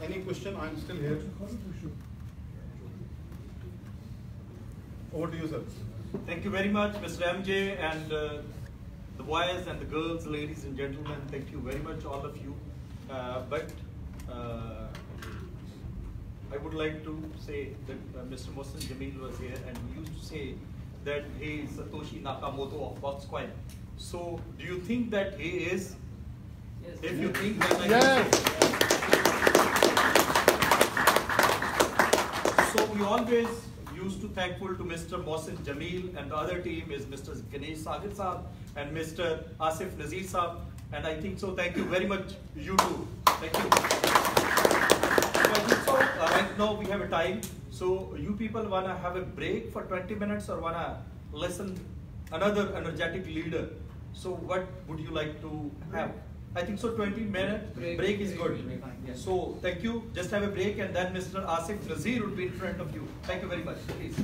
Any question? I'm still here. Over to you, sir. Thank you very much, Mr. MJ, and the boys and the girls, ladies and gentlemen. Thank you very much, all of you. but I would like to say that Mr. Mohsen Jamil was here and he used to say that he is Satoshi Nakamoto of Buxcoin. So do you think that he is? Yes. If you think that So we always used to thankful to Mr. Mohsen Jamil, and the other team is Mr. Ganesh Sagar Saab and Mr. Asif Nazir Saab, and I think so. Thank you very much, you too. Thank you. So I think so. Right now we have a time. So you people wanna have a break for 20 minutes or wanna listen another energetic leader? So what would you like to have? I think so 20-minute break is good. So thank you. Just have a break and then Mr. Asif Nazir will be in front of you. Thank you very much. Please.